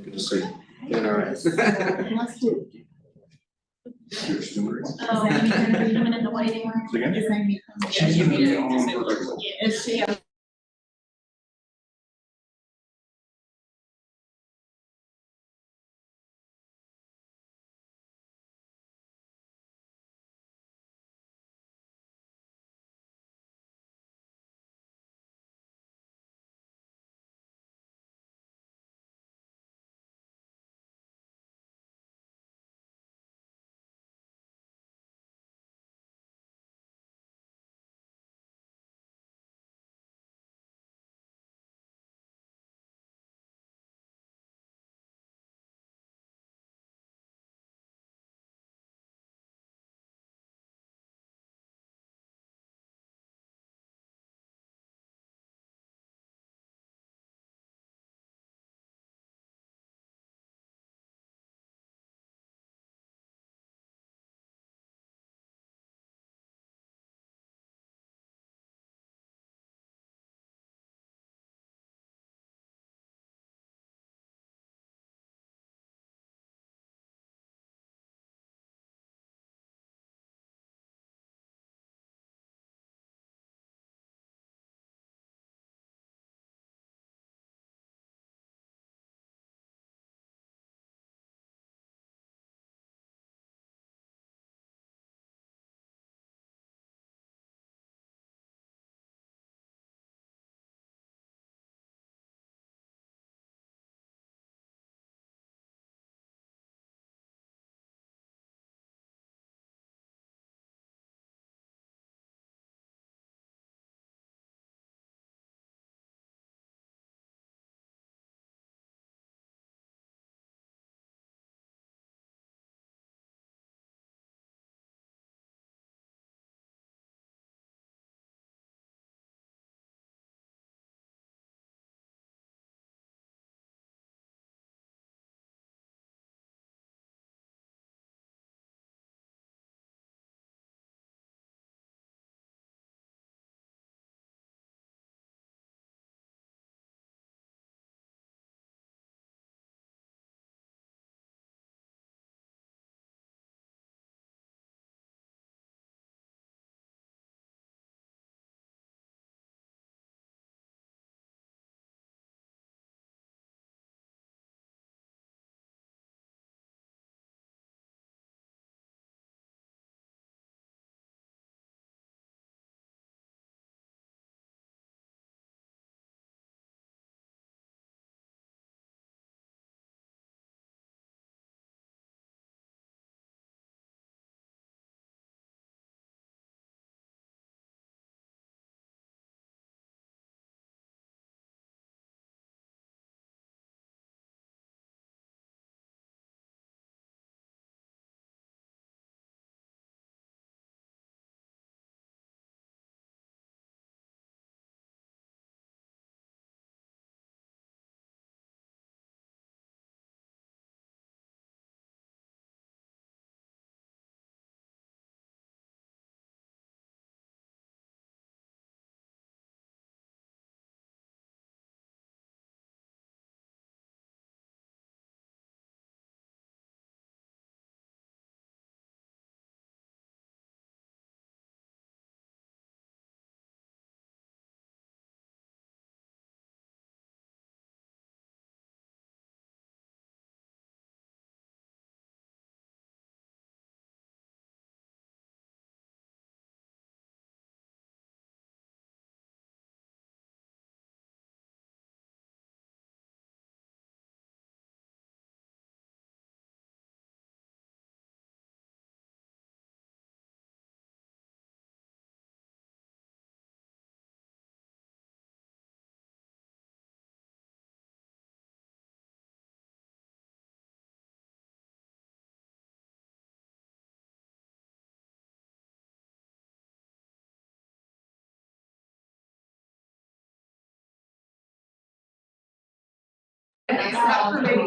Good to see you. All right. Let's do. Oh, maybe coming in the waiting room. Again? Is Amy She's coming? gonna be on for regular. Is she?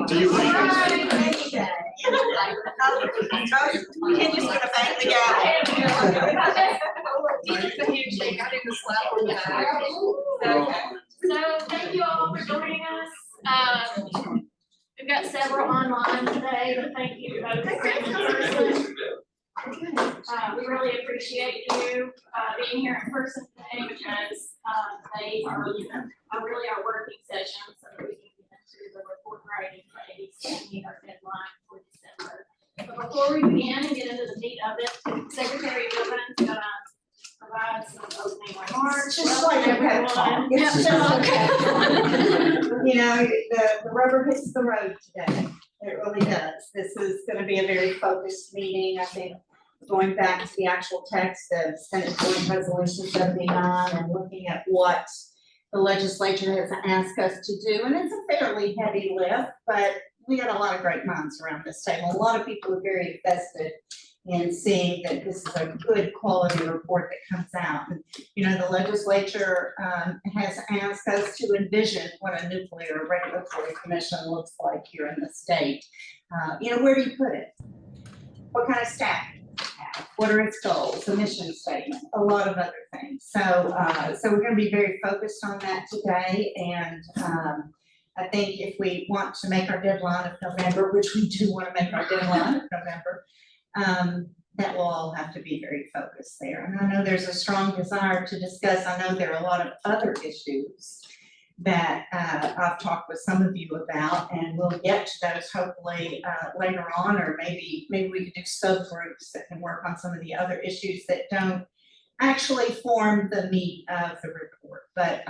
Do you believe Can you sort of thank the guy? It's a handshake, I didn't slap on the back. So thank you all for joining us. We've got several online today, but thank you for those in person. We really appreciate you, being here in person today because, they are really our working sessions so that we can get into the report writing phase and meet our deadline for December. But before we begin and get into the meat of it, Secretary Goodman's gonna provide some opening remarks. Just like a pep talk. It's just like a pep talk. You know, the rubber hits the road today. It really does. This is gonna be a very focused meeting. I think going back to the actual text of Senate Joint Resolution 79 and looking at what the legislature has asked us to do. And it's a fairly heavy lift, but we got a lot of great minds around this table. A lot of people are very invested in seeing that this is a good quality report that comes out. And, you know, the legislature has asked us to envision what a nuclear regulatory commission looks like here in the state. You know, where do you put it? What kind of staff? What are its goals, the mission statement, a lot of other things. So we're going to be very focused on that today. And I think if we want to make our deadline of November, which we do want to make our deadline of November, that will all have to be very focused there. And I know there's a strong desire to discuss. I know there are a lot of other issues that I've talked with some of you about, and we'll get to those hopefully later on, or maybe we could do subgroups that can work on some of the other issues that don't actually form the meat of the report. But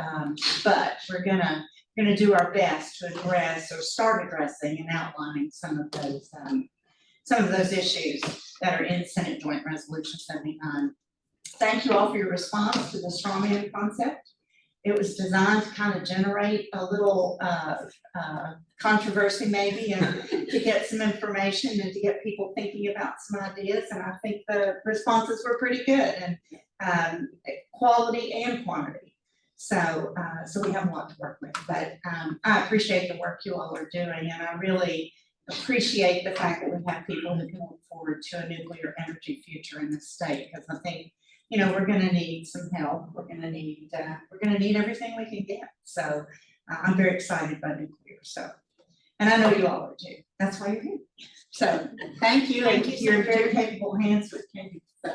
we're gonna do our best to address or start addressing and outlining some of those issues that are in Senate Joint Resolution 79. Thank you all for your response to the straw man concept. It was designed to kind of generate a little controversy maybe, and to get some information and to get people thinking about some ideas. And I think the responses were pretty good, and quality and quantity. So we have a lot to work with, but I appreciate the work you all are doing, and I really appreciate the fact that we have people who can look forward to a nuclear energy future in this state, because I think, you know, we're gonna need some help. We're gonna need everything we can get. So I'm very excited by nuclear. So, and I know you all are too. That's why you're here. So thank you. Thank you so You're in much. very capable hands with Candy. So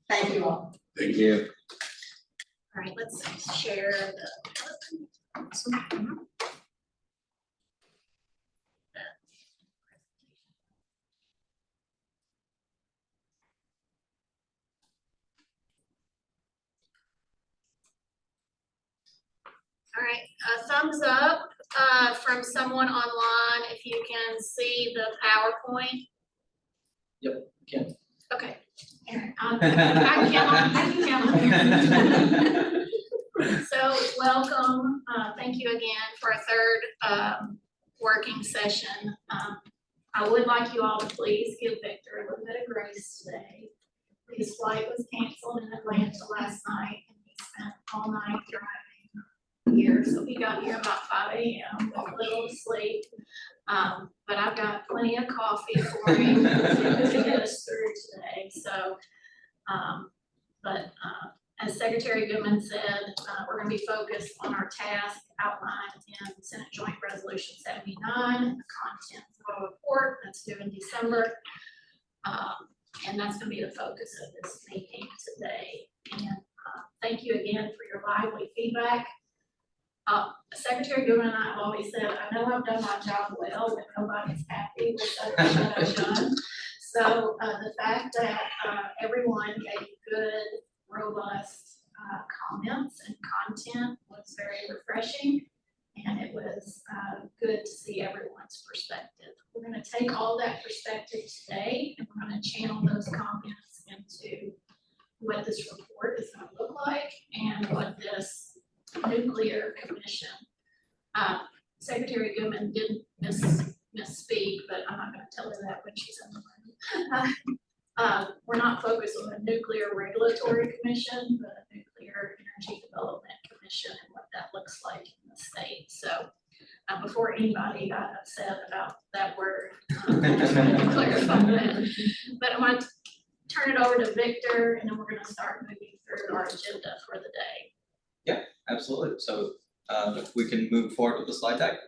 thank you all. Thank you. All right, let's share the. All right, thumbs up from someone online if you can see the PowerPoint. Yep, can. Okay. Aaron, I can count on you. So welcome, thank you again for a third working session. I would like you all to please give Victor a little bit of grace today. His flight was canceled in Atlanta last night, and he spent all night driving here. So he got here about 5 a.m. with a little sleep. But I've got plenty of coffee for him to get us through today. So, as Secretary Goodman said, we're going to be focused on our task outlined in Senate Joint Resolution 79, the content of our report that's due in December. And that's going to be the focus of this meeting today. And thank you again for your lively feedback. Secretary Goodman and I have always said, I know I've done my job well, but nobody's happy with everything that I've done. So the fact that everyone gave good, robust comments and content was very refreshing, and it was good to see everyone's perspective. We're going to take all that perspective today, and we're going to channel those comments into what this report is going to look like and what this nuclear commission. Secretary Goodman didn't misspeak, but I'm not going to tell her that when she's in the room. We're not focused on a nuclear regulatory commission, but a nuclear energy development commission and what that looks like in the state. So before anybody got upset about that word, I just wanted to clarify that. But I'm going to turn it over to Victor, and then we're going to start moving through our agenda for the day. Yeah, absolutely. So if we can move forward with the slide deck.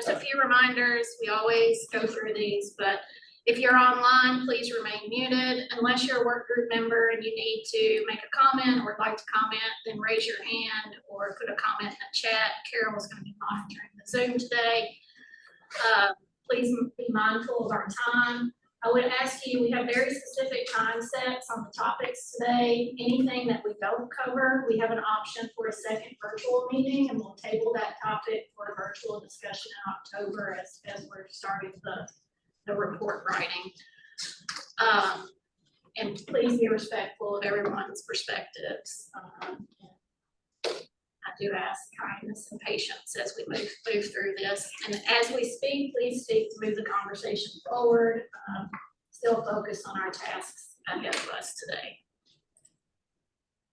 Just a few reminders, we always go through these, but if you're online, please remain muted. Unless you're a work group member and you need to make a comment or would like to comment, then raise your hand or put a comment in the chat. Carol is going to be monitoring the Zoom today. Please be mindful of our time. I would ask you, we have very specific time sets on the topics today. Anything that we don't cover, we have an option for a second virtual meeting, and we'll table that topic for a virtual discussion in October as we're starting the report writing. And please be respectful of everyone's perspectives. I do ask kindness and patience as we move through this. And as we speak, please speak to move the conversation forward. Still focus on our tasks ahead of us today.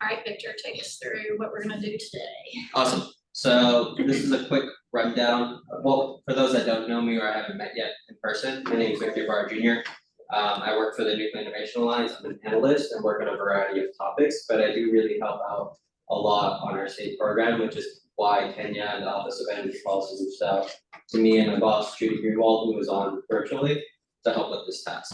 All right, Victor, take us through what we're going to do today. Awesome. So this is a quick rundown. Well, for those that don't know me or I haven't met yet in person, my name is Victor Barr Jr. I work for the Nuclear Innovation Alliance. I'm an analyst and work on a variety of topics, but I do really help out a lot on our state program, which is why Kenya and the Office of Energy Policy reached out to me and my boss, Judy Greenwald, who was on virtually, to help with this task.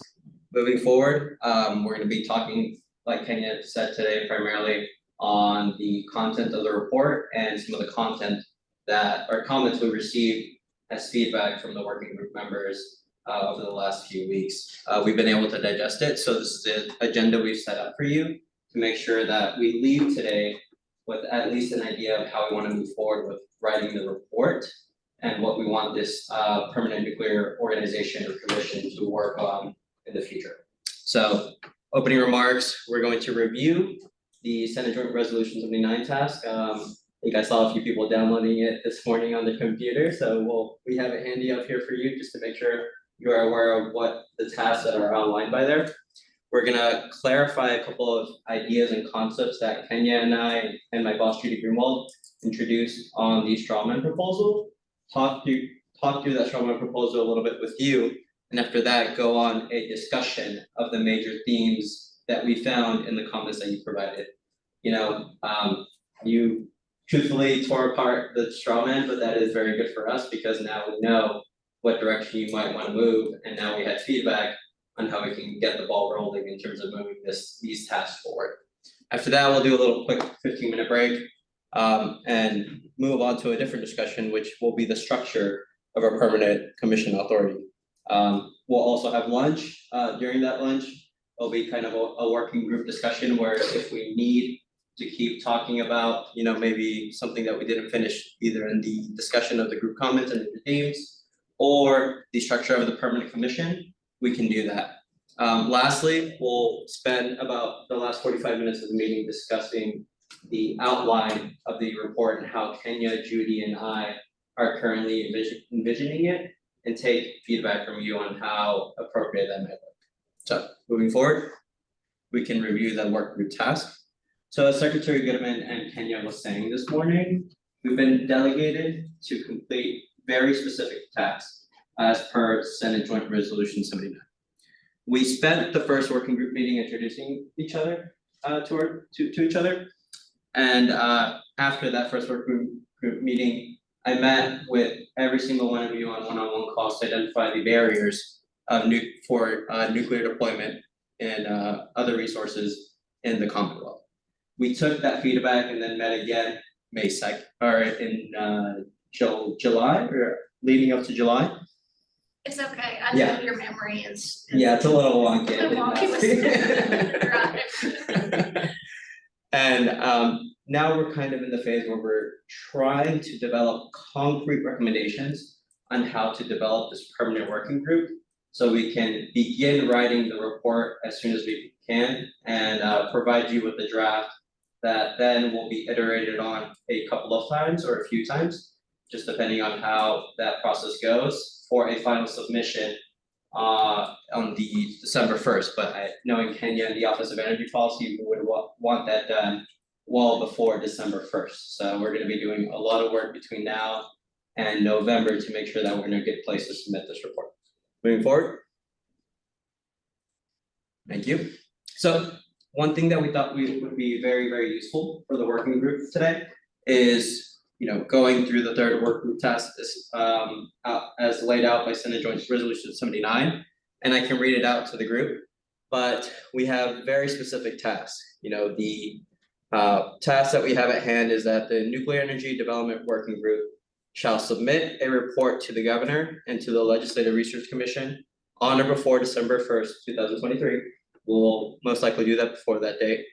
Moving forward, we're going to be talking, like Kenya said today, primarily on the content of the report and some of the content that or comments we received as feedback from the working group members over the last few weeks. We've been able to digest it, so this is the agenda we've set up for you to make sure that we leave today with at least an idea of how we want to move forward with writing the report and what we want this permanent nuclear organization or commission to work on in the future. So, opening remarks, we're going to review the Senate Joint Resolution 79 task. I think I saw a few people downloading it this morning on the computer, so we have it handy up here for you just to make sure you are aware of what the tasks that are outlined by there. We're gonna clarify a couple of ideas and concepts that Kenya and I and my boss Judy Greenwald introduced on the strawman proposal. Talk through that strawman proposal a little bit with you, and after that, go on a discussion of the major themes that we found in the comments that you provided. You know, you truthfully tore apart the strawman, but that is very good for us because now we know what direction you might want to move, and now we had feedback on how we can get the ball rolling in terms of moving these tasks forward. After that, we'll do a little quick 15-minute break and move on to a different discussion, which will be the structure of our permanent commission authority. We'll also have lunch. During that lunch, it'll be kind of a working group discussion where if we need to keep talking about, you know, maybe something that we didn't finish either in the discussion of the group comments and the themes or the structure of the permanent commission, we can do that. Lastly, we'll spend about the last 45 minutes of the meeting discussing the outline of the report and how Kenya, Judy, and I are currently envisioning it and take feedback from you on how appropriate that might look. So moving forward, we can review the work group task. So as Secretary Goodman and Kenya was saying this morning, we've been delegated to complete very specific tasks as per Senate Joint Resolution 79. We spent the first working group meeting introducing each other to each other. And after that first working group meeting, I met with every single one of you on one-on-one calls to identify the barriers of nuclear deployment and other resources in the Commonwealth. We took that feedback and then met again May 2nd, or in July, or leading up to July. It's okay. I Yeah. know your memory is. Yeah, it's a little wonky. Right. And now we're kind of in the phase where we're trying to develop concrete recommendations on how to develop this permanent working group so we can begin writing the report as soon as we can and provide you with the draft that then will be iterated on a couple of times or a few times, just depending on how that process goes for a final submission on the December 1st. But knowing Kenya and the Office of Energy Policy, we would want that done well before December 1st. So we're going to be doing a lot of work between now and November to make sure that we're in a good place to submit this report. Moving forward. Thank you. So one thing that we thought would be very, very useful for the working group today is, going through the third work group task as laid out by Senate Joint Resolution 79, and I can read it out to the group. But we have very specific tasks. The task that we have at hand is that the Nuclear Energy Development Working Group shall submit a report to the governor and to the Legislative Research Commission on or before December 1st, 2023. We'll most likely do that before that date,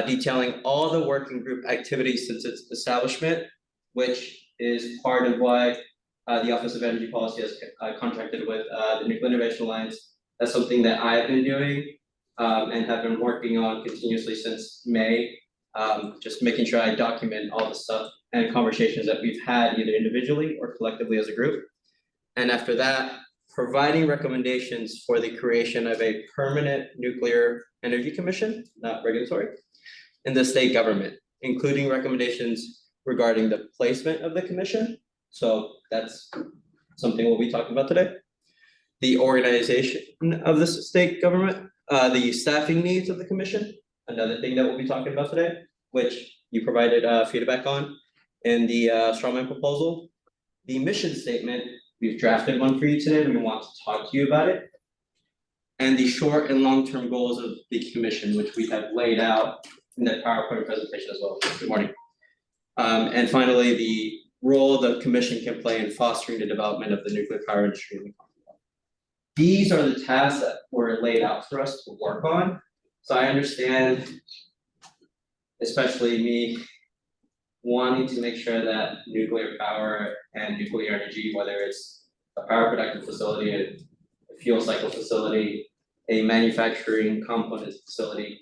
detailing all the working group activities since its establishment, which is part of why the Office of Energy Policy has contracted with the Nuclear Innovation Alliance. That's something that I've been doing and have been working on continuously since May, just making sure I document all the stuff and conversations that we've had either individually or collectively as a group. And after that, providing recommendations for the creation of a permanent nuclear energy commission, not regulatory, in the state government, including recommendations regarding the placement of the commission. So that's something we'll be talking about today. The organization of the state government, the staffing needs of the commission, another thing that we'll be talking about today, which you provided feedback on in the strawman proposal. The mission statement, we've drafted one for you today and we want to talk to you about it. And the short and long-term goals of the commission, which we have laid out in the PowerPoint presentation as well. Good morning. And finally, the role the commission can play in fostering the development of the nuclear power industry. These are the tasks that were laid out for us to work on. So I understand, especially me, wanting to make sure that nuclear power and nuclear energy, whether it's a power production facility, a fuel cycle facility, a manufacturing components facility,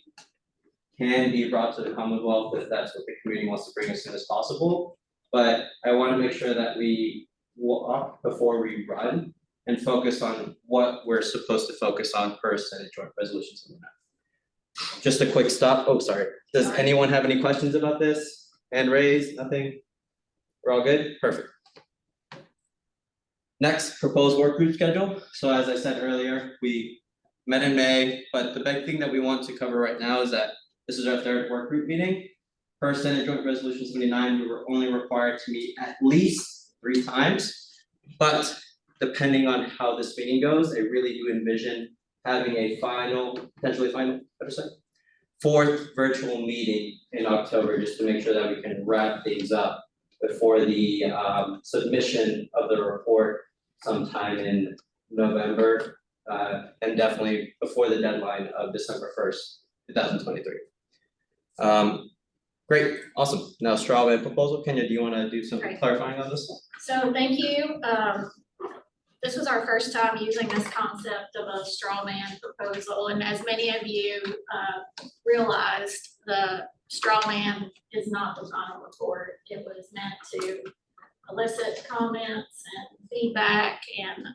can be brought to the Commonwealth if that's what the community wants to bring as soon as possible. But I want to make sure that we walk before we run and focus on what we're supposed to focus on per Senate Joint Resolution 79. Just a quick stop. Oh, sorry. Does anyone have any questions about this? Hand raised, nothing? We're all good? Perfect. Next, proposed work group schedule. So as I said earlier, we met in May, but the big thing that we want to cover right now is that this is our third work group meeting. Per Senate Joint Resolution 79, we were only required to meet at least 3 times, but depending on how this meeting goes, I really do envision having a potentially final, 4th virtual meeting in October, just to make sure that we can wrap things up before the submission of the report sometime in November, and definitely before the deadline of December 1st, 2023. Great, awesome. Now straw man proposal. Kenya, do you want to do some clarifying on this? So thank you. This was our first time using this concept of a straw man proposal, and as many of you realized, the straw man is not the final report. It was meant to elicit comments and feedback, and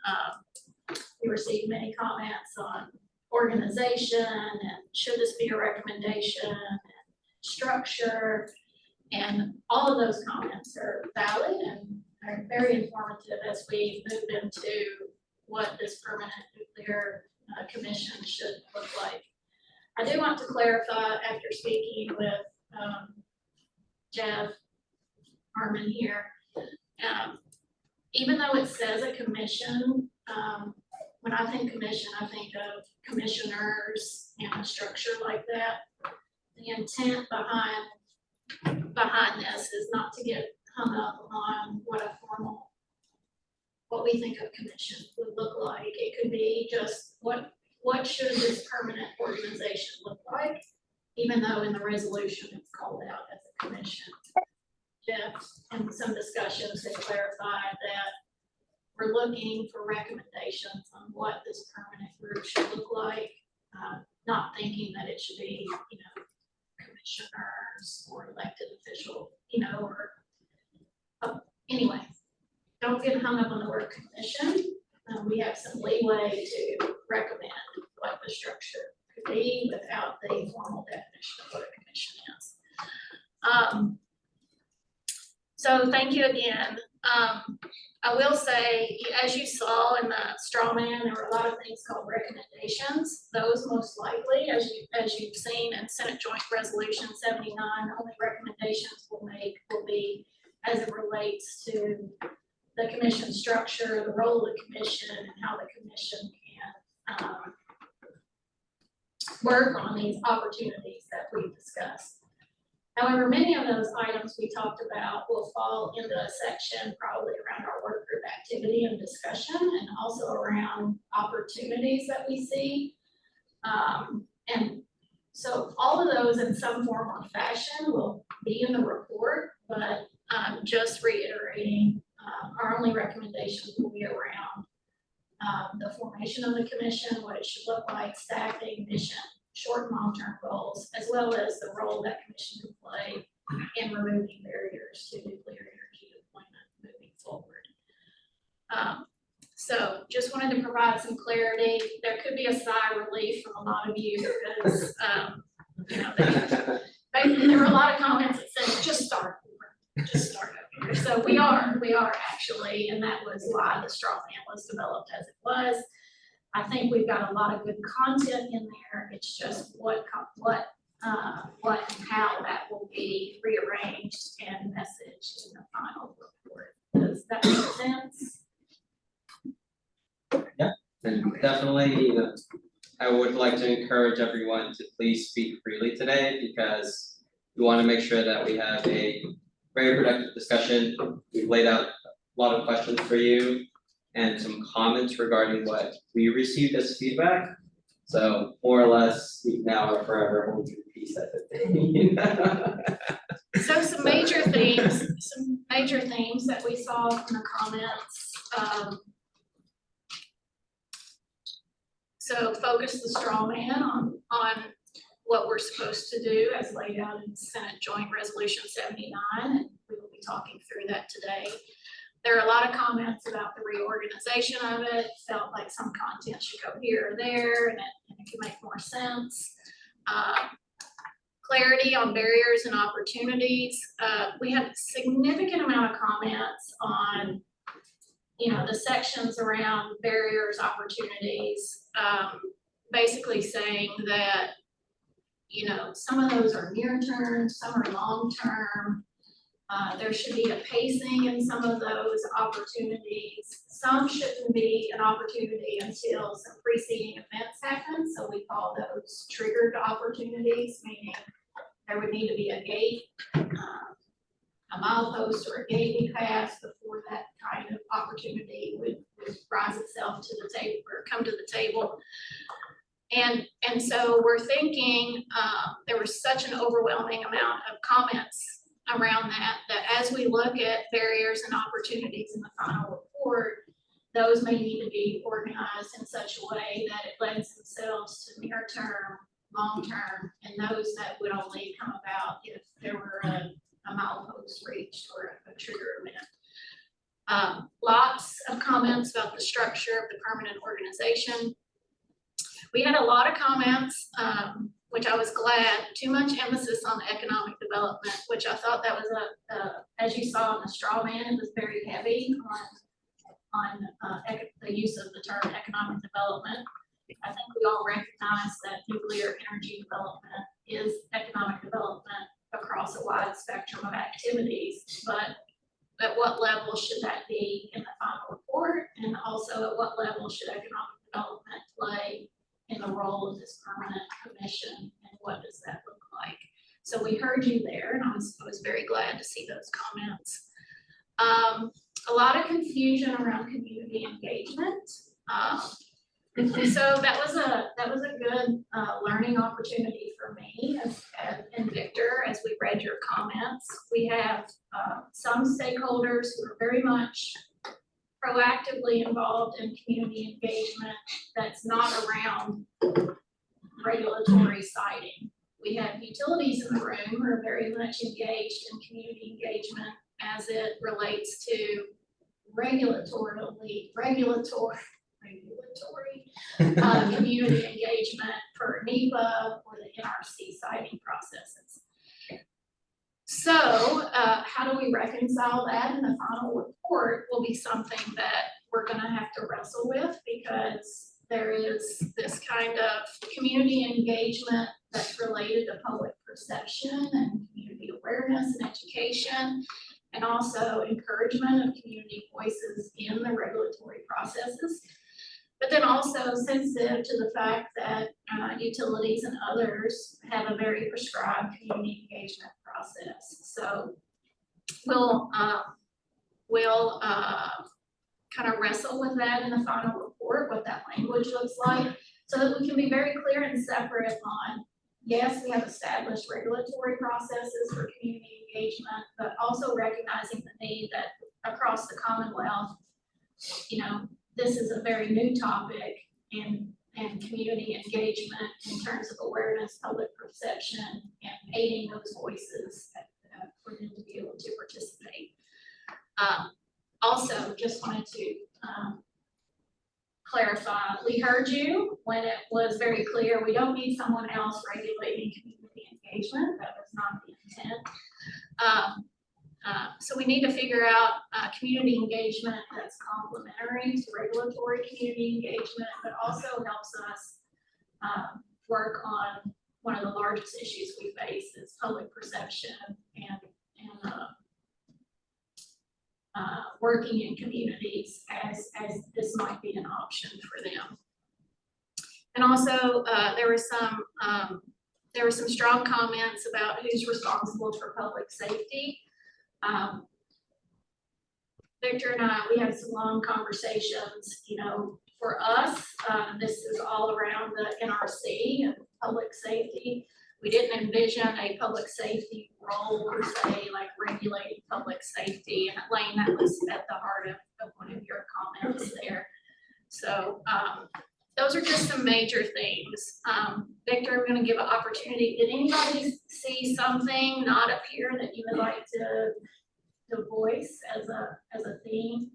we received many comments on organization and should this be a recommendation and structure, and all of those comments are valid and are very informative as we move into what this permanent nuclear commission should look like. I do want to clarify, after speaking with Jeff Harmon here, even though it says a commission, when I think commission, I think of commissioners and a structure like that. The intent behind this is not to get hung up on what we think a commission would look like. It could be just what should this permanent organization look like, even though in the resolution it's called out as a commission. Jeff, in some discussions, they clarified that we're looking for recommendations on what this permanent group should look like, not thinking that it should be, commissioners or elected officials, or anyway, don't get hung up on the word commission. We have some leeway to recommend what the structure could be without the formal definition of what a commission is. So thank you again. I will say, as you saw in the straw man, there were a lot of things called recommendations. Those most likely, as you've seen in Senate Joint Resolution 79, only recommendations we'll make will be as it relates to the commission structure, the role of the commission, and how the commission can work on these opportunities that we've discussed. However, many of those items we talked about will fall into a section probably around our work group activity and discussion, and also around opportunities that we see. And so all of those in some form or fashion will be in the report, but just reiterating, our only recommendations will be around the formation of the commission, what it should look like, staffing, mission, short and long-term goals, as well as the role that commission can play in removing barriers to nuclear energy deployment moving forward. So just wanted to provide some clarity. There could be a sigh of relief from a lot of you because, you know, there were a lot of comments that said, just start over, just start over. So we are actually, and that was why the straw man was developed as it was. I think we've got a lot of good content in there. It's just what and how that will be rearranged and messaged in the final report. Does that make sense? And definitely, I would like to encourage everyone to please speak freely today, because we want to make sure that we have a very productive discussion. We've laid out a lot of questions for you and some comments regarding what we received as feedback. So more or less, we now or forever hold your peace at the thing. So some major themes that we saw from the comments. So focus the straw man on what we're supposed to do as laid out in Senate Joint Resolution 79, and we will be talking through that today. There are a lot of comments about the reorganization of it, felt like some content should go here or there, and it can make more sense. Clarity on barriers and opportunities. We had a significant amount of comments on, you know, the sections around barriers, opportunities, basically saying that, you know, some of those are near term, some are long term. There should be a pacing in some of those opportunities. Some shouldn't be an opportunity until some preceding events happen. So we call those triggered opportunities, meaning there would need to be a gate, a milepost or a gate we pass before that kind of opportunity would rise itself to the table or come to the table. And so we're thinking, there was such an overwhelming amount of comments around that as we look at barriers and opportunities in the final report, those may need to be organized in such a way that it lends themselves to near term, long term, and those that would only come about if there were a milepost reached or a trigger event. Lots of comments about the structure of the permanent organization. We had a lot of comments, which I was glad, too much emphasis on economic development, which I thought that was as you saw in the straw man, it was very heavy on the use of the term economic development. I think we all recognize that nuclear energy development is economic development across a wide spectrum of activities, but at what level should that be in the final report? And also at what level should economic development play in the role of this permanent commission, and what does that look like? So we heard you there, and I was very glad to see those comments. A lot of confusion around community engagement. So that was a good learning opportunity for me and Victor as we read your comments. We have some stakeholders who are very much proactively involved in community engagement that's not around regulatory siting. We have utilities in the room who are very much engaged in community engagement as it relates to regulatory community engagement for NEPA or the NRC siting processes. So how do we reconcile that in the final report will be something that we're gonna have to wrestle with, because there is this kind of community engagement that's related to public perception and community awareness and education. and also encouragement of community voices in the regulatory processes. But then also sensitive to the fact that utilities and others have a very prescribed community engagement process. So we'll kind of wrestle with that in the final report, what that language looks like, so that we can be very clear and separate on, yes, we have established regulatory processes for community engagement, but also recognizing the need that across the Commonwealth, you know, this is a very new topic and community engagement in terms of awareness, public perception, and aiding those voices for them to be able to participate. Also, just wanted to clarify, we heard you when it was very clear, we don't need someone else regulating community engagement. That was not the intent. So we need to figure out community engagement that's complementary to regulatory community engagement, but also helps us work on one of the largest issues we face is public perception and working in communities as this might be an option for them. And also there were some strong comments about who's responsible for public safety. Victor and I, we had some long conversations. You know, for us, this is all around the NRC and public safety. We didn't envision a public safety role per se, like regulating public safety. And Elaine, that was at the heart of one of your comments there. So those are just some major things. Victor, I'm going to give an opportunity. Did anybody see something not up here that you would like to voice as a theme?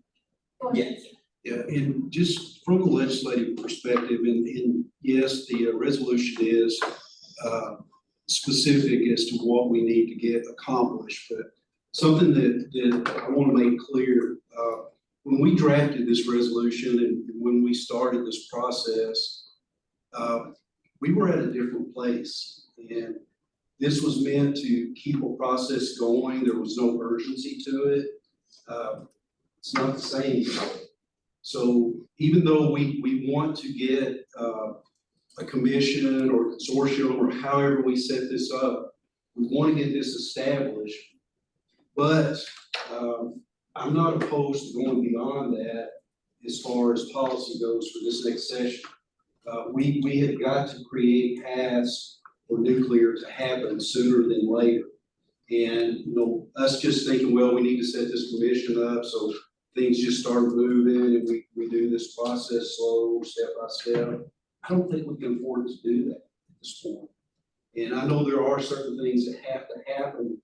Go ahead. Yeah, and just from a legislative perspective, and yes, the resolution is specific as to what we need to get accomplished, but something that I want to make clear, when we drafted this resolution and when we started this process, we were at a different place, and this was meant to keep a process going. There was no urgency to it. It's not the same. So even though we want to get a commission or consortium or however we set this up, we want to get this established. But I'm not opposed to going beyond that as far as policy goes for this next session. We have got to create paths for nuclear to happen sooner than later. And you know, us just thinking, well, we need to set this commission up so things just start moving and we do this process slow, step by step. I don't think we can afford to do that at this point. And I know there are certain things that have to happen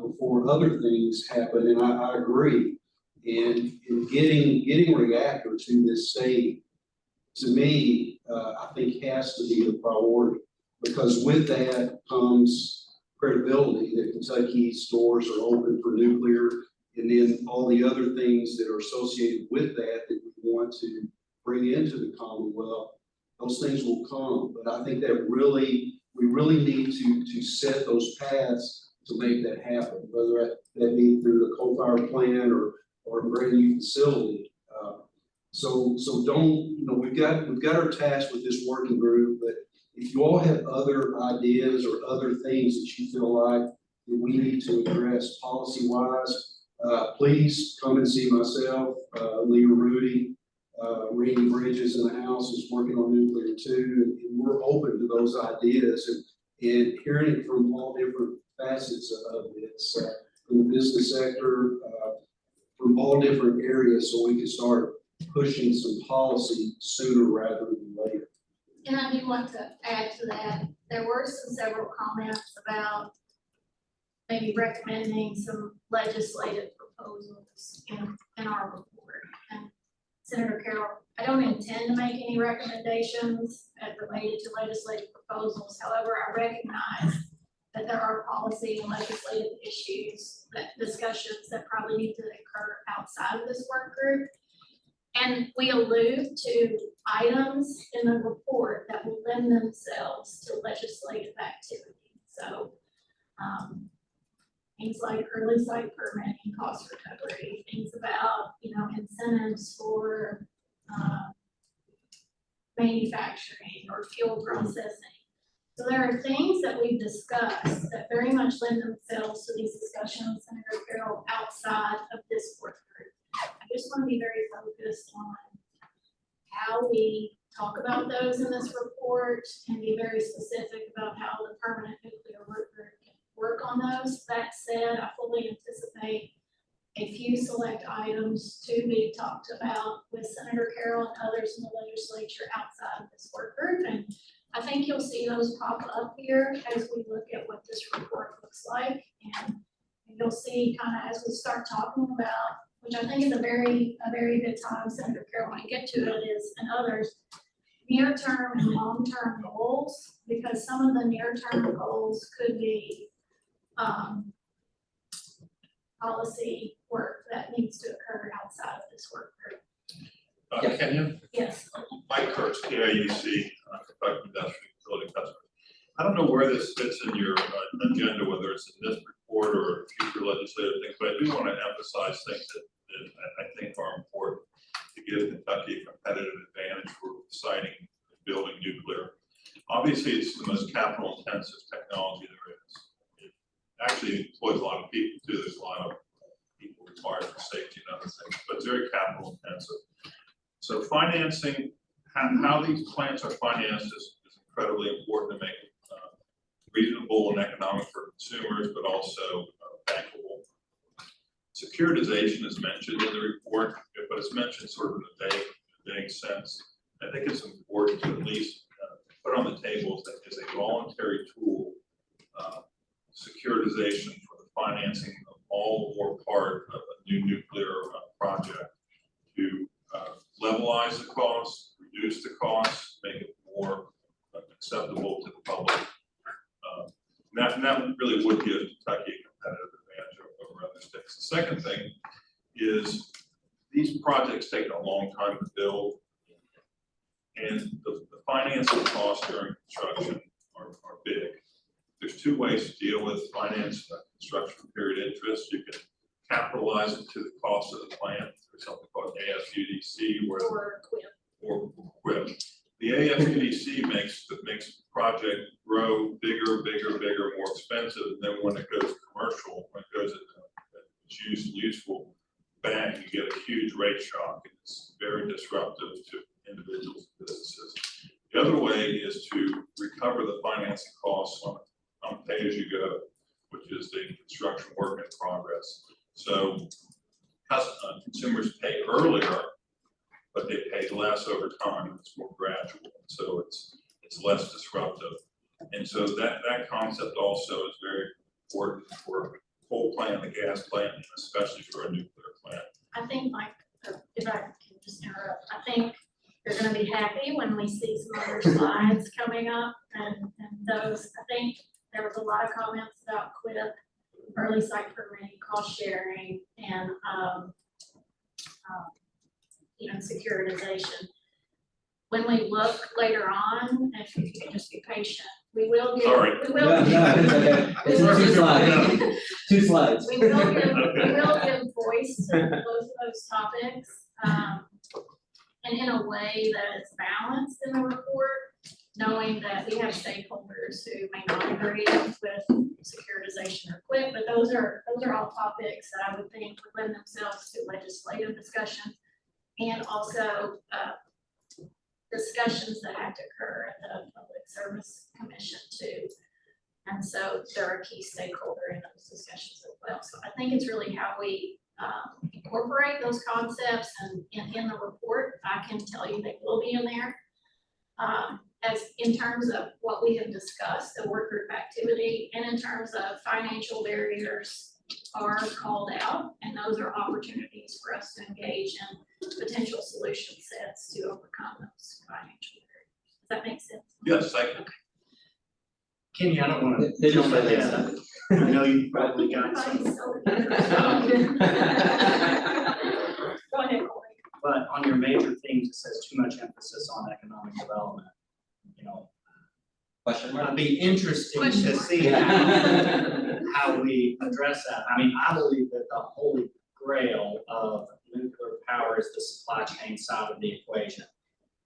before other things happen, and I agree. And in getting reactor to this state, to me, I think has to be the priority, because with that comes credibility that Kentucky's doors are open for nuclear, and then all the other things that are associated with that we want to bring into the Commonwealth. Those things will come, but I think that we really need to set those paths to make that happen, whether that be through the coal-fired plant or a brand new facility. So don't, you know, we've got our task with this working group, but if you all have other ideas or other things that you feel like that we need to address policy-wise, please come and see myself, Leah Rudy, Randy Bridges in the house is working on nuclear too, and we're open to those ideas and hearing it from all different facets of it, from the business sector, from all different areas, so we can start pushing some policy sooner rather than later. And I do want to add to that, there were several comments about maybe recommending some legislative proposals in our report. And Senator Carroll, I don't intend to make any recommendations related to legislative proposals. However, I recognize that there are policy and legislative issues, discussions that probably need to occur outside of this work group. And we allude to items in the report that will lend themselves to legislative activity. So, things like early site permitting, cost recovery, things about, incentives for, manufacturing or fuel processing. So there are things that we've discussed that very much lend themselves to these discussions, Senator Carroll, outside of this work group. I just want to be very focused on how we talk about those in this report and be very specific about how the permanent nuclear work group can work on those. That said, I fully anticipate a few select items to be talked about with Senator Carroll and others in the legislature outside of this work group. And I think you'll see those pop up here as we look at what this report looks like. And you'll see kind of as we start talking about, which I think is a very good time, Senator Carroll, when I get to it is, and others, near-term and long-term goals, because some of the near-term goals could be policy work that needs to occur outside of this work group. Kenya, Yes. Mike Kurtz, KIUC, Kentucky Industrial Utility Customer. I don't know where this fits in your agenda, whether it's in this report or future legislative things, but I do want to emphasize things that I think are important to give Kentucky a competitive advantage for siting and building nuclear. Obviously, it's the most capital intensive technology there is. It actually employs a lot of people too. There's a lot of people required for safety and other things, but it's very capital intensive. So financing, how these plants are financed is incredibly important to make it reasonable and economic for consumers, but also bankable. Securitization is mentioned in the report, but it's mentioned sort of in a vague sense. I think it's important to at least put on the table that is a voluntary tool, securitization for the financing of all or part of a new nuclear project to levelize the costs, reduce the costs, make it more acceptable to the public. And that really would give Kentucky a competitive advantage over other states. The second thing is these projects take a long time to build, and the financing costs during construction are big. There's two ways to deal with finance construction period interest. You can capitalize it to the cost of the plant. There's something called AFUDC or QUIP. The AFUDC makes the project grow bigger, more expensive, and then when it goes commercial, when it goes at its useful bang, you get a huge rate shock. It's very disruptive to individuals and businesses. The other way is to recover the financing costs on pay-as-you-go, which is the construction work in progress. So consumers pay earlier, but they pay less over time. It's more gradual, so it's less disruptive. And so that concept also is very important for a coal plant, a gas plant, and especially for a nuclear plant. I think, like, if I can just interrupt, I think they're gonna be happy when we see some other slides coming up and those, I think there was a lot of comments about QUIP, early site permitting, cost sharing, and securitization. When we look later on, if you can just be patient, we will give. Sorry. We will No, give. it's okay. It's two slides. Two slides. We will give voice to both of those topics, and in a way that is balanced in the report, knowing that we have stakeholders who may not agree with securitization or QUIP, but those are all topics that I would think would lend themselves to legislative discussion and also discussions that have to occur at the Public Service Commission too. And so they're a key stakeholder in those discussions as well. So I think it's really how we incorporate those concepts and in the report. I can tell you they will be in there. As in terms of what we have discussed, the work group activity, and in terms of financial barriers are called out, and those are opportunities for us to engage in potential solution sets to overcome those financial barriers. Does that make sense? Yes, thank you. Kenny, I don't wanna They just jump let it ahead. I know you probably got Everybody's some, so eager. Go ahead, Corey. but on your major themes, it says too much emphasis on economic development. You know, Question mark? It'd be interesting to Question mark. see Yeah. how we address that. I mean, I believe that the holy grail of nuclear power is the supply chain side of the equation.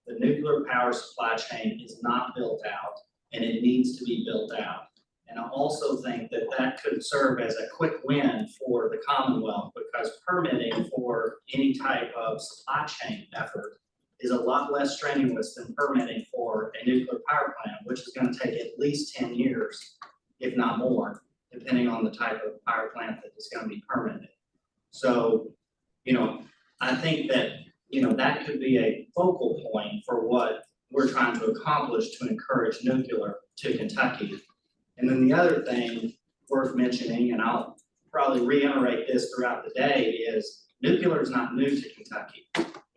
The nuclear power supply chain is not built out, and it needs to be built out. And I also think that that could serve as a quick win for the Commonwealth, because permitting for any type of supply chain effort is a lot less strenuous than permitting for a nuclear power plant, which is gonna take at least 10 years, if not more, depending on the type of power plant that is gonna be permitted. So, I think that, that could be a focal point for what we're trying to accomplish to encourage nuclear to Kentucky. And then the other thing worth mentioning, and I'll probably reiterate this throughout the day, is nuclear is not new to Kentucky.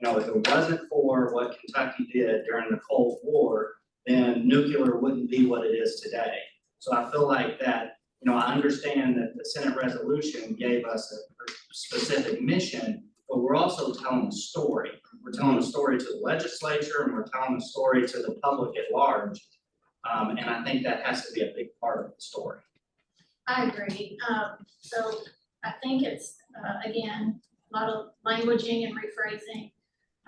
If it wasn't for what Kentucky did during the Cold War, then nuclear wouldn't be what it is today. So I feel like that, I understand that the Senate resolution gave us a specific mission, but we're also telling a story. We're telling a story to the legislature, and we're telling a story to the public at large. And I think that has to be a big part of the story. I agree. So I think it's, again, a lot of languaging and rephrasing.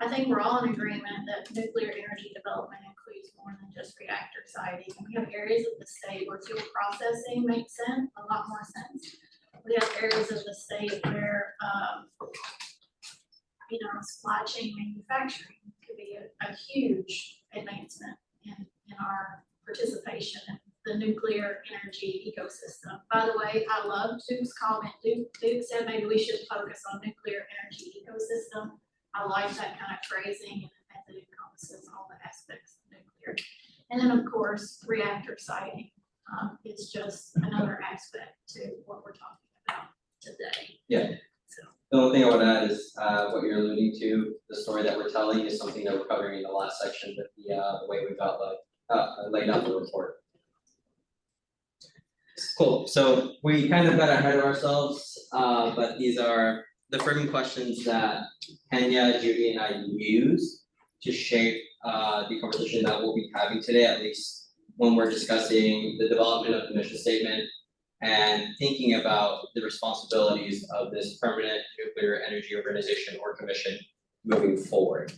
I think we're all in agreement that nuclear energy development includes more than just reactor siting. We have areas of the state where fuel processing makes sense, a lot more sense. We have areas of the state where, supply chain manufacturing could be a huge advancement in our participation in the nuclear energy ecosystem. By the way, I love Duke's comment. Duke said maybe we should focus on nuclear energy ecosystem. I like that kind of phrasing, and it encompasses all the aspects of nuclear. And then, of course, reactor siting is just another aspect to what we're talking about today. Yeah. So. The only thing I would add is what you're alluding to, the story that we're telling is something that we're covering in the last section with the way we've laid out the report. Cool, so we kind of got ahead of ourselves, but these are the framing questions that Kenya, Judy, and I use to shape the conversation that we'll be having today, at least when we're discussing the development of the mission statement and thinking about the responsibilities of this permanent nuclear energy organization or commission moving forward.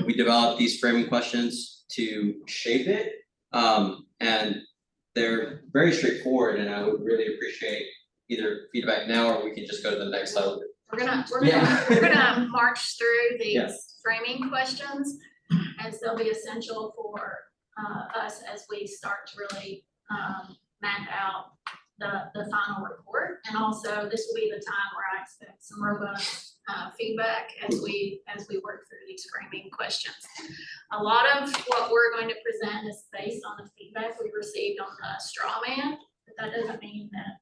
We developed these framing questions to shape it, and they're very straightforward, and I would really appreciate either feedback now, or we can just go to the next slide. We're gonna march through these Yeah. framing questions, as they'll be essential for us as we start to really map out the final report. And also, this will be the time where I expect some robust feedback as we work through these framing questions. A lot of what we're going to present is based on the feedback we received on the straw man, but that doesn't mean that,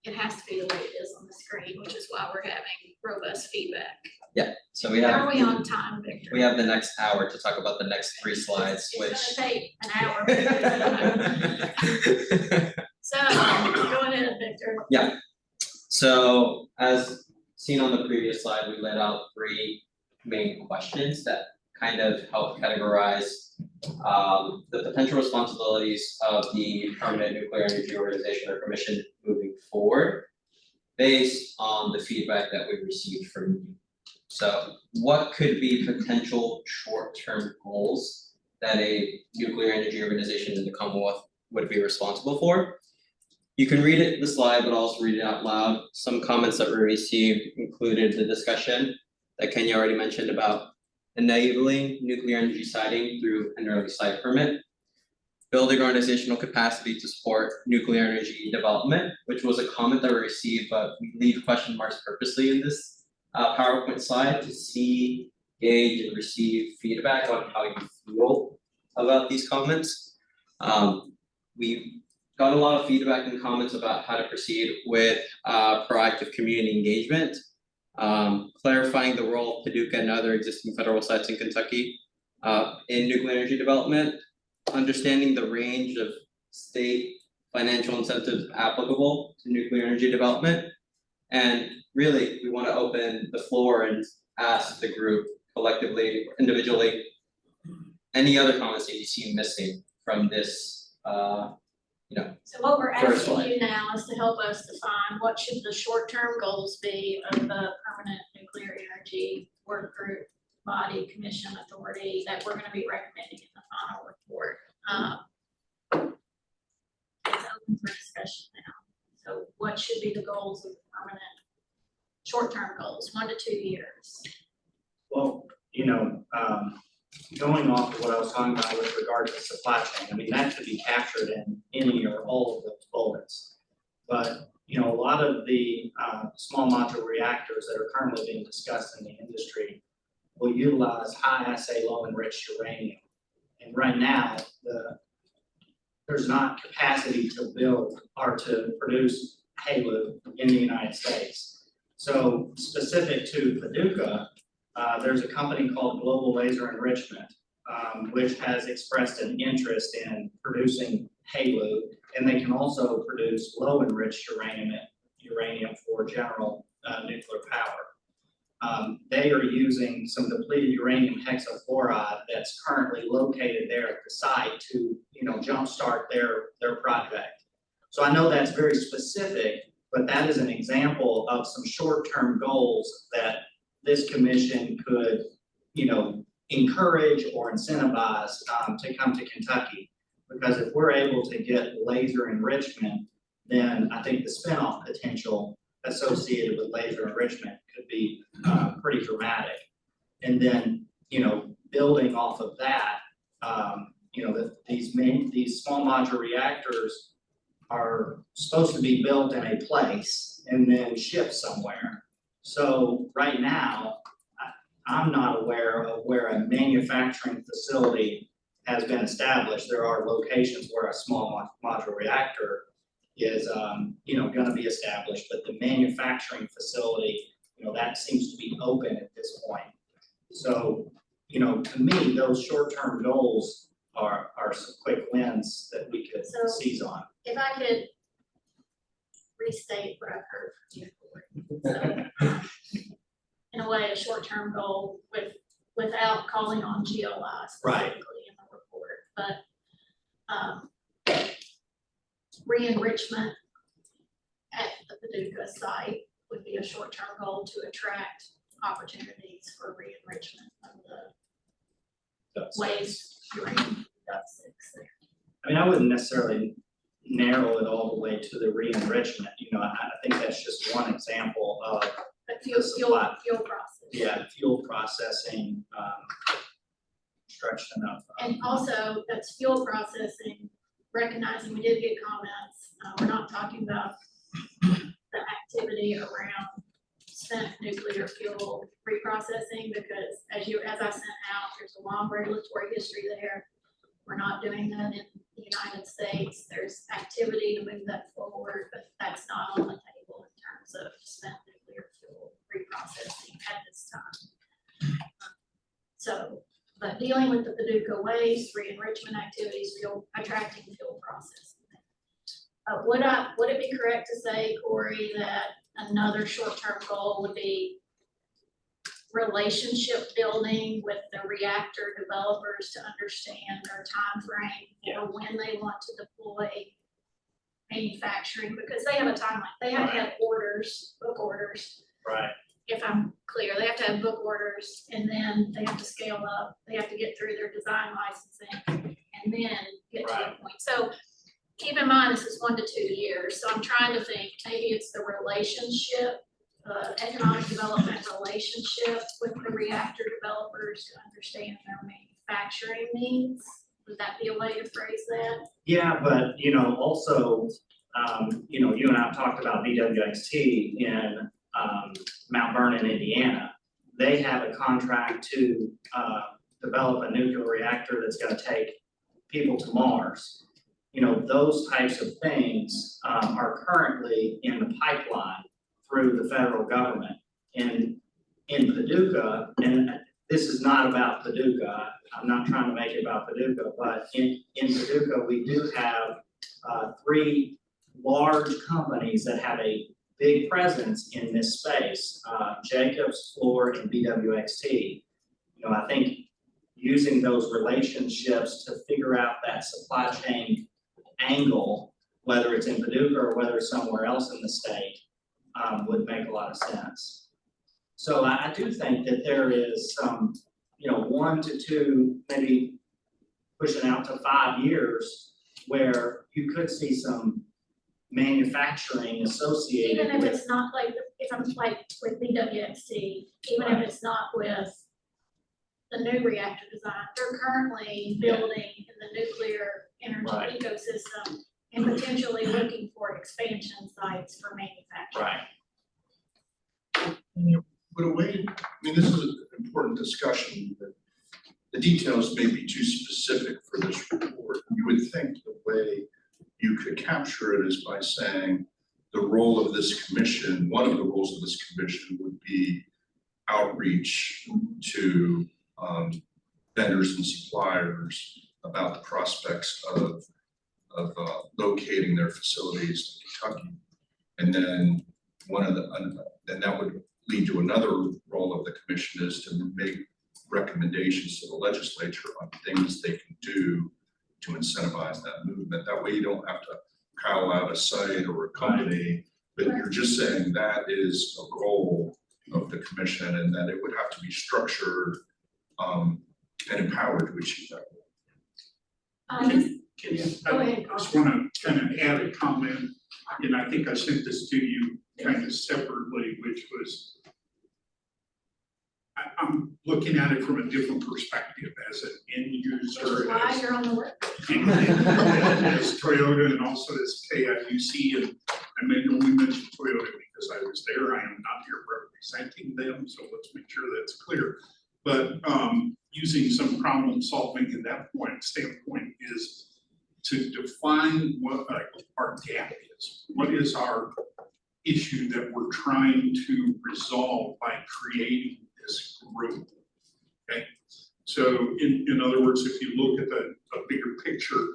it has to be the way it is on the screen, which is why we're having robust feedback. Yeah, so How are we on time, Victor? we have the next hour to talk about the next 3 slides, which. It's gonna take an hour. So, go ahead, Victor. Yeah, so as seen on the previous slide, we laid out 3 main questions that kind of help categorize the potential responsibilities of the permanent nuclear energy organization or commission moving forward based on the feedback that we received from you. So what could be potential short-term goals that a nuclear energy organization in the Commonwealth would be responsible for? You can read it in the slide, but also read it out loud. Some comments that we received included the discussion that Kenya already mentioned about enabling nuclear energy siting through an early site permit, building organizational capacity to support nuclear energy development, which was a comment that we received, but we leave question marks purposely in this PowerPoint slide to see, gauge, and receive feedback on how you feel about these comments. We got a lot of feedback and comments about how to proceed with proactive community engagement, clarifying the role of Paducah and other existing federal sites in Kentucky in nuclear energy development, understanding the range of state financial incentives applicable to nuclear energy development. And really, we want to open the floor and ask the group collectively, individually, any other comments that you see missing from this, So what we're First asking one. you now is to help us define what should the short-term goals be of the permanent nuclear energy work group, body, commission, authority that we're gonna be recommending in the final report. It's open for discussion now. So what should be the goals of the permanent, short-term goals, 1 to 2 years? Well, going off of what I was talking about with regard to supply chain, I mean, that could be captured in any or all of those bullets. But, a lot of the small modular reactors that are currently being discussed in the industry will utilize high assay, low enriched uranium. And right now, there's not capacity to build or to produce HALEU in the United States. So specific to Paducah, there's a company called Global Laser Enrichment, which has expressed an interest in producing HALEU, and they can also produce low enriched uranium for general nuclear power. They are using some depleted uranium hexafluoride that's currently located there at the site to, jumpstart their project. So I know that's very specific, but that is an example of some short-term goals that this commission could, encourage or incentivize to come to Kentucky. Because if we're able to get laser enrichment, then I think the spinoff potential associated with laser enrichment could be pretty dramatic. And then, building off of that, these small modular reactors are supposed to be built in a place and then shipped somewhere. So right now, I'm not aware of where a manufacturing facility has been established. There are locations where a small modular reactor is, gonna be established, but the manufacturing facility, that seems to be open at this point. So, to me, those short-term goals are some quick wins that we could So- seize on. If I could restate what I've heard from you. So, in a way, a short-term goal without calling on GLI specifically in the report, but re-enrichment at the Paducah site would be a short-term goal to attract opportunities for re-enrichment of the waste uranium six there. I mean, I wouldn't necessarily narrow it all the way to the re-enrichment, I think that's just one example of, But fuel process. fuel processing, construction of. And also, that's fuel processing, recognizing we did get comments, we're not talking about the activity around spent nuclear fuel reprocessing, because as I sent out, there's a long regulatory history there. We're not doing that in the United States. There's activity to move that forward, but that's not on the table in terms of spent nuclear fuel reprocessing at this time. But dealing with the Paducah waste, re-enrichment activities, attracting fuel processing. Would it be correct to say, Corey, that another short-term goal would be relationship building with the reactor developers to understand their timeframe or when they want to deploy manufacturing, because they have a timeline. They have to have book orders. Right. If I'm clear, they have to have book orders, and then they have to scale up. They have to get through their design licensing and then get to the point. So keep in mind, this is 1 to 2 years. So I'm trying to think, maybe it's the relationship, economic development relationship with the reactor developers to understand their manufacturing needs. Would that be a way to phrase that? Yeah, but, also, you and I have talked about BWXT in Mount Vernon, Indiana. They have a contract to develop a nuclear reactor that's gonna take people to Mars. Those types of things are currently in the pipeline through the federal government. And in Paducah, and this is not about Paducah, I'm not trying to make it about Paducah, but in Paducah, we do have 3 large companies that have a big presence in this space, Jacobs, Fluor, and BWXT. I think using those relationships to figure out that supply chain angle, whether it's in Paducah or whether it's somewhere else in the state, would make a lot of sense. So I do think that there is some, 1 to 2, maybe pushing out to 5 years, where you could see some manufacturing associated Even if with. it's not like, if I'm like with BWXT, even if it's not with the new reactor design, they're currently building in the nuclear energy Right. ecosystem and potentially looking for expansion sites for manufacturing. Right. But a way, this is an important discussion, but the details may be too specific for this report. You would think the way you could capture it is by saying the role of this commission, one of the roles of this commission would be outreach to vendors and suppliers about the prospects of locating their facilities in Kentucky. And then and that would lead to another role of the commission is to make recommendations to the legislature on things they can do to incentivize that movement. That way you don't have to call out a site or a company, but you're just saying that is a goal of the commission and that it would have to be structured and empowered to achieve that goal. Can Can you, Go I ahead, Carl. just wanna kind of add a comment, and I think I sent this to you kind of separately, which was I'm looking at it from a different perspective as an end which is user, why you're on the work. as Toyota and also as KIUC, and I may only mention Toyota because I was there, I am not here representing them, so let's make sure that's clear. But using some problem solving in that standpoint is to define what our gap is. What is our issue that we're trying to resolve by creating this group? Okay, so in other words, if you look at a bigger picture,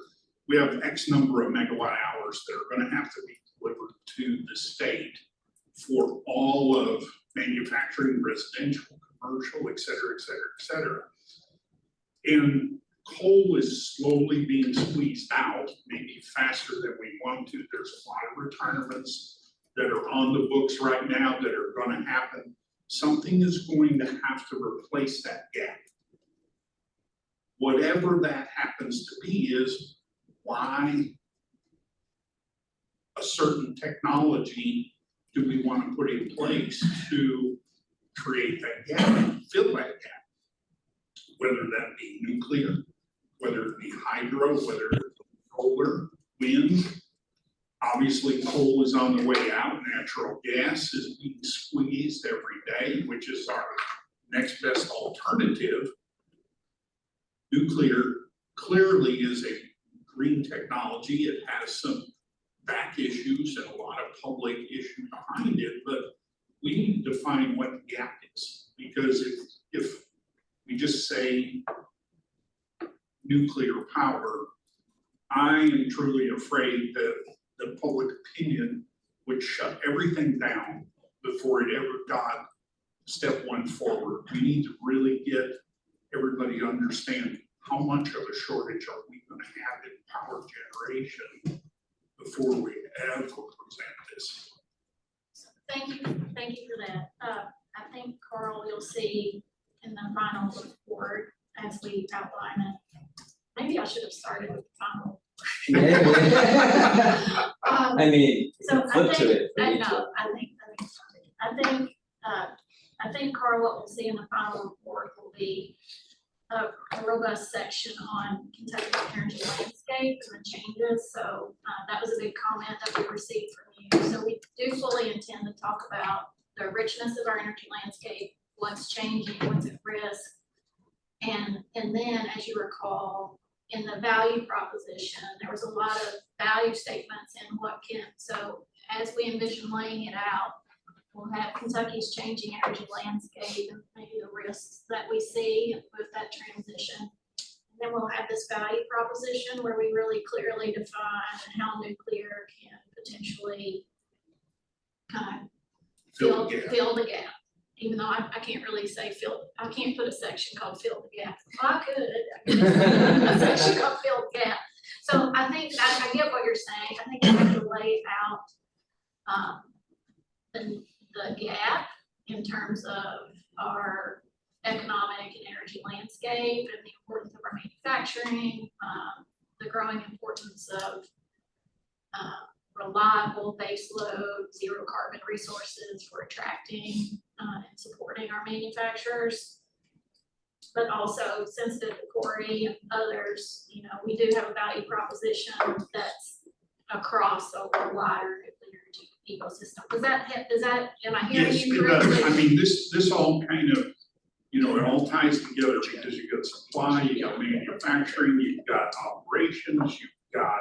we have X number of megawatt hours that are going to have to be delivered to the state for all of manufacturing, residential, commercial, et cetera, et cetera, et cetera. And coal is slowly being squeezed out, maybe faster than we want to. There's a lot of retirements that are on the books right now that are going to happen. Something is going to have to replace that gap. Whatever that happens to be is why a certain technology do we want to put in place to create that gap, fill that gap? Whether that be nuclear, whether it be hydro, whether it be solar, wind. Obviously, coal is on the way out. Natural gas is being squeezed every day, which is our next best alternative. Nuclear clearly is a green technology. It has some back issues and a lot of public issues behind it, but we need to define what the gap is. Because if we just say nuclear power, I am truly afraid that the public opinion would shut everything down before it ever got step one forward. We need to really get everybody to understand how much of a shortage are we going to have in power generation before we ever present this. Thank you for that. I think, Carl, you'll see in the final report as we outline it. Maybe I should have started with the final. I mean, So flip to it. I know, I think, Carl, what we'll see in the final report will be a robust section on Kentucky's energy landscape and the changes. So that was a big comment that we received from you. So we do fully intend to talk about the richness of our energy landscape, what's changing, what's at risk. And then, as you recall, in the value proposition, there was a lot of value statements in what can, so as we envision laying it out, we'll have Kentucky's changing energy landscape and maybe the risks that we see with that transition. And then we'll have this value proposition where we really clearly define how nuclear can potentially kind of fill the gap. even though I can't really say I can't put a section called fill the gap. Well, I could, a section called fill the gap. So I think, I get what you're saying, I think we have to lay out, the gap in terms of our economic and energy landscape and the importance of our manufacturing, the growing importance of, reliable baseload, zero carbon resources for attracting and supporting our manufacturers. But also sensitive to Corey and others, you know, we do have a value proposition that's across a wider energy ecosystem. Does that, am I hearing Yes, you it does. correctly? I mean, this all kind of, you know, it all ties together because you've got supply, you got manufacturing, you've got operations, you've got,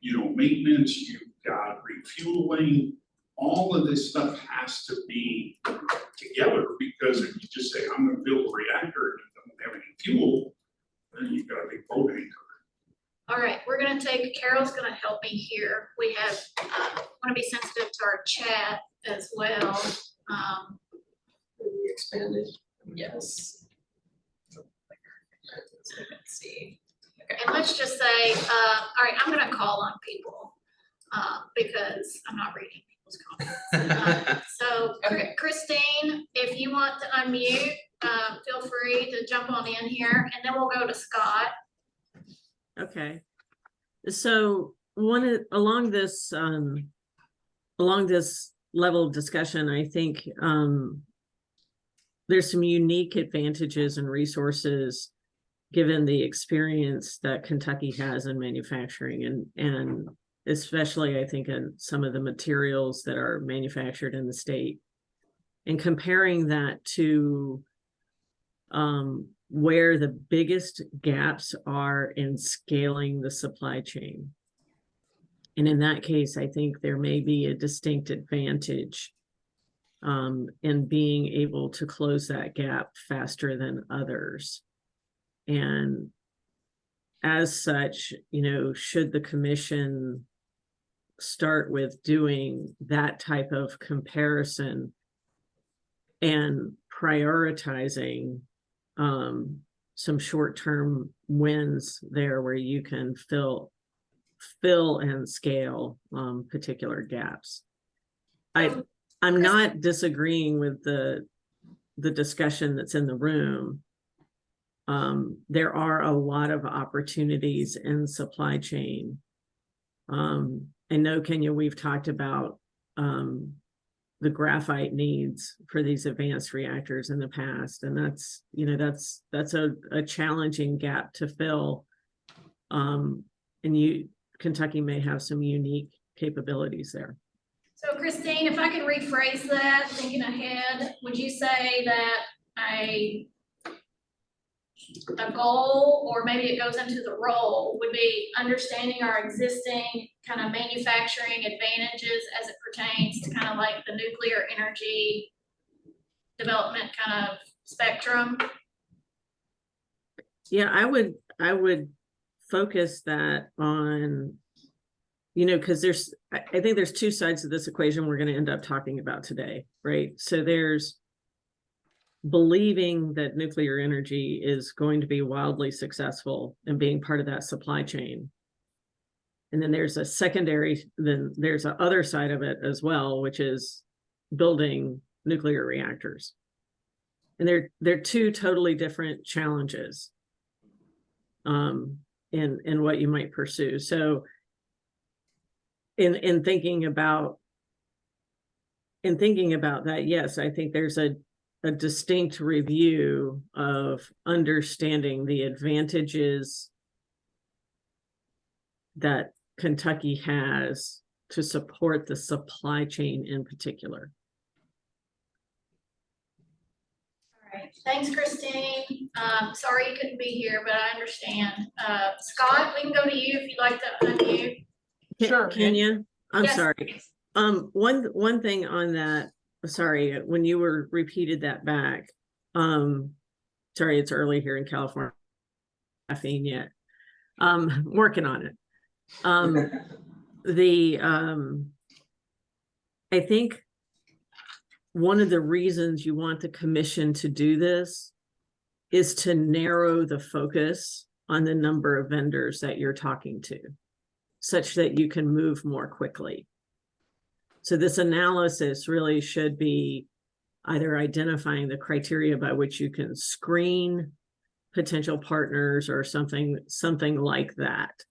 you know, maintenance, you've got refueling. All of this stuff has to be together, because if you just say, I'm gonna build a reactor and you don't have any fuel, then you've got a big boat anchor. All right, we're gonna take, Carol's gonna help me here. We have, wanna be sensitive to our chat as well. Expanded. Yes. So let's see. Okay, and let's just say, all right, I'm gonna call on people, because I'm not reading people's comments. So Christine, if you want to unmute, feel free to jump on in here, and then we'll go to Scott. Okay, so along this level of discussion, I think there's some unique advantages and resources given the experience that Kentucky has in manufacturing, and especially I think in some of the materials that are manufactured in the state, and comparing that to where the biggest gaps are in scaling the supply chain. And in that case, I think there may be a distinct advantage in being able to close that gap faster than others. And as such, you know, should the commission start with doing that type of comparison and prioritizing some short-term wins there where you can fill and scale particular gaps. I'm not disagreeing with the discussion that's in the room. There are a lot of opportunities in supply chain. I know, Kenya, we've talked about the graphite needs for these advanced reactors in the past, and that's, you know, that's a challenging gap to fill. And Kentucky may have some unique capabilities there. So Christine, if I could rephrase that, thinking ahead, would you say that a goal, or maybe it goes into the role, would be understanding our existing kind of manufacturing advantages as it pertains to kind of like the nuclear energy development kind of spectrum? Yeah, I would focus that on, you know, because I think there's two sides of this equation we're going to end up talking about today, right? So there's believing that nuclear energy is going to be wildly successful and being part of that supply chain. And then there's there's a other side of it as well, which is building nuclear reactors. And they're two totally different challenges in what you might pursue. So in thinking about that, yes, I think there's a distinct review of understanding the advantages that Kentucky has to support the supply chain in particular. All right, thanks, Christine. Sorry you couldn't be here, but I understand. Scott, we can go to you if you'd like to unmute. Sure. Kenya, I'm Yes. sorry. One thing on that, sorry, when you were repeated that back, sorry, it's early here in California, caffeine yet. Working on it. I think one of the reasons you want the commission to do this is to narrow the focus on the number of vendors that you're talking to, such that you can move more quickly. So this analysis really should be either identifying the criteria by which you can screen potential partners or something like that.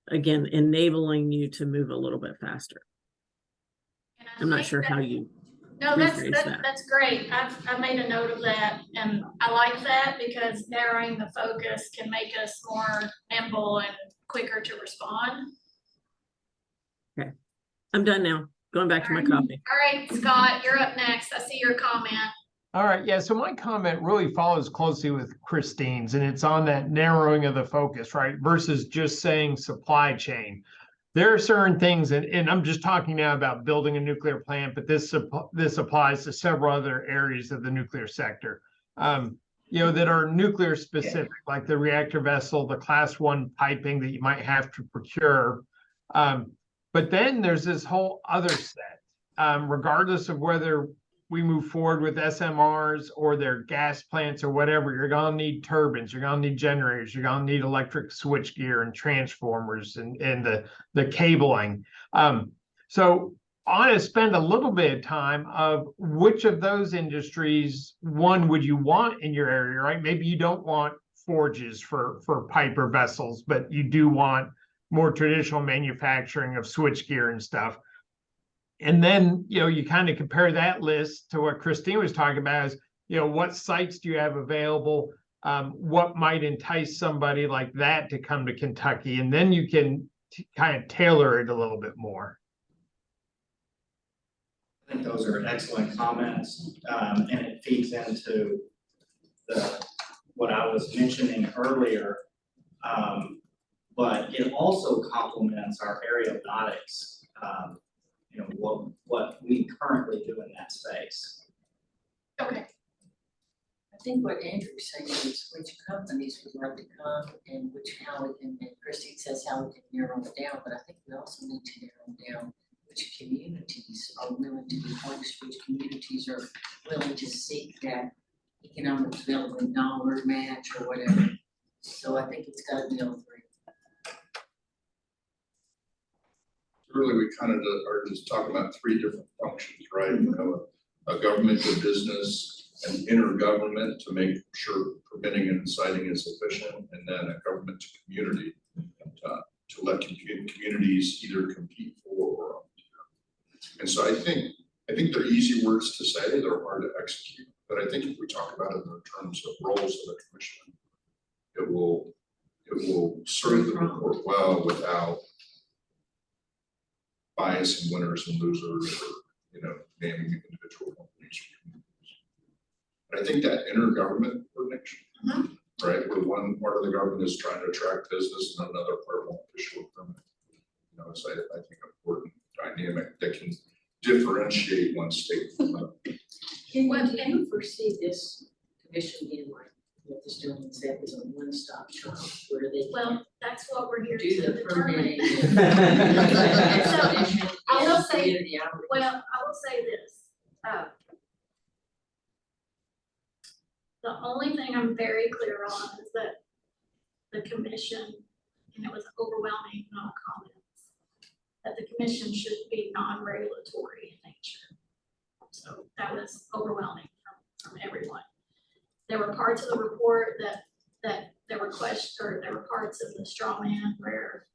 Again, enabling you to move a little bit faster. And I I'm not think sure that- how you No, that's, rephrase that. that's great. I made a note of that, and I like that because narrowing the focus can make us more nimble and quicker to respond. I'm done now. Going back to my coffee. All right, Scott, you're up next. I see your comment. All right, yeah, so my comment really follows closely with Christine's, and it's on that narrowing of the focus, right? Versus just saying supply chain. There are certain things, and I'm just talking now about building a nuclear plant, but this applies to several other areas of the nuclear sector. That are nuclear specific, like the reactor vessel, the class 1 piping that you might have to procure. But then there's this whole other set, regardless of whether we move forward with SMRs or their gas plants or whatever, you're gonna need turbines, you're gonna need generators, you're gonna need electric switchgear and transformers and the cabling. So I want to spend a little bit of time of which of those industries, one, would you want in your area, right? Maybe you don't want forges for pipe or vessels, but you do want more traditional manufacturing of switchgear and stuff. And then, you kind of compare that list to what Christine was talking about is, what sites do you have available? What might entice somebody like that to come to Kentucky? And then you can kind of tailor it a little bit more. I think those are excellent comments, and it feeds into what I was mentioning earlier. But it also complements our aeronautics, what we currently do in that space. Okay. I think what Andrew's saying is which companies would like to come and how we can, and Christine says how we can narrow it down, but I think we also need to narrow down which communities are willing to be host, which communities are willing to seek that economic development dollar match or whatever. So I think it's gotta be all three. Really, we kind of are just talking about three different functions, right? A government to business, an intergovernment to make sure permitting and siting is efficient, and then a government to community to let communities either compete for or. And so I think they're easy words to say, they're hard to execute, but I think if we talk about it in terms of roles of the commission, it will serve the report well without bias and winners and losers, or naming individual companies. And I think that intergovernment coordination, right, where one part of the government is trying to attract business and another part won't issue a permit. It's I think important dynamic that can differentiate one state from another. Can you foresee this commission being like what this gentleman said was a one-stop shop where they Well, that's what we're here do to the determine. permitting? I will say- Community outreach. Well, I will say this. The only thing I'm very clear on is that the commission, and it was overwhelming comments, that the commission should be non-regulatory in nature. So that was overwhelming from everyone. There were parts of the report that there were questions, or there were parts of the straw man where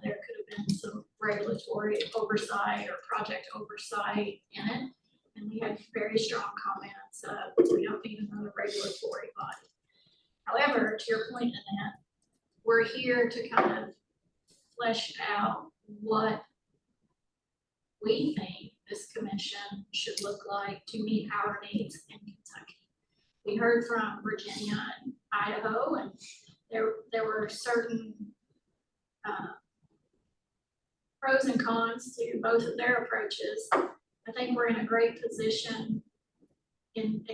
there could have been some regulatory oversight or project oversight in it. And we had very strong comments, we don't need another regulatory body. However, to your point, Annette, we're here to kind of flesh out what we think this commission should look like to meet our needs in Kentucky. We heard from Virginia and Idaho, and there were certain pros and cons to both of their approaches. I think we're in a great position in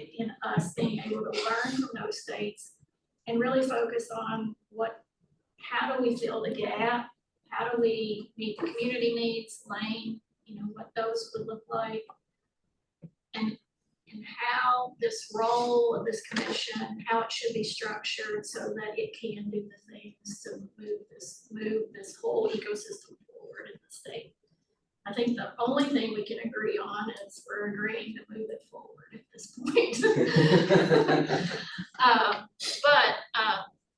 us being able to learn from those states and really focus on how do we fill the gap? How do we meet the community needs, lane, what those would look like. and how this role of this commission, how it should be structured so that it can do the things to move this whole ecosystem forward in the state. I think the only thing we can agree on is we're agreeing to move it forward at this point.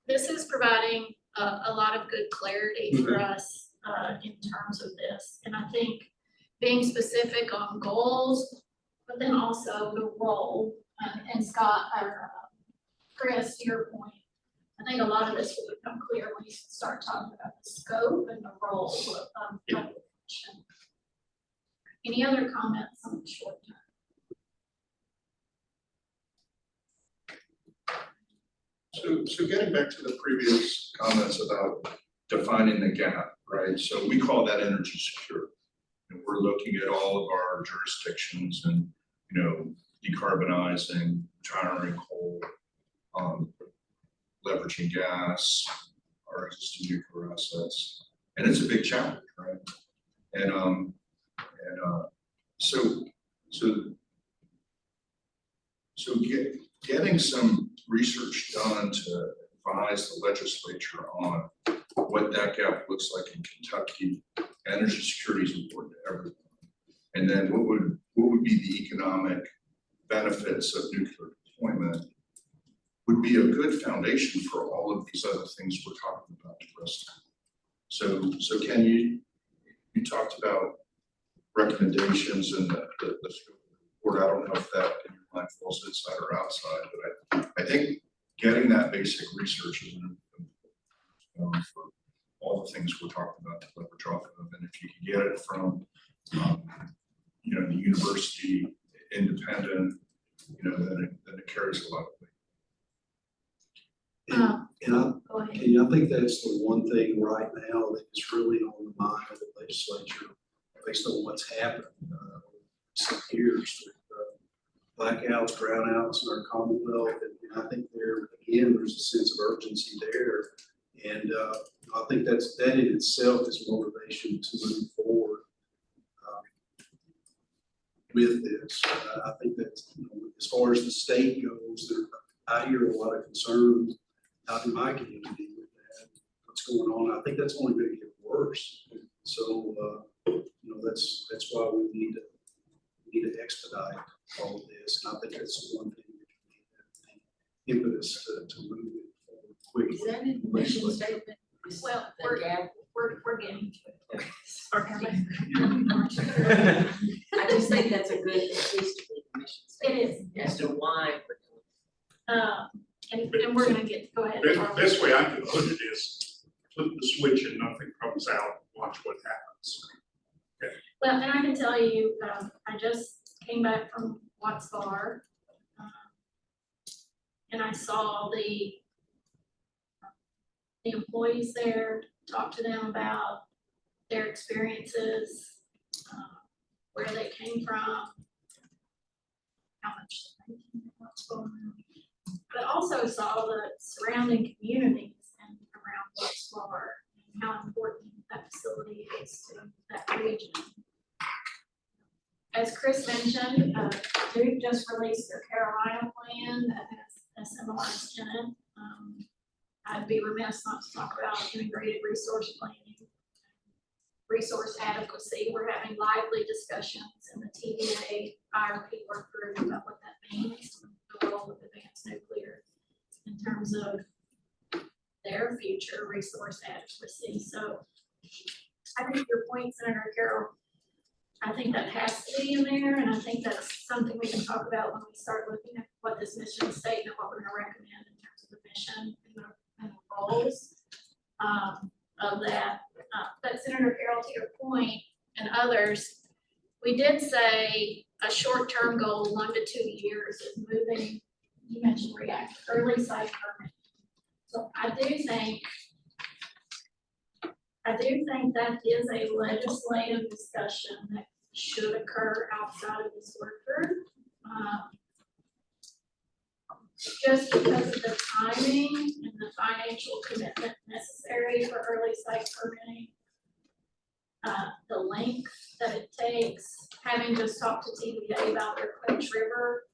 This is providing a lot of good clarity for us in terms of this. And I think being specific on goals, but then also the role, and Scott, or Chris, to your point, I think a lot of this will become clear when you start talking about the scope and the role of the commission. Any other comments on the short term? So getting back to the previous comments about defining the gap, right? So we call that energy security. And we're looking at all of our jurisdictions and, you know, decarbonizing, retiring coal, leveraging gas, our existing nuclear assets. And it's a big challenge, right? And getting some research done to advise the legislature on what that gap looks like in Kentucky. Energy security is important to everyone. And then what would be the economic benefits of nuclear deployment would be a good foundation for all of these other things we're talking about the rest of. So Ken, you talked about recommendations and the report. I don't know if that in your mind falls inside or outside, but I think getting that basic research is important for all the things we're talking about to leverage off of. And if you can get it from, you know, the university, independent, you know, then it carries a lot of weight. And I think that's the one thing right now that is really on the mind of the legislature based on what's happened some years with blackouts, brownouts in our Commonwealth. And I think there's a sense of urgency there. And I think that in itself is motivation to move forward with this. I think that, you know, as far as the state goes, I hear a lot of concerns out in my community with that, what's going on. I think that's only going to get worse. So, you know, that's why we need to expedite all of this. And I think that's the one thing that we need, that impetus to move it forward quickly. Is that in the mission statement? Is Well, the gap? we're getting to it. Sorry. I just think that's a good, at least to be the mission It statement. is. As to why we're doing And we're gonna go ahead. Best way I can put it is flip the switch and nothing comes out, watch what happens. Well, and I can tell you, I just came back from Watts Bar. And I saw the employees there, talk to them about their experiences, where they came from, how much what's going on. But also saw the surrounding communities and around Watts Bar and how important that facility is to that region. As Chris mentioned, Duke just released their Carolina plan that has SMRs in it. I'd be remiss not to talk about integrated resource planning, resource adequacy. We're having lively discussions in the TVA IRP work group about what that means, the role of advanced nuclear in terms of their future resource adequacy. So I think your point, Senator Carroll, I think that has to be in there, and I think that's something we can talk about when we start looking at what this mission statement, what we're gonna recommend in terms of the mission and the roles of that. But Senator Carroll, to your point, and others, we did say a short-term goal, 1 to 2 years, is moving, you mentioned early site permit. So I do think that is a legislative discussion that should occur outside of this work group. Just because of the timing and the financial commitment necessary for early site permitting. the length that it takes, having just talked to TVA about their Clinch River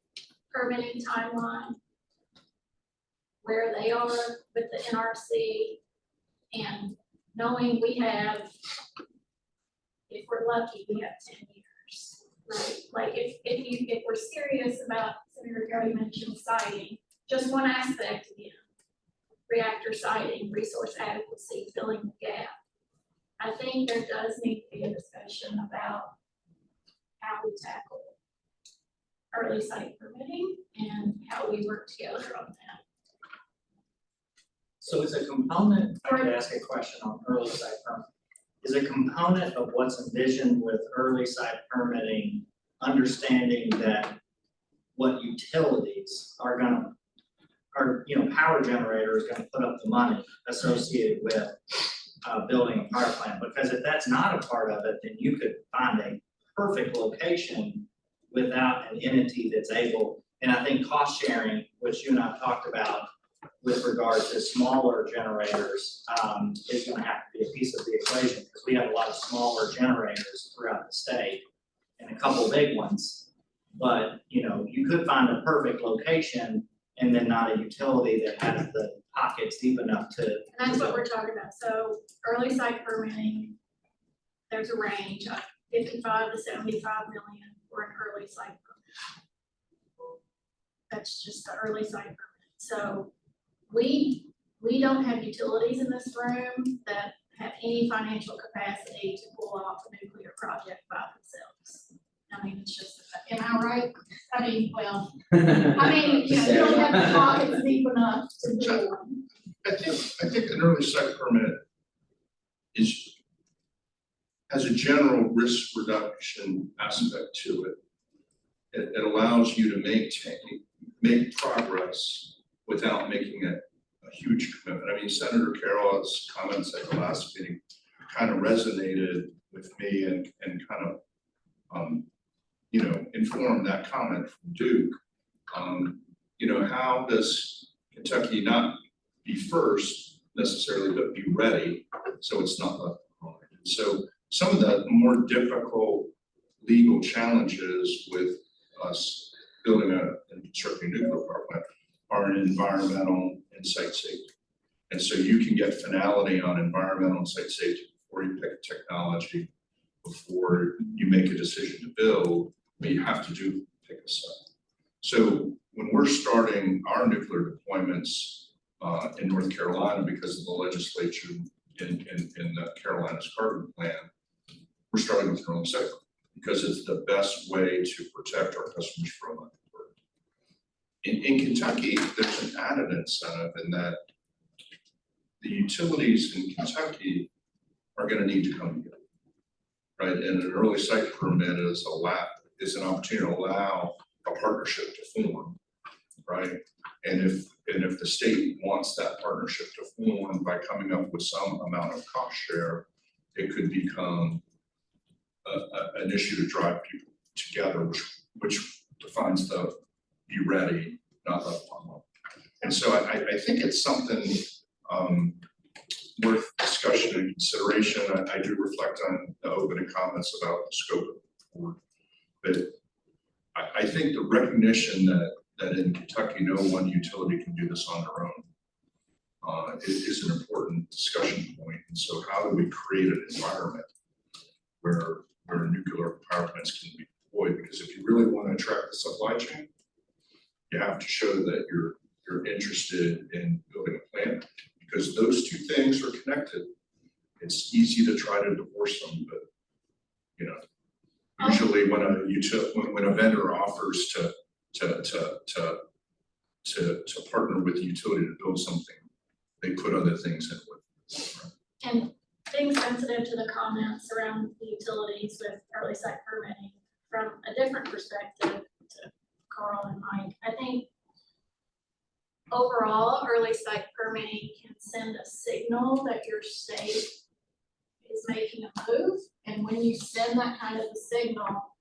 permitting timeline, where they are with the NRC, and knowing we have, if we're lucky, we have 10 years, right? Like if we're serious about, Senator Gary mentioned siting, just one aspect again, reactor siting, resource adequacy, filling the gap. I think there does need to be a discussion about how we tackle early site permitting and how we work together on that. So is a component, I could ask a question on early site permit. Is a component of what's envisioned with early site permitting, understanding that what utilities are power generator is gonna put up the money associated with building a power plant, because if that's not a part of it, then you could find a perfect location without an entity that's able, and I think cost sharing, which you and I have talked about with regard to smaller generators, is gonna have to be a piece of the equation, because we have a lot of smaller generators throughout the state and a couple big ones. But, you could find a perfect location and then not a utility that has the pockets deep enough to. And that's what we're talking about. So early site permitting, there's a range of 55 to 75 million for an early site permit. That's just the early site permit. So we don't have utilities in this room that have any financial capacity to pull off a nuclear project by themselves. I mean, it's just, am I right? I mean, well, you don't have the pockets deep enough to do one. I think an early site permit has a general risk reduction aspect to it. It allows you to make progress without making it a huge commitment. I mean, Senator Carroll's comments at the last meeting kind of resonated with me and kind of informed that comment from Duke. How does Kentucky not be first necessarily, but be ready so it's not left behind? And so some of the more difficult legal challenges with us building and constructing a nuclear power plant are in environmental and site safety. And so you can get finality on environmental and site safety before you pick a technology, before you make a decision to build, but you have to pick a site. So when we're starting our nuclear deployments in North Carolina because of the legislature in the Carolina's carbon plan, we're starting with an early site because it's the best way to protect our customers from it. In Kentucky, there's an added incentive in that the utilities in Kentucky are going to need to come together, right? And an early site permit is an opportunity to allow a partnership to form, right? And if the state wants that partnership to form by coming up with some amount of cost share, it could become an issue to drive people together, which defines the be ready, not left behind. And so I think it's something worth discussion and consideration. I do reflect on the opening comments about the scope of the board, but I think the recognition that in Kentucky no one utility can do this on their own is an important discussion point. And so how do we create an environment where nuclear power plants can be deployed? Because if you really want to attract the supply chain, you have to show that you're interested in building a plant, because those two things are connected. It's easy to try to divorce them, but usually when a vendor offers to partner with the utility to build something, they put other things in with it. Right? And being sensitive to the comments around the utilities with early site permitting from a different perspective to Carl and Mike, I think overall, early site permitting can send a signal that your state is making a move. And when you send that kind of a signal,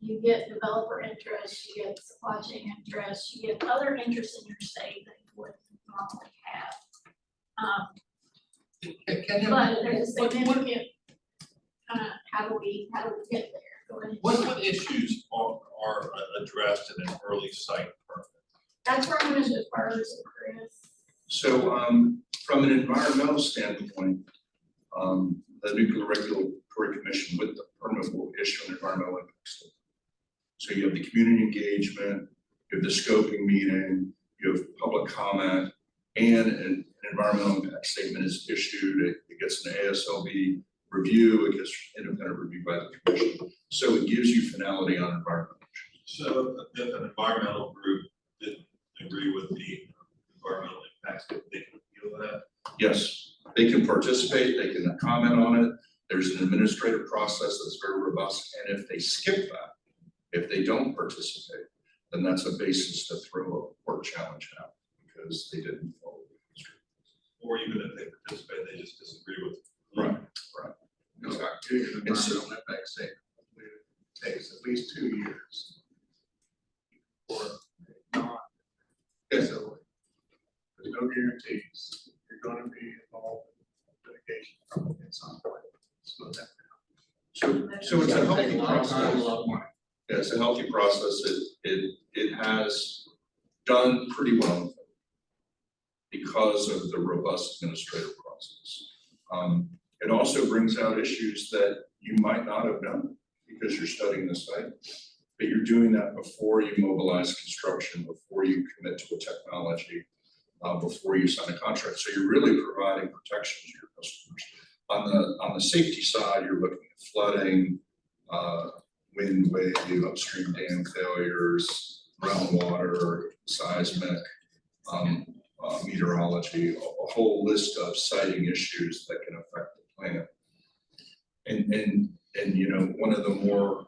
you get developer interest, you get supply chain interest, you get other interests in your state that you wouldn't normally have. But there's a significant kind of how do we get there? Go ahead. What issues are addressed in an early site permit? That's where I'm gonna defer to Chris. So, from an environmental standpoint, the Nuclear Regulatory Commission with the permit will issue an environmental impact statement. So you have the community engagement, you have the scoping meeting, you have public comment, and an environmental impact statement is issued. It gets an ASLB review, it gets independent review by the commission. So it gives you finality on environmental issues. So if an environmental group didn't agree with the environmental impacts, they can appeal that? Yes, they can participate, they can comment on it. There's an administrative process that's very robust, and if they skip that, if they don't participate, then that's a basis to throw a court challenge out because they didn't follow the instructions. Or even if they participate, they just disagree with it. Right, right. Exactly. Getting an And so- environmental impact statement completed takes at least 2 years. For not facility. There's no guarantees, you're gonna be involved in litigation probably at some point, slow that down. So it's a healthy Take a lot of time, a process. lot of money. Yeah, it's a healthy process. It has done pretty well because of the robust administrative process. It also brings out issues that you might not have known because you're studying the site. But you're doing that before you mobilize construction, before you commit to a technology, before you sign a contract. So you're really providing protection to your customers. On the safety side, you're looking at flooding, wind, wave, upstream dam failures, groundwater, seismic, meteorology, a whole list of siting issues that can affect the plant. And you know, one of the more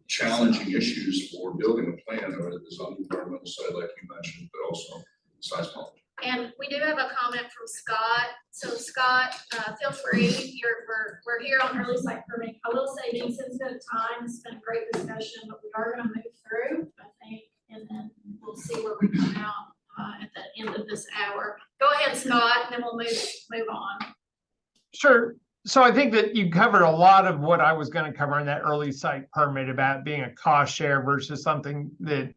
challenging issues for building a plant is on the environmental side, like you mentioned, but also seismology. And we do have a comment from Scott. So Scott, feel free, we're here on early site permitting. I will say being sensitive of time, it's been a great discussion, but we are gonna move through, I think, and then we'll see where we come out at the end of this hour. Go ahead, Scott, and then we'll move on. Sure. So I think that you covered a lot of what I was going to cover in that early site permit about being a cost share versus something that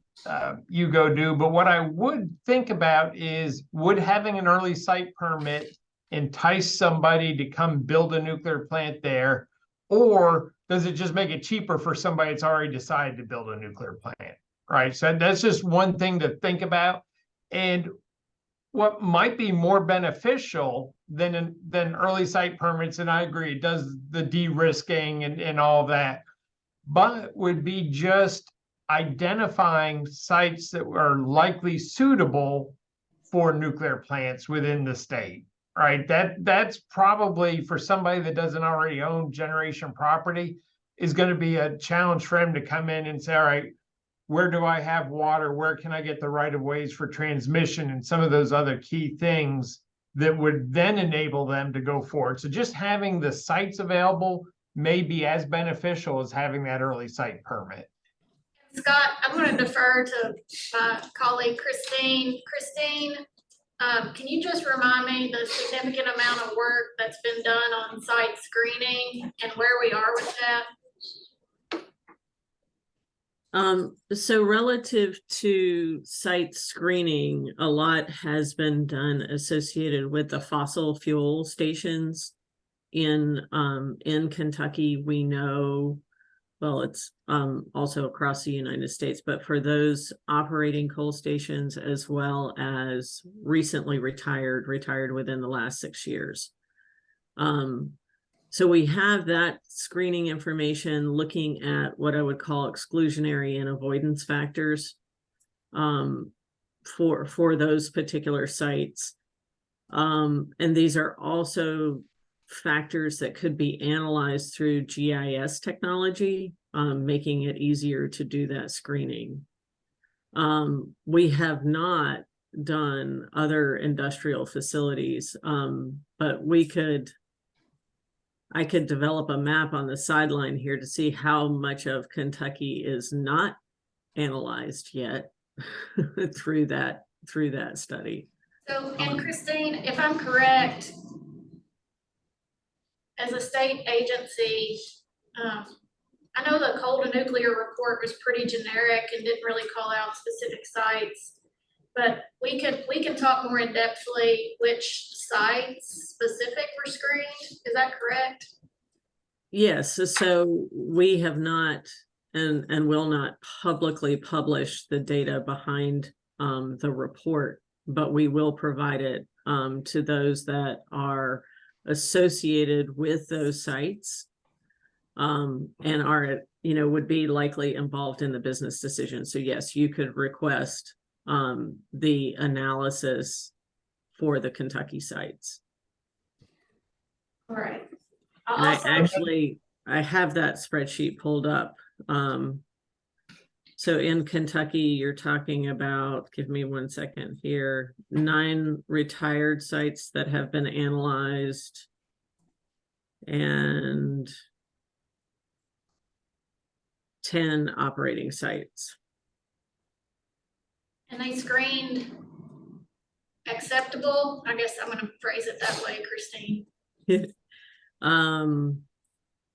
you go do. But what I would think about is, would having an early site permit entice somebody to come build a nuclear plant there? Or does it just make it cheaper for somebody that's already decided to build a nuclear plant? Right. So that's just one thing to think about. And what might be more beneficial than early site permits, and I agree, it does the de-risking and all that, but would be just identifying sites that are likely suitable for nuclear plants within the state, right? That's probably, for somebody that doesn't already own generation property, is going to be a challenge for him to come in and say, all right, where do I have water? Where can I get the right of ways for transmission and some of those other key things that would then enable them to go forward? So just having the sites available may be as beneficial as having that early site permit. Scott, I'm going to defer to my colleague Christine. Christine, can you just remind me the significant amount of work that's been done on site screening and where we are with that? So relative to site screening, a lot has been done associated with the fossil fuel stations in Kentucky. We know, well, it's also across the United States, but for those operating coal stations, as well as recently retired within the last 6 years. So we have that screening information looking at what I would call exclusionary and avoidance factors for those particular sites. And these are also factors that could be analyzed through GIS technology, making it easier to do that screening. We have not done other industrial facilities, but I could develop a map on the sideline here to see how much of Kentucky is not analyzed yet through that study. So, and Christine, if I'm correct, as a state agency, I know the coal to nuclear report was pretty generic and didn't really call out specific sites. But we can talk more in depthly which sites specific were screened, is that correct? Yes, so we have not and will not publicly publish the data behind the report, but we will provide it to those that are associated with those sites and are, you know, would be likely involved in the business decision. So yes, you could request the analysis for the Kentucky sites. All right. And I have that spreadsheet pulled up. So in Kentucky, you're talking about, give me 1 second here, 9 retired sites that have been analyzed and 10 operating sites. And they screened acceptable, I guess I'm gonna phrase it that way, Christine.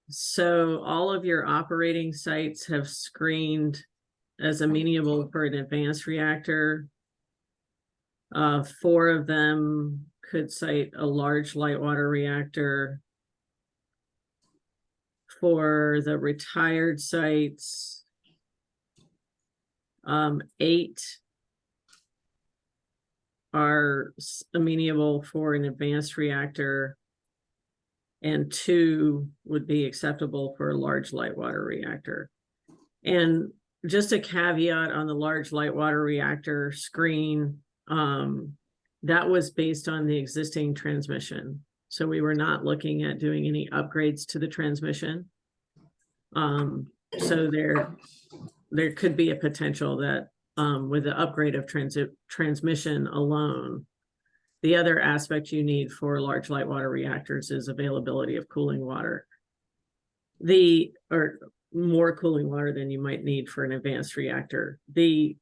So all of your operating sites have screened as amenable for an advanced reactor. 4 of them could cite a large light water reactor. For the retired sites, 8 are amenable for an advanced reactor, and 2 would be acceptable for a large light water reactor. And just a caveat on the large light water reactor screen, that was based on the existing transmission. So we were not looking at doing any upgrades to the transmission. So there could be a potential that with the upgrade of transmission alone, the other aspect you need for large light water reactors is availability of cooling water. Or more cooling water than you might need for an advanced reactor. The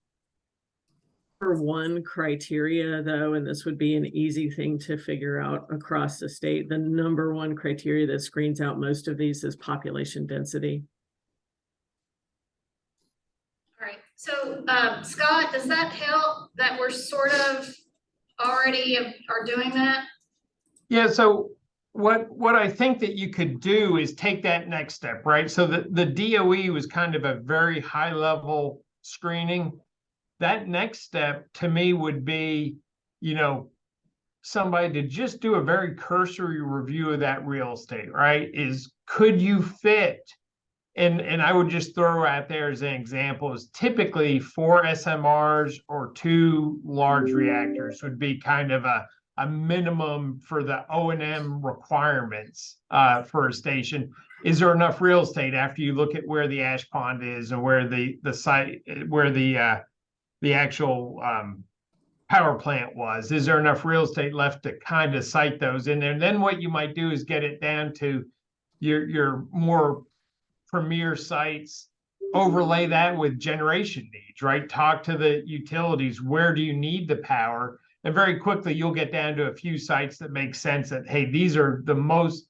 number one criteria though, and this would be an easy thing to figure out across the state, the number one criteria that screens out most of these is population density. All right, so Scott, does that help that we're sort of already are doing that? Yeah, so what I think that you could do is take that next step, right? So the DOE was kind of a very high level screening. That next step to me would be, you know, somebody to just do a very cursory review of that real estate, right? Could you fit? And I would just throw out there as an example is typically 4 SMRs or 2 large reactors would be kind of a minimum for the O&M requirements for a station. Is there enough real estate after you look at where the ash pond is and where the site, where the actual power plant was? Is there enough real estate left to kind of site those in there? And then what you might do is get it down to your more premier sites, overlay that with generation needs, right? Talk to the utilities, where do you need the power? And very quickly, you'll get down to a few sites that make sense that, hey, these are the most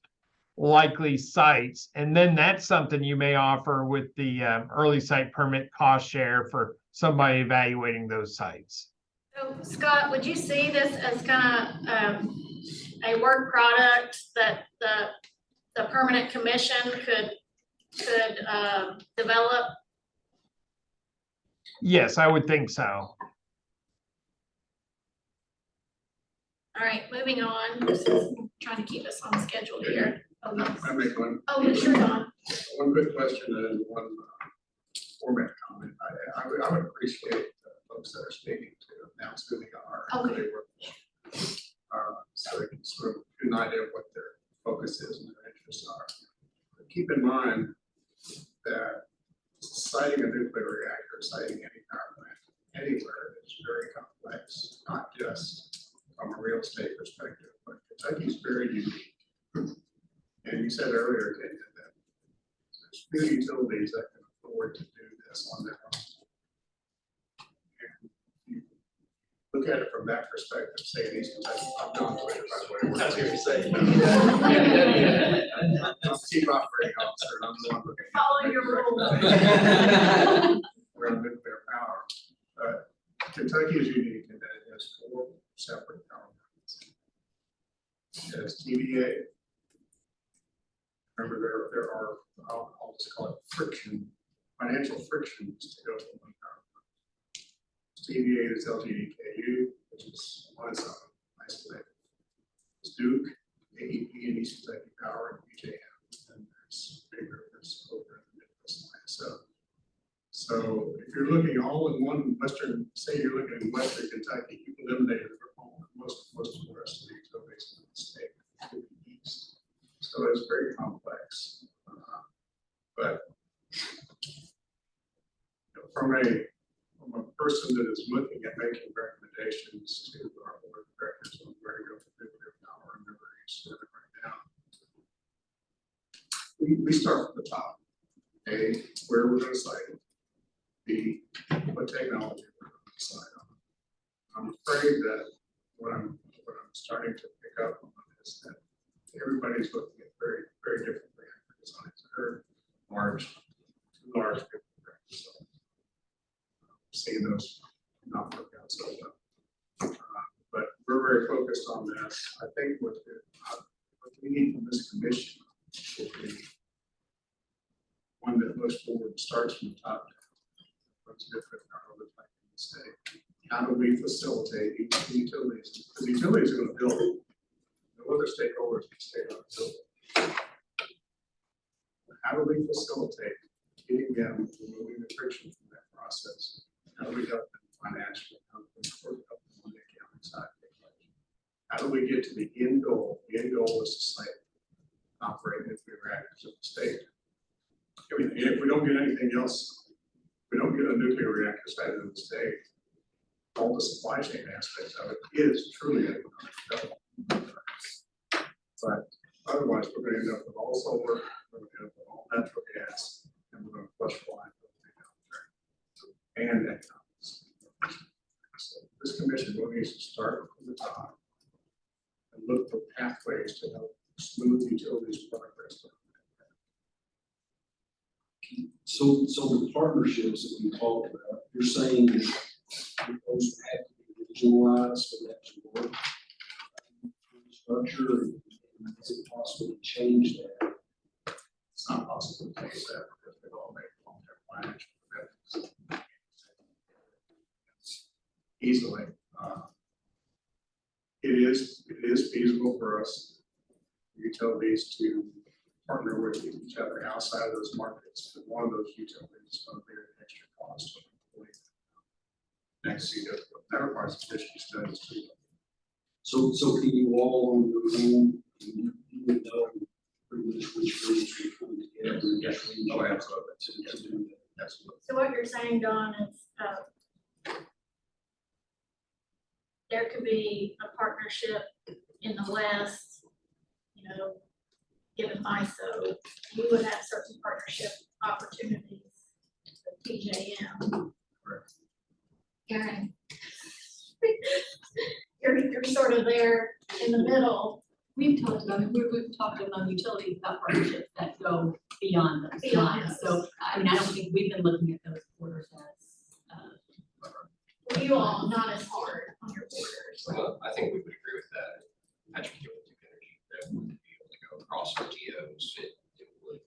likely sites. And then that's something you may offer with the early site permit cost share for somebody evaluating those sites. So Scott, would you see this as kind of a work product that the permanent commission could develop? Yes, I would think so. All right, moving on. This is trying to keep us on schedule here. Oh, no. I make one Sure, Don. quick question and one format comment. I would appreciate folks that are speaking to announce who they are. Okay. Who they work for, so they can sort of get an idea of what their focus is and their interests are. But keep in mind that siting a nuclear reactor, siting any power plant anywhere is very complex, not just from a real estate perspective, but Kentucky's very unique. And you said earlier, Dana, that there's few utilities that can afford to do this on their own. And you look at it from that perspective, say in East Kentucky, I'm gone with it, by the way. That's what you're saying. I'm the chief operating officer, and I'm the one looking. at Follow your rules. We're on nuclear power, but Kentucky is unique in that it has 4 separate power plants. It has TVA. Remember, there are, I'll just call it financial frictions to go from one power plant. TVA is LGDKU, which is one side, isolated. It's Duke, AEP, and East Kentucky Power, and PJM, and there's big rivers over in the Midwest line. So if you're looking all in one western, say you're looking in western Kentucky, you've eliminated most of the rest of the utilities in the state to the east. So it's very complex. But from a person that is looking at making recommendations to our board of directors on where to go for nuclear power and where you sit right now, we start from the top. A, where we're going to site it. B, what technology we're going to decide on. I'm afraid that what I'm starting to pick up on is that everybody's looking at very, very different reactor designs. They're large, too large. So seeing those not work out so well. But we're very focused on this. I think what we need from this commission will be one that looks forward and starts from the top down. What's different in the state? How do we facilitate utilities? Because utilities are going to build it. No other stakeholders can stay on the building. How do we facilitate getting them, removing the friction from that process? How do we help them financially? How do we help them on the accounting side of the equation? How do we get to the end goal? The end goal is to site operate nuclear reactors in the state. I mean, if we don't get anything else, we don't get a nuclear reactor sited in the state, all the supply chain aspects of it is truly economic development. But otherwise, we're going to end up with all solar, we're going to end up with all natural gas, and we're going to flush line and economics. So this commission really needs to start from the top and look for pathways to help smooth utilities progress. So the partnerships that we talked about, you're saying that those have to be regionalized for that to work. Structure, and is it possible to change that? It's not possible to change that because they've all made long-term financial commitments. Easily. It is feasible for us, utilities, to partner with each other outside of those markets, but one of those utilities is going to be an extra cost. Next, see what other parts of district studies too. So can you all on your own, you would know pretty much which groups are coming together? Yes. Oh, absolutely. To do that. Absolutely. So what you're saying, Don, is there could be a partnership in the West, given ISO, you would have certain partnership opportunities with PJM. Correct. Aaron, you're sort of there in the middle. We've talked about utilities about partnerships that go beyond those Beyond lines. those. So, I mean, I don't think we've been looking at those borders as, Well, you all not as hard on your borders. Well, I think we would agree with that. Petrochemical energy that would be able to go across RTOs. It would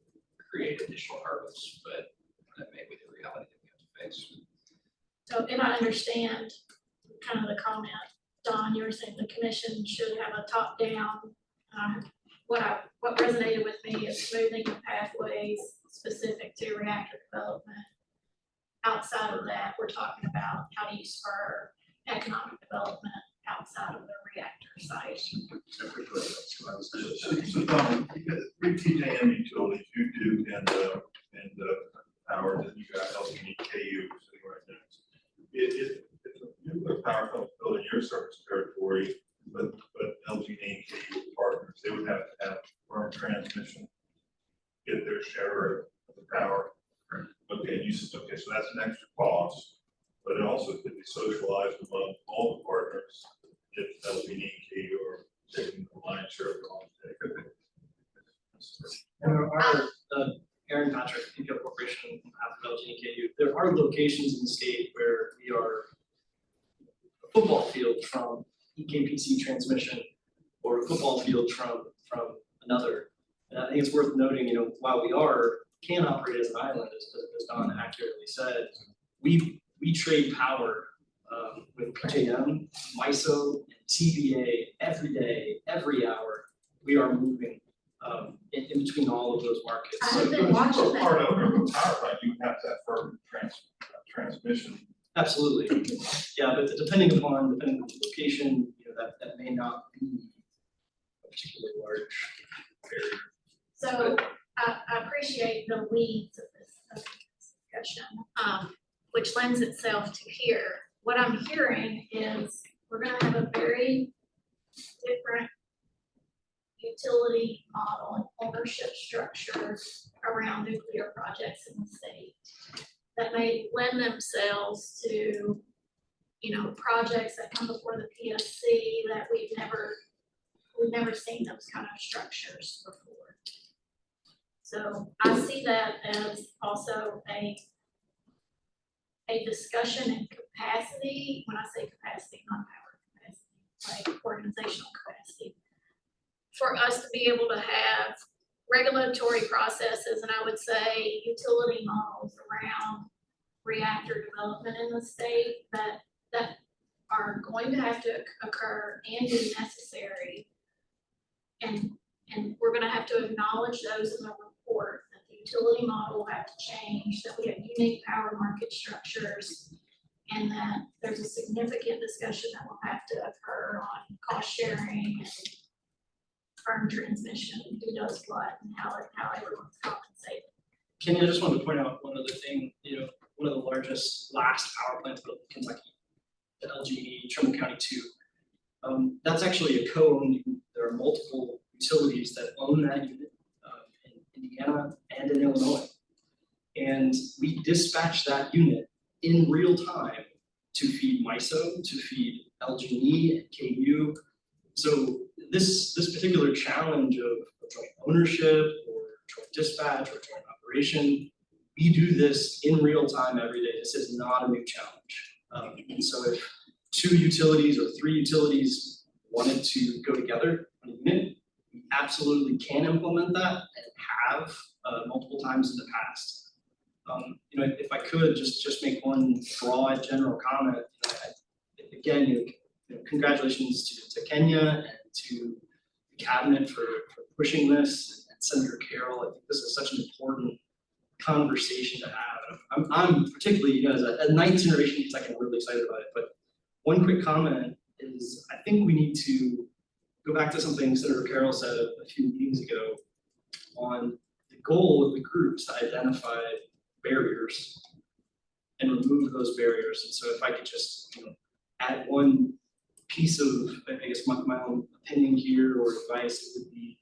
create additional hurdles, but that may be the reality that we have to face. So, and I understand kind of the comment, Don, you were saying the commission should have a top-down. What resonated with me is smoothing the pathways specific to reactor development. Outside of that, we're talking about how do you spur economic development outside of the reactor site. Typically, that's what I was So, saying. so Don, three TJM utilities, you do, and power, that you got LG&E, KU sitting right next. If a nuclear power plant built in your service territory, but LG&E and KU partners, they would have to have firm transmission, get their share of the power. Okay, so that's an extra cost, but it also could be socialized among all the parties. LGD or taking the lion's share of the on And Aaron Patrick, PPL Corporation, on behalf of LGDKU, there are locations in the state where we are a football field from EKPC transmission or a football field from another. And I think it's worth noting, while we can operate as an island, as Don accurately said, we trade power with PJM, MISO, and TVA every day, every hour. We are moving in between all of those markets. I've been watching that. Part owner of a power plant, you have that firm transmission. Absolutely, yeah, but depending upon the location, that may not be a particularly large barrier. So I appreciate the weeds of this discussion, which lends itself to here. What I'm hearing is we're gonna have a very different utility model and ownership structure around nuclear projects in the state that may lend themselves to, projects that come before the PSC that we've never seen those kind of structures before. So I see that as also a discussion in capacity. When I say capacity, not power capacity, like organizational capacity, for us to be able to have regulatory processes, and I would say utility models around reactor development in the state that are going to have to occur and be necessary. And we're gonna have to acknowledge those in the report, that the utility model will have to change, that we have unique power market structures, and that there's a significant discussion that will have to occur on cost sharing and firm transmission, who does what, and how everyone's compensated. Kenny, I just wanted to point out one other thing, one of the largest last power plants built in Kentucky, the LGE, Trimble County 2. That's actually a co-owned, there are multiple utilities that own that unit in Indiana and in Illinois. And we dispatch that unit in real time to feed MISO, to feed LGE and KU. So this particular challenge of joint ownership or joint dispatch or joint operation, we do this in real time every day. This is not a new challenge. And so if 2 utilities or 3 utilities wanted to go together on a unit, we absolutely can implement that and have multiple times in the past. If I could just make one broad general comment, again, congratulations to Kenya and to the cabinet for pushing this, and Senator Carroll. I think this is such an important conversation to have. I'm particularly, as a 9th generation Kentuckian, I'm really excited about it. But one quick comment is, I think we need to go back to something Senator Carroll said a few meetings ago on the goal of the groups to identify barriers and remove those barriers. And so if I could just add one piece of, I guess, my own opinion here or advice, it would be,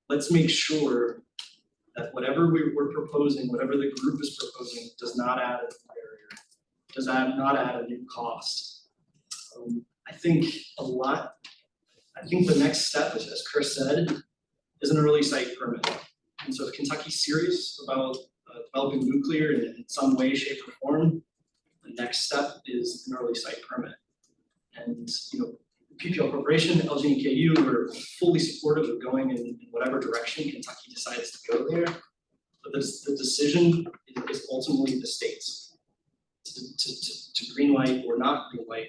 let's make sure that whatever we're proposing, whatever the group is proposing, does not add a barrier, does not add a new cost. I think the next step, as Chris said, is an early site permit. And so if Kentucky's serious about developing nuclear in some way, shape, or form, the next step is an early site permit. And PPL Corporation, LG and KU are fully supportive of going in whatever direction Kentucky decides to go there. But the decision is ultimately the state's to greenlight or not greenlight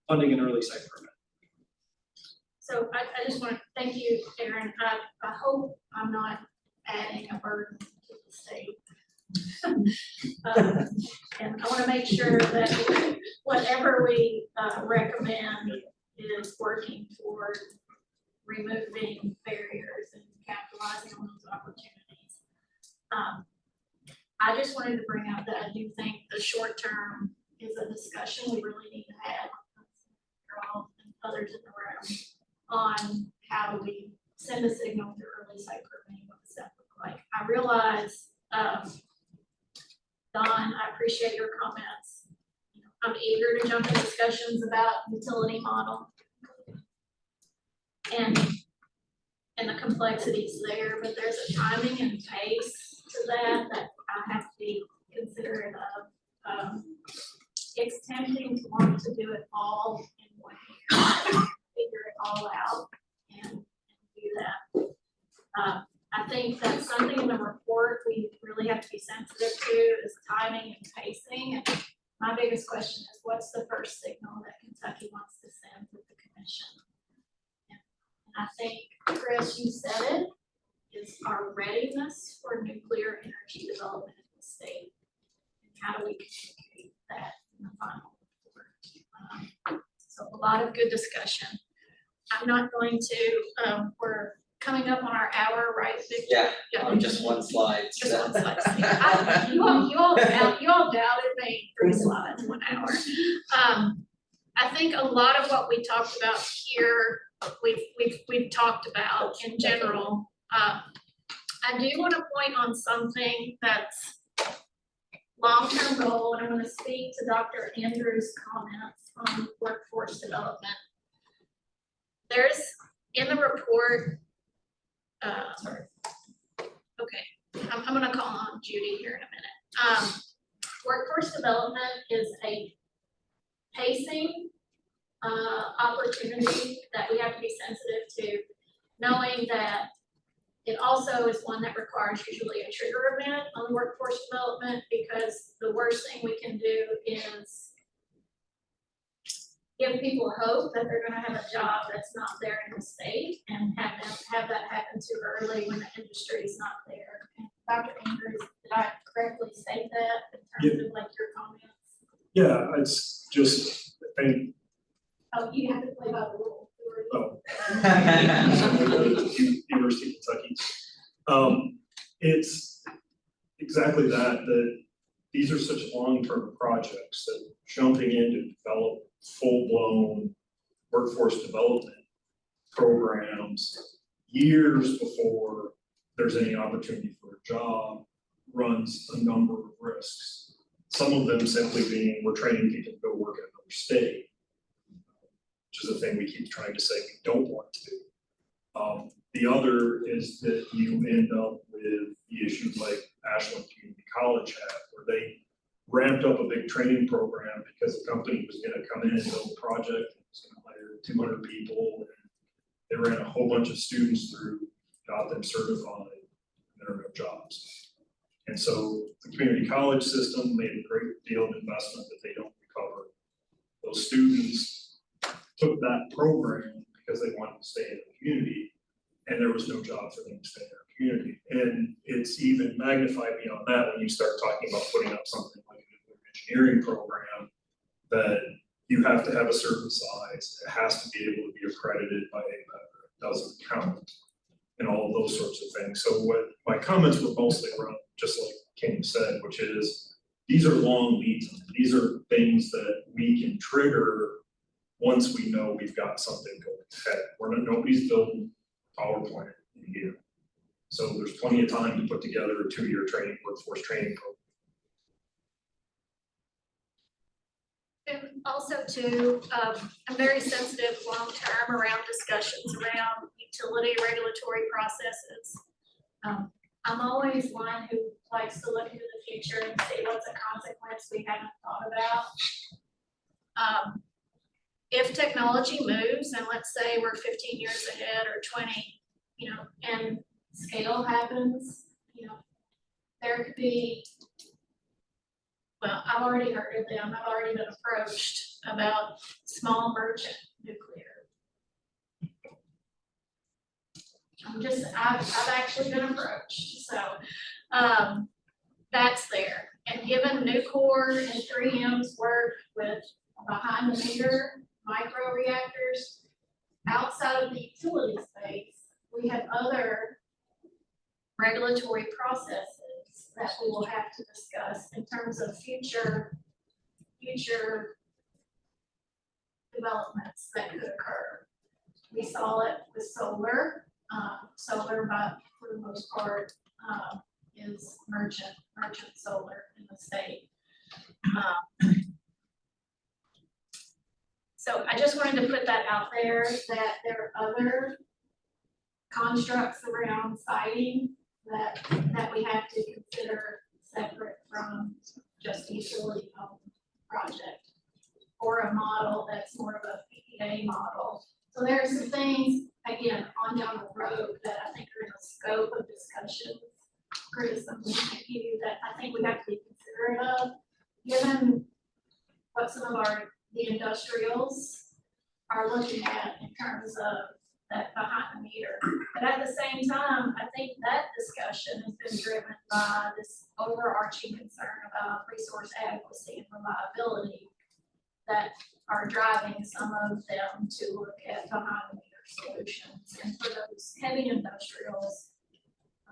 funding an early site permit. So I just want to thank you, Aaron. I hope I'm not adding a burden to the state. And I want to make sure that whatever we recommend is working toward removing barriers and capitalizing on those opportunities. I just wanted to bring up that I do think the short term is a discussion we really need to have, Carl and others in the room, on how do we send a signal to early site permitting, what does that look like. I realize, Don, I appreciate your comments. I'm eager to jump in discussions about utility model. and the complexities there, but there's a timing and pace to that I have to be considerate of. It's tempting to want to do it all in 1 year, figure it all out and do that. I think that's something in the report we really have to be sensitive to is timing and pacing. And my biggest question is, what's the first signal that Kentucky wants to send with the commission? And I think, Chris, you said it, is our readiness for nuclear energy development in the state. And how do we communicate that in the final report? So a lot of good discussion. I'm not going to, we're coming up on our hour, right, Victor? Yeah, just one slide. Just one slide. You all doubted me 3 slides, 1 hour. I think a lot of what we talked about here, we've talked about in general. I do want to point on something that's long-term goal, and I'm going to speak to Dr. Andrews' comments on workforce development. There's in the report. Sorry. Okay, I'm gonna call on Judy here in a minute. Workforce development is a pacing opportunity that we have to be sensitive to, knowing that it also is one that requires usually a trigger event on workforce development, because the worst thing we can do is give people hope that they're gonna have a job that's not there in the state and have that happen too early when the industry is not there. And Dr. Andrews, did I correctly state that in terms of like your comments? Yeah, it's just, I think, Oh, you have to play by the rules. University of Kentucky. It's exactly that these are such long-term projects that jumping in to develop full-blown workforce development programs years before there's any opportunity for a job runs a number of risks. Some of them simply being we're training people to go work in another state, which is a thing we keep trying to say we don't want to do. The other is that you end up with the issues like Ashland Community College had, where they ramped up a big training program because the company was going to come in and build a project and was going to hire 200 people. And they ran a whole bunch of students through, got them certified, and there are no jobs. And so the community college system made a great deal of investment that they don't recover. Those students took that program because they wanted to stay in the community, and there was no job for them to stay in their community. And it's even magnified beyond that when you start talking about putting up something like an engineering program, that you have to have a certain size. It has to be able to be accredited by a dozen accountants and all of those sorts of things. So what my comments were mostly around, just like King said, which is these are long lead times. These are things that we can trigger once we know we've got something going ahead. Nobody's building PowerPoint in a year. So there's plenty of time to put together a 2-year workforce training program. And also too, I'm very sensitive long-term around discussions around utility regulatory processes. I'm always one who likes to look into the future and see what's a consequence we haven't thought about. If technology moves, and let's say we're 15 years ahead or 20, and scale happens, there could be, well, I've already heard of them. I've already been approached about small merchant nuclear. I've actually been approached, so that's there. And given Nucor and 3M's work with behind the meter micro reactors, outside of the utility space, we have other regulatory processes that we will have to discuss in terms of future developments that could occur. We saw it with solar. Solar, but for the most part, is merchant solar in the state. So I just wanted to put that out there, that there are other constructs around siting that we have to consider separate from just a utility home project. Or a model that's more of a PPA model. So there are some things, again, on down the road that I think are in the scope of discussion. Criticism you that I think we have to be considerate of, given what some of the industrials are looking at in terms of that behind the meter. But at the same time, I think that discussion has been driven by this overarching concern about resource adequacy and reliability that are driving some of them to look at behind the meter solutions. And for those heavy industrials,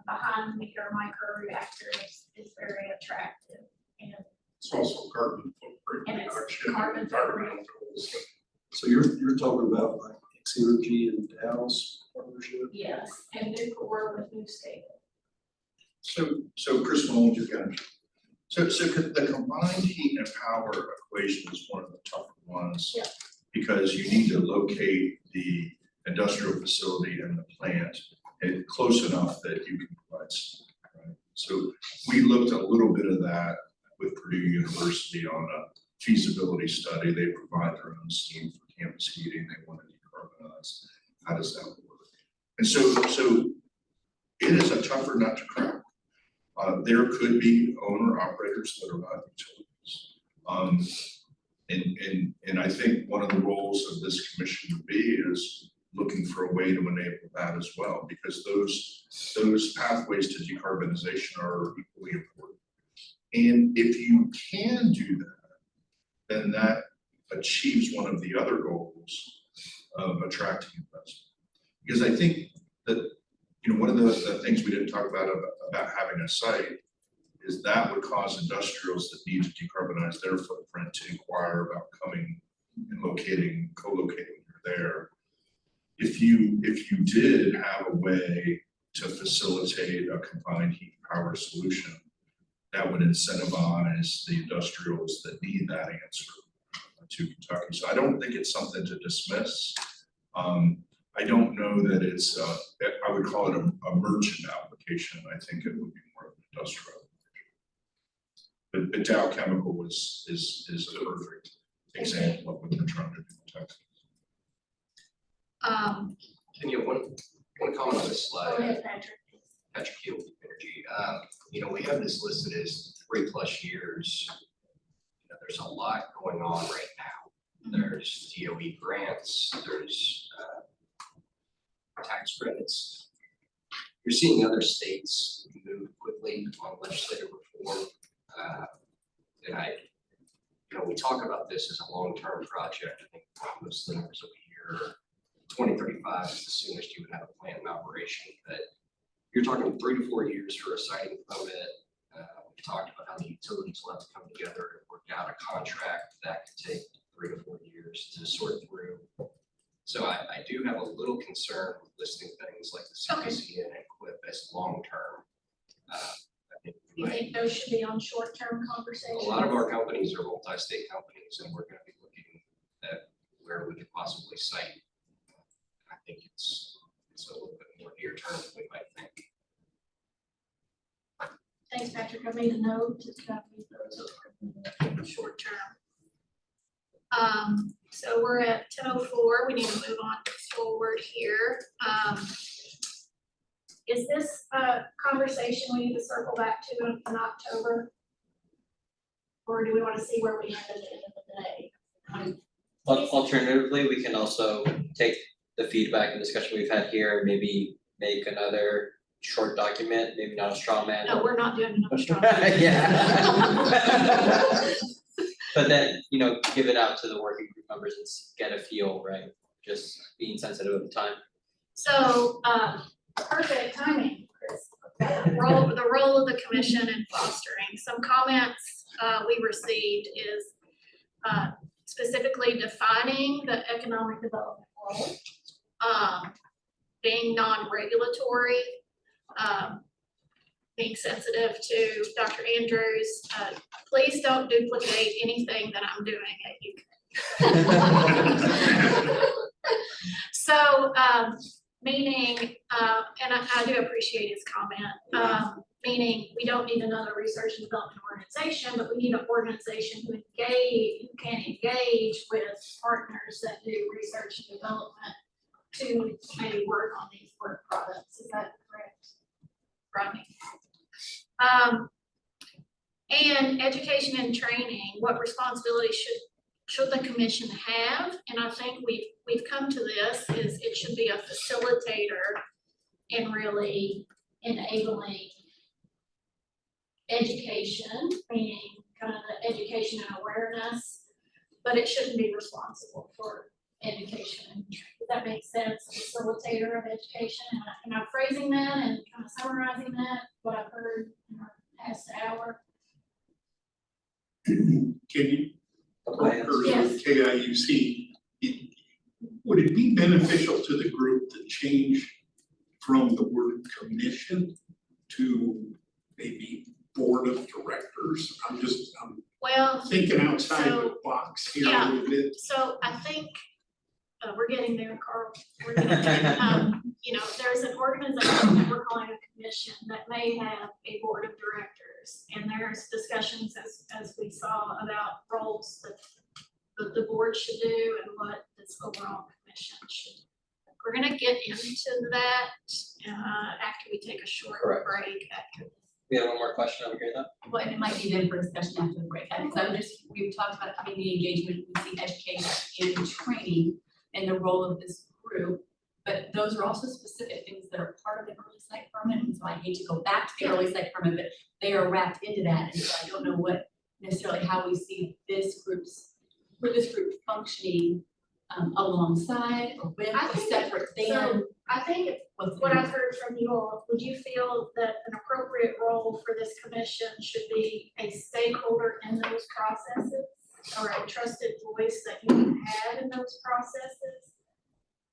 behind the meter micro reactors is very attractive. And It's also carbon footprint And it's reduction. carbon environmental goals. So you're talking about like X-Energy and Dow's partnership? yes, and Nucor with New Stable. So Chris Mullins, you've got, the combined heat and power equation is one of the tougher ones. Yeah. Because you need to locate the industrial facility and the plant and close enough that you can provide steam, right? So we looked a little bit of that with Purdue University on a feasibility study. They provide their own steam for campus heating. They want to decarbonize. How does that work? And so it is a tougher nut to crack. There could be owner operators that are not utilities. And I think one of the roles of this commission would be is looking for a way to enable that as well, because those pathways to decarbonization are equally important. And if you can do that, then that achieves one of the other goals of attracting investment. Because I think that, you know, one of the things we didn't talk about having a site is that would cause industrials that need to decarbonize their footprint to inquire about coming and co-locating there. If you did have a way to facilitate a combined heat power solution, that would incentivize the industrials that need that answer to Kentucky. So I don't think it's something to dismiss. I don't know that it's, I would call it a merchant application. I think it would be more of an industrial application. But Dow Chemical is a perfect example of what they're trying to do in Texas. Can you one comment on this slide? Go ahead, Patrick. Patrick Hill, Energy. You know, we have this listed as 3+ years. You know, there's a lot going on right now. There's DOE grants, there's tax credits. You're seeing other states move quickly on legislative reform. And you know, we talk about this as a long-term project. I think most of the numbers over here, 2035 is the soonest you would have a plant in operation. But you're talking 3 to 4 years for a siting permit. We talked about how the utilities will have to come together and work out a contract that could take 3 to 4 years to sort through. So I do have a little concern with listing things like the CPC and EQIP as long-term. I think we You might, think those should be on short-term conversations? a lot of our companies are multi-state companies, and we're going to be looking at where we could possibly site. I think it's a little bit more near-term than we might think. Thanks, Patrick. I made a note to copy those short term. So we're at 10:04. We need to move on forward here. Is this a conversation we need to circle back to in October? Or do we want to see where we end at the end of the day? Alternatively, we can also take the feedback and discussion we've had here, maybe make another short document, maybe not a straw man. No, we're not doing another strong. Yeah. But then, you know, give it out to the working group members and get a feel, right? Just being sensitive of the time. So, perfect timing, Chris. The role of the commission in fostering. Some comments we received is specifically defining the economic development role, being non-regulatory, being sensitive to Dr. Andrews. Please don't duplicate anything that I'm doing at UConn. So, meaning, and I do appreciate his comment, meaning we don't need another research and development organization, but we need an organization who can engage with partners that do research and development to maybe work on these work products. Is that correct, Rodney? And education and training, what responsibility should the commission have? And I think we've come to this, is it should be a facilitator in really enabling education, meaning kind of the education and awareness, but it shouldn't be responsible for education. Does that make sense? Facilitator of education, and I'm phrasing that and kind of summarizing that, what I've heard in the past hour. Can you, Yes. KIUC, would it be beneficial to the group to change from the word commission to maybe board of directors? I'm Well, thinking outside the so, box here a yeah. little bit. so I think we're getting there, Carl. We're getting there. There's an organization that we're calling a commission that may have a board of directors, and there's discussions as we saw about roles that the board should do and what this overall commission should. We're gonna get into that after we take a short Correct. break after this. We have one more question over here though. Well, and it might be then for discussion after the break. We've talked about having the engagement with the education and training and the role of this group. But those are also specific things that are part of the early site permit. And so I hate to go back to the early site permit, but they are wrapped into that. And so I don't know what necessarily how we see this group functioning alongside or with I or think separate than. So I think what's what I've heard from you all, would you feel that an appropriate role for this commission should be a stakeholder in those processes, or a trusted voice that you can have in those processes,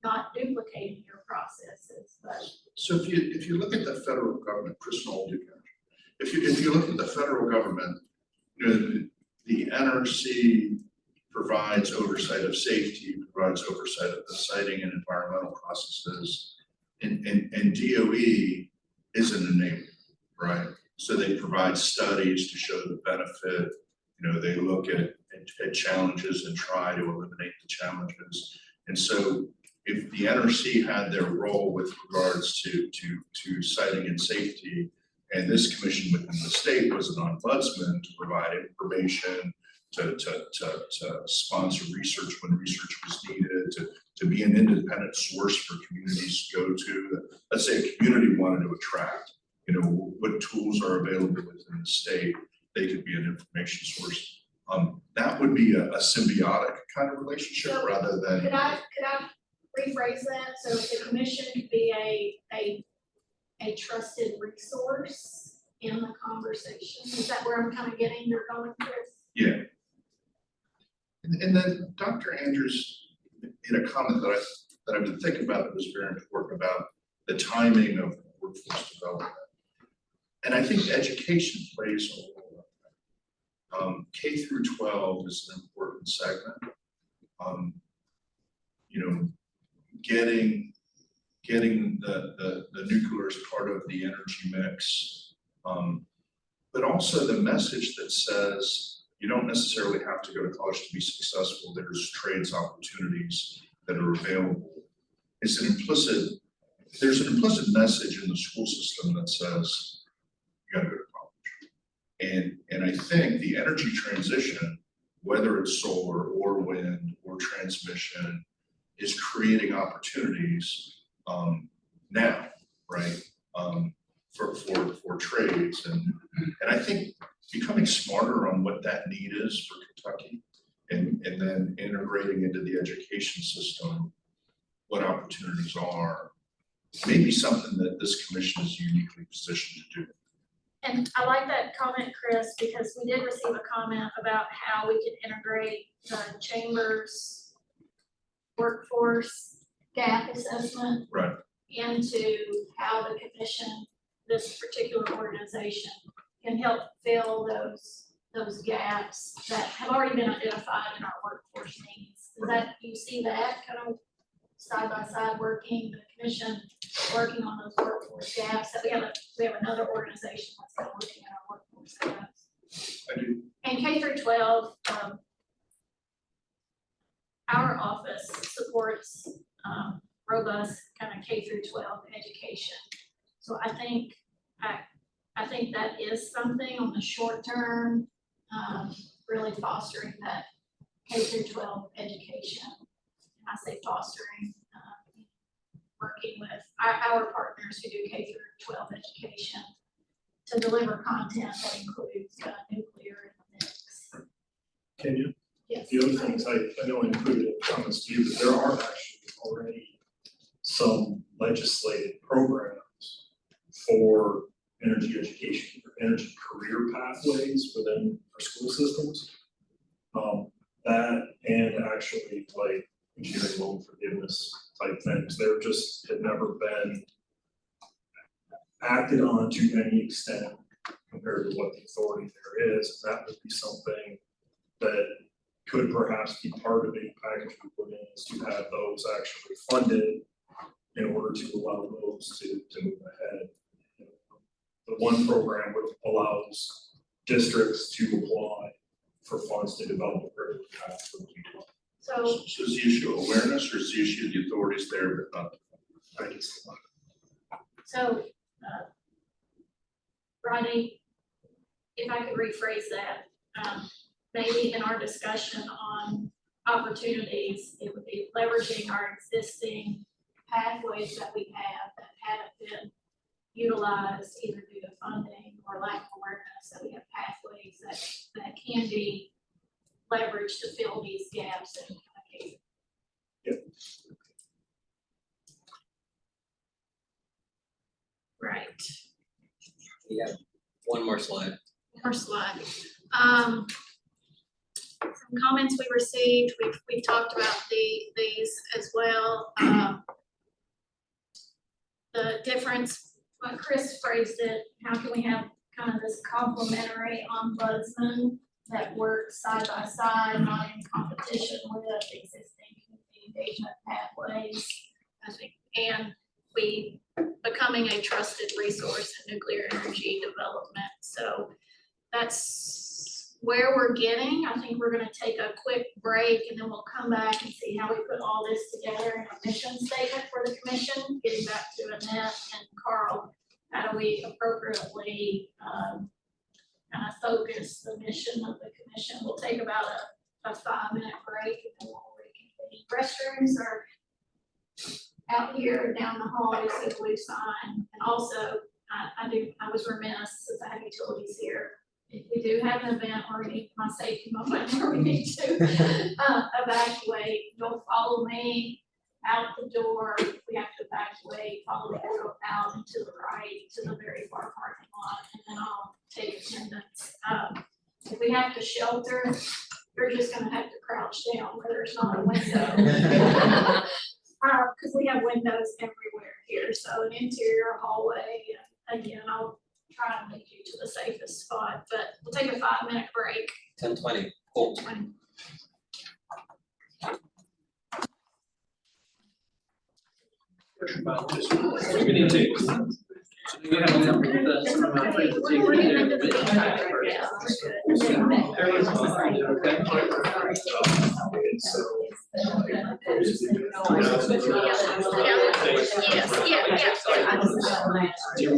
not duplicating your processes, but. So if you look at the federal government, Chris Noel, if you look at the federal government, the NRC provides oversight of safety, provides oversight of the siting and environmental processes, and DOE is an enabler, right? So they provide studies to show the benefit. They look at challenges and try to eliminate the challenges. And so if the NRC had their role with regards to siting and safety, and this commission within the state was an ombudsman to provide information, to sponsor research when research was needed, to be an independent source for communities to go to. Let's say a community wanted to attract, what tools are available within the state, they could be an information source. That would be a symbiotic kind of relationship So, rather than. Could I rephrase that? So the commission could be a trusted resource in the conversation. Is that where I'm kind of getting you're going, Chris? Yeah. And then Dr. Andrews made a comment that I've been thinking about that was very important about the timing of workforce development. And I think education plays a role in that. K through 12 is an important segment. Getting the nuclear as part of the energy mix, but also the message that says you don't necessarily have to go to college to be successful. There's trades opportunities that are available. There's an implicit message in the school system that says you gotta go to college. And I think the energy transition, whether it's solar or wind or transmission, is creating opportunities now, right? For trades, and I think becoming smarter on what that need is for Kentucky, and then integrating into the education system what opportunities are, maybe something that this commission is uniquely positioned to do. And I like that comment, Chris, because we did receive a comment about how we could integrate the chamber's workforce gap assessment Right. into how the commission, this particular organization, can help fill those those gaps that have already been identified in our workforce needs. Is that, do you see that kind of side by side working, the commission working on those workforce gaps? That we have another organization that's been looking at our workforce gaps. I do. And K through 12, our office supports robust kind of K through 12 education. So I think that is something on the short term, really fostering that K through 12 education. And I say fostering, working with our partners who do K through 12 education to deliver content that includes nuclear in the mix. Can you? Yes. The other things I know included in comments to you, but there are actually already some legislated programs for energy education, or energy career pathways within our school systems. That and actually like engineering loan forgiveness type things, there just had never been acted on to any extent compared to what the authority there is. That would be something that could perhaps be part of a package we put in, is to have those actually funded in order to allow those to move ahead. The one program which allows districts to apply for funds to develop a career path for people. So So is the issue awareness, or is the issue the authorities there but not? I just. So, Rodney, if I could rephrase that, maybe in our discussion on opportunities, it would be leveraging our existing pathways that we have that haven't been utilized either due to funding or lack of awareness, that we have pathways that can be leveraged to fill these gaps in communication. Right. Yeah, one more slide. More slide. Some comments we received, we've talked about these as well. The difference, what Chris phrased it, how can we have kind of this complementary ombudsman that works side by side, not in competition with existing community engagement pathways? I think, and we becoming a trusted resource in nuclear energy development. So that's where we're getting. I think we're gonna take a quick break and then we'll come back and see how we put all this together in a mission statement for the commission, getting back to Annette and Carl. How do we appropriately kind of focus the mission of the commission? We'll take about a 5-minute break and then we'll reconvene. Restrooms are out here down the hall, you see the blue sign. And also, I was remiss since I have utilities here. If we do have an event where we need my safety moment where we need to evacuate, don't follow me out the door. If we have to evacuate, follow the arrow out and to the right to the very far parking lot, and then I'll take attendance. If we have to shelter, you're just gonna have to crouch down where there's not a window. Because we have windows everywhere here, so an interior hallway, and again, I'll try and lead you to the safest spot, but we'll take a 5-minute break. 10:20, cool. We need to. So do we have enough of this from our friends to take We're it getting there? into the yeah, we're good. Everyone's fine, okay? Yes, yeah.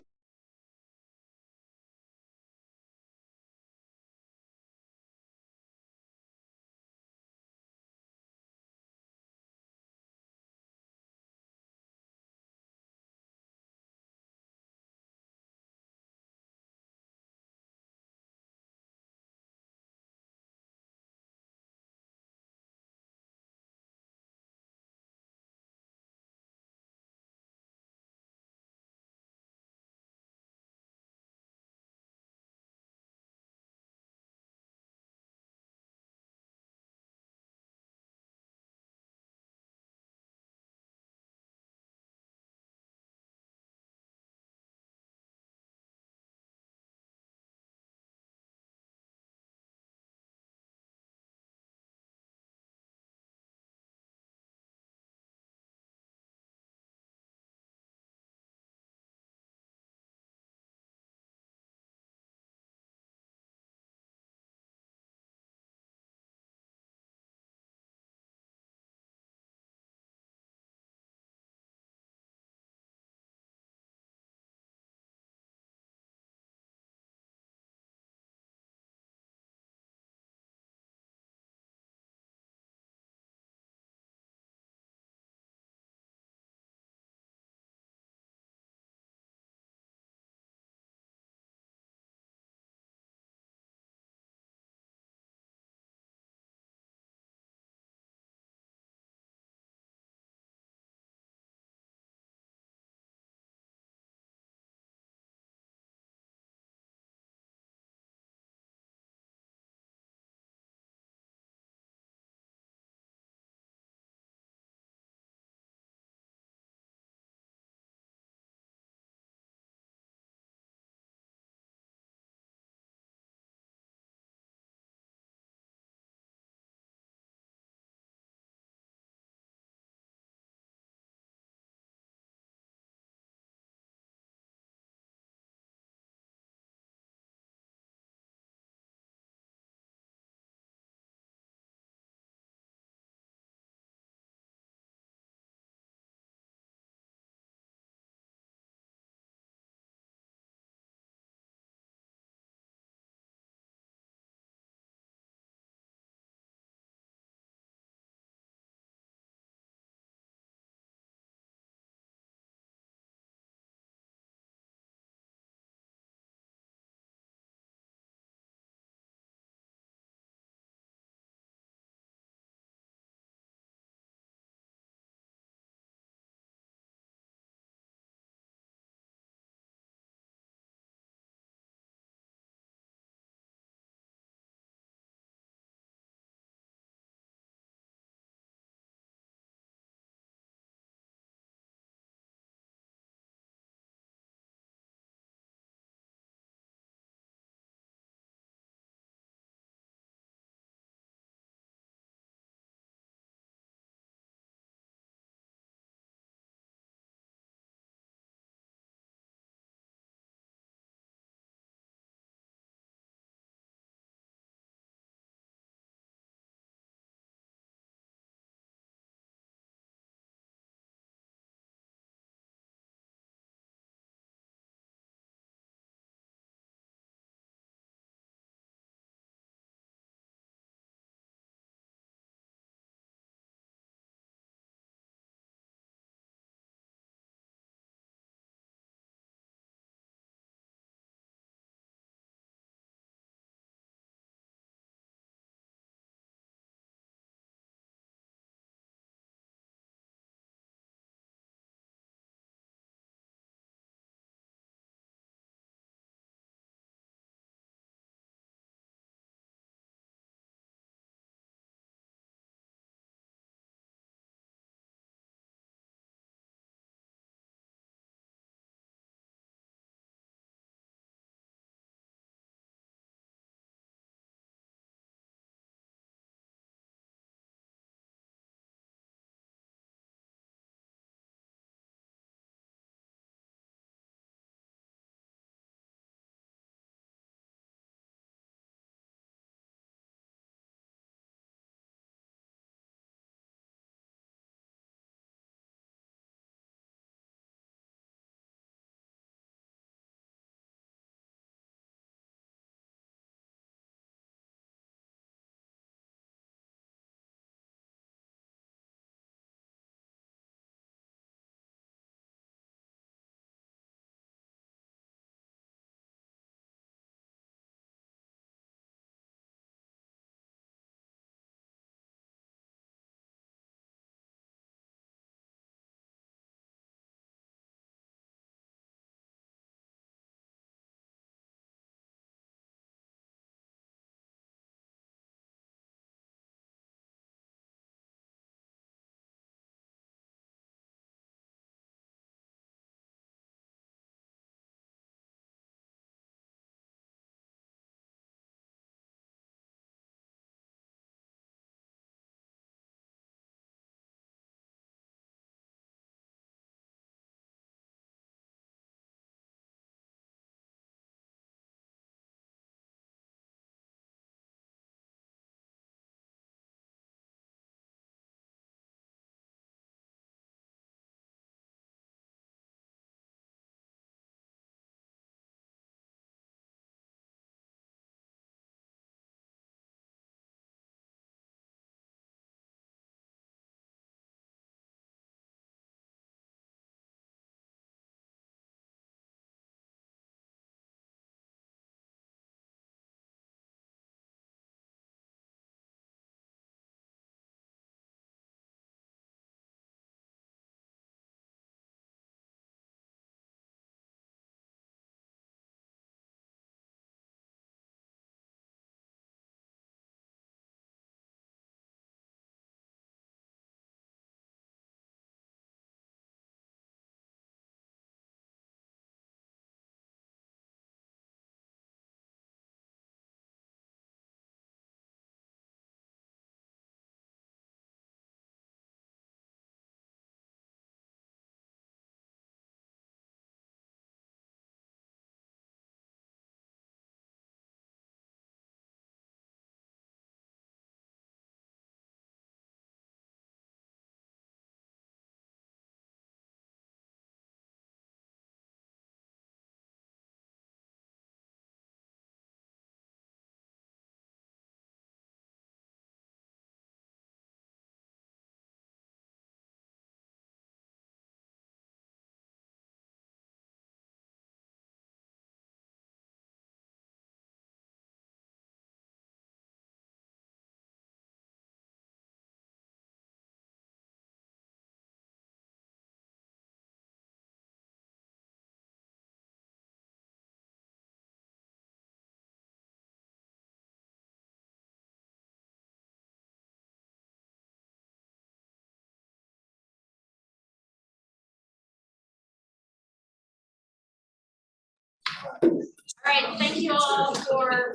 All right, thank you all for,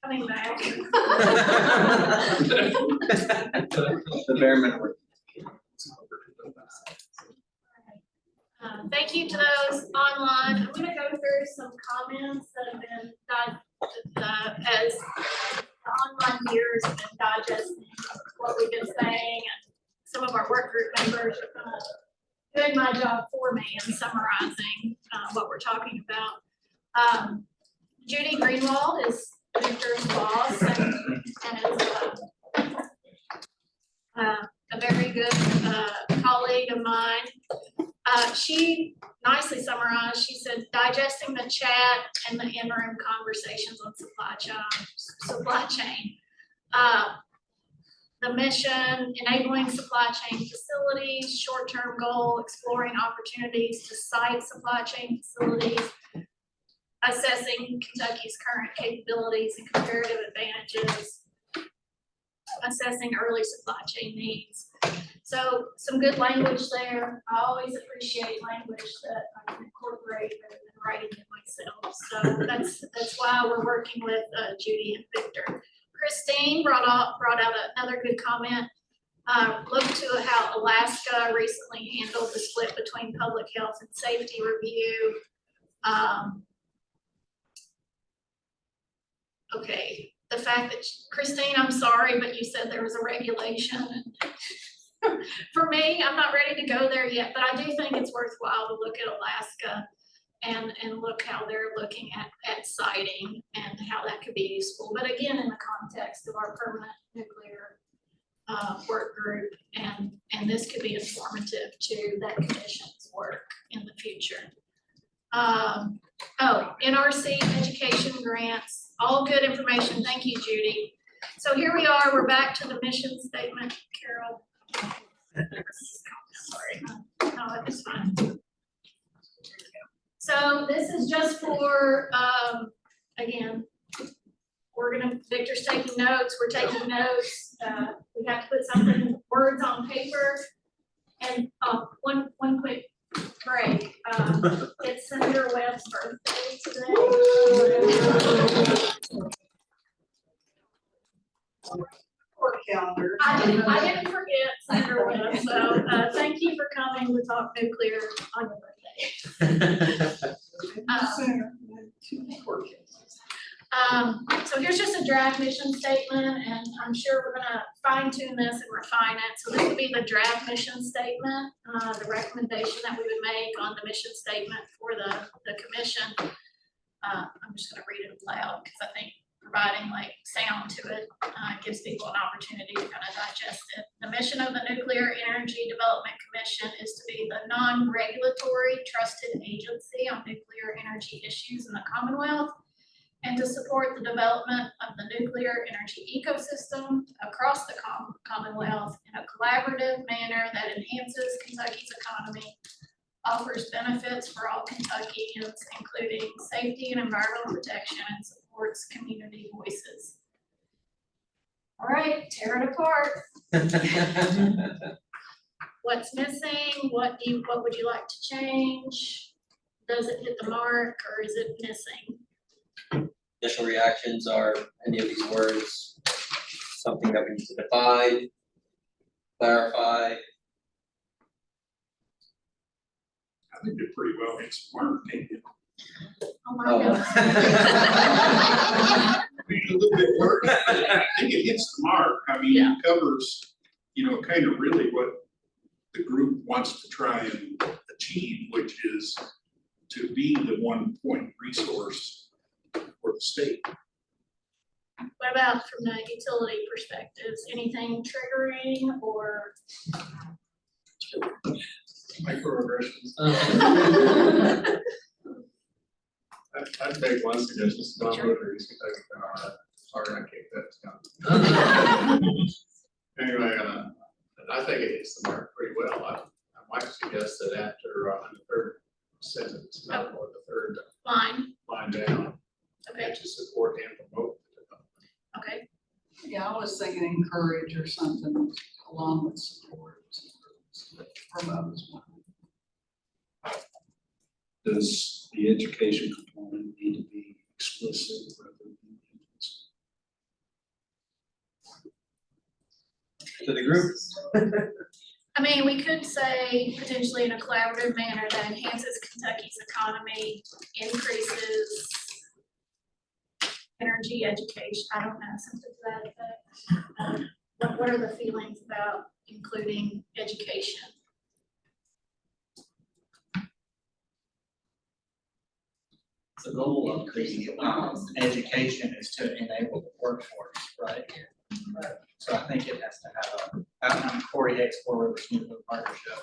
coming back. The bare minimum. Thank you to those online. I'm gonna go through some comments that have been as the online viewers have been digesting what we've been saying, and some of our work group members are doing my job for me and summarizing what we're talking about. Judy Greenwald is Victor's boss and is a very good colleague of mine. She nicely summarized, she said, digesting the chat and the in-room conversations on supply chain. The mission, enabling supply chain facilities, short-term goal, exploring opportunities to site supply chain facilities, assessing Kentucky's current capabilities and comparative advantages, assessing early supply chain needs. So some good language there. I always appreciate language that I can incorporate rather than writing it myself. So that's why we're working with Judy and Victor. Christine brought out another good comment. Look to how Alaska recently handled the split between public health and safety review. Okay, the fact that, Christine, I'm sorry, but you said there was a regulation. For me, I'm not ready to go there yet, but I do think it's worthwhile to look at Alaska and look how they're looking at siting and how that could be useful. But again, in the context of our permanent nuclear work group, and this could be informative to that commission's work in the future. NRC education grants, all good information. Thank you, Judy. So here we are, we're back to the mission statement, Carol. Sorry, no, it's fine. So this is just for, again, Victor's taking notes, we're taking notes. We have to put something, words on paper. And one quick break. It's Senator Webb's birthday today. Court calendar. I didn't forget Senator Webb, so thank you for coming to talk nuclear on your birthday. So here's just a draft mission statement, and I'm sure we're gonna fine tune this and refine it. So this would be the draft mission statement, the recommendation that we would make on the mission statement for the commission. I'm just gonna read it aloud because I think providing like sound to it gives people an opportunity to kind of digest it. The mission of the Nuclear Energy Development Commission is to be the non-regulatory trusted agency on nuclear energy issues in the Commonwealth, and to support the development of the nuclear energy ecosystem across the Commonwealth in a collaborative manner that enhances Kentucky's economy, offers benefits for all Kentuckians, including safety and environmental protection, and supports community voices. All right, tear it apart. What's missing? What would you like to change? Does it hit the mark, or is it missing? Initial reactions are any of these words something that we need to define, clarify? I think it pretty well hits the mark, maybe. Oh my goodness. I mean, a little bit work. I think it hits the mark. I mean, Yeah. it covers, kind of really what the group wants to try and achieve, which is to be the 1 point resource for the state. What about from the utility perspectives? Anything triggering or? Microaggressions. I'd make one suggestion, stop rotary, see if I can figure out that. Sorry, I kicked that down. Anyway, and I think it hits the mark pretty well. I might suggest that after on the third sentence, or the third line down, Okay, to support and promote the development. okay. Yeah, I was thinking encourage or something along with support. Promote as well. does the education component need to be explicit rather than implicit? To the group, I mean, we could say potentially in a collaborative manner that enhances Kentucky's economy, increases energy education, I don't know, something to that effect. What are the feelings about including education? The goal of the education is to enable the workforce, right? So I think it has to have I'm Corey Hicks, Four Rivers Nuclear Partnership.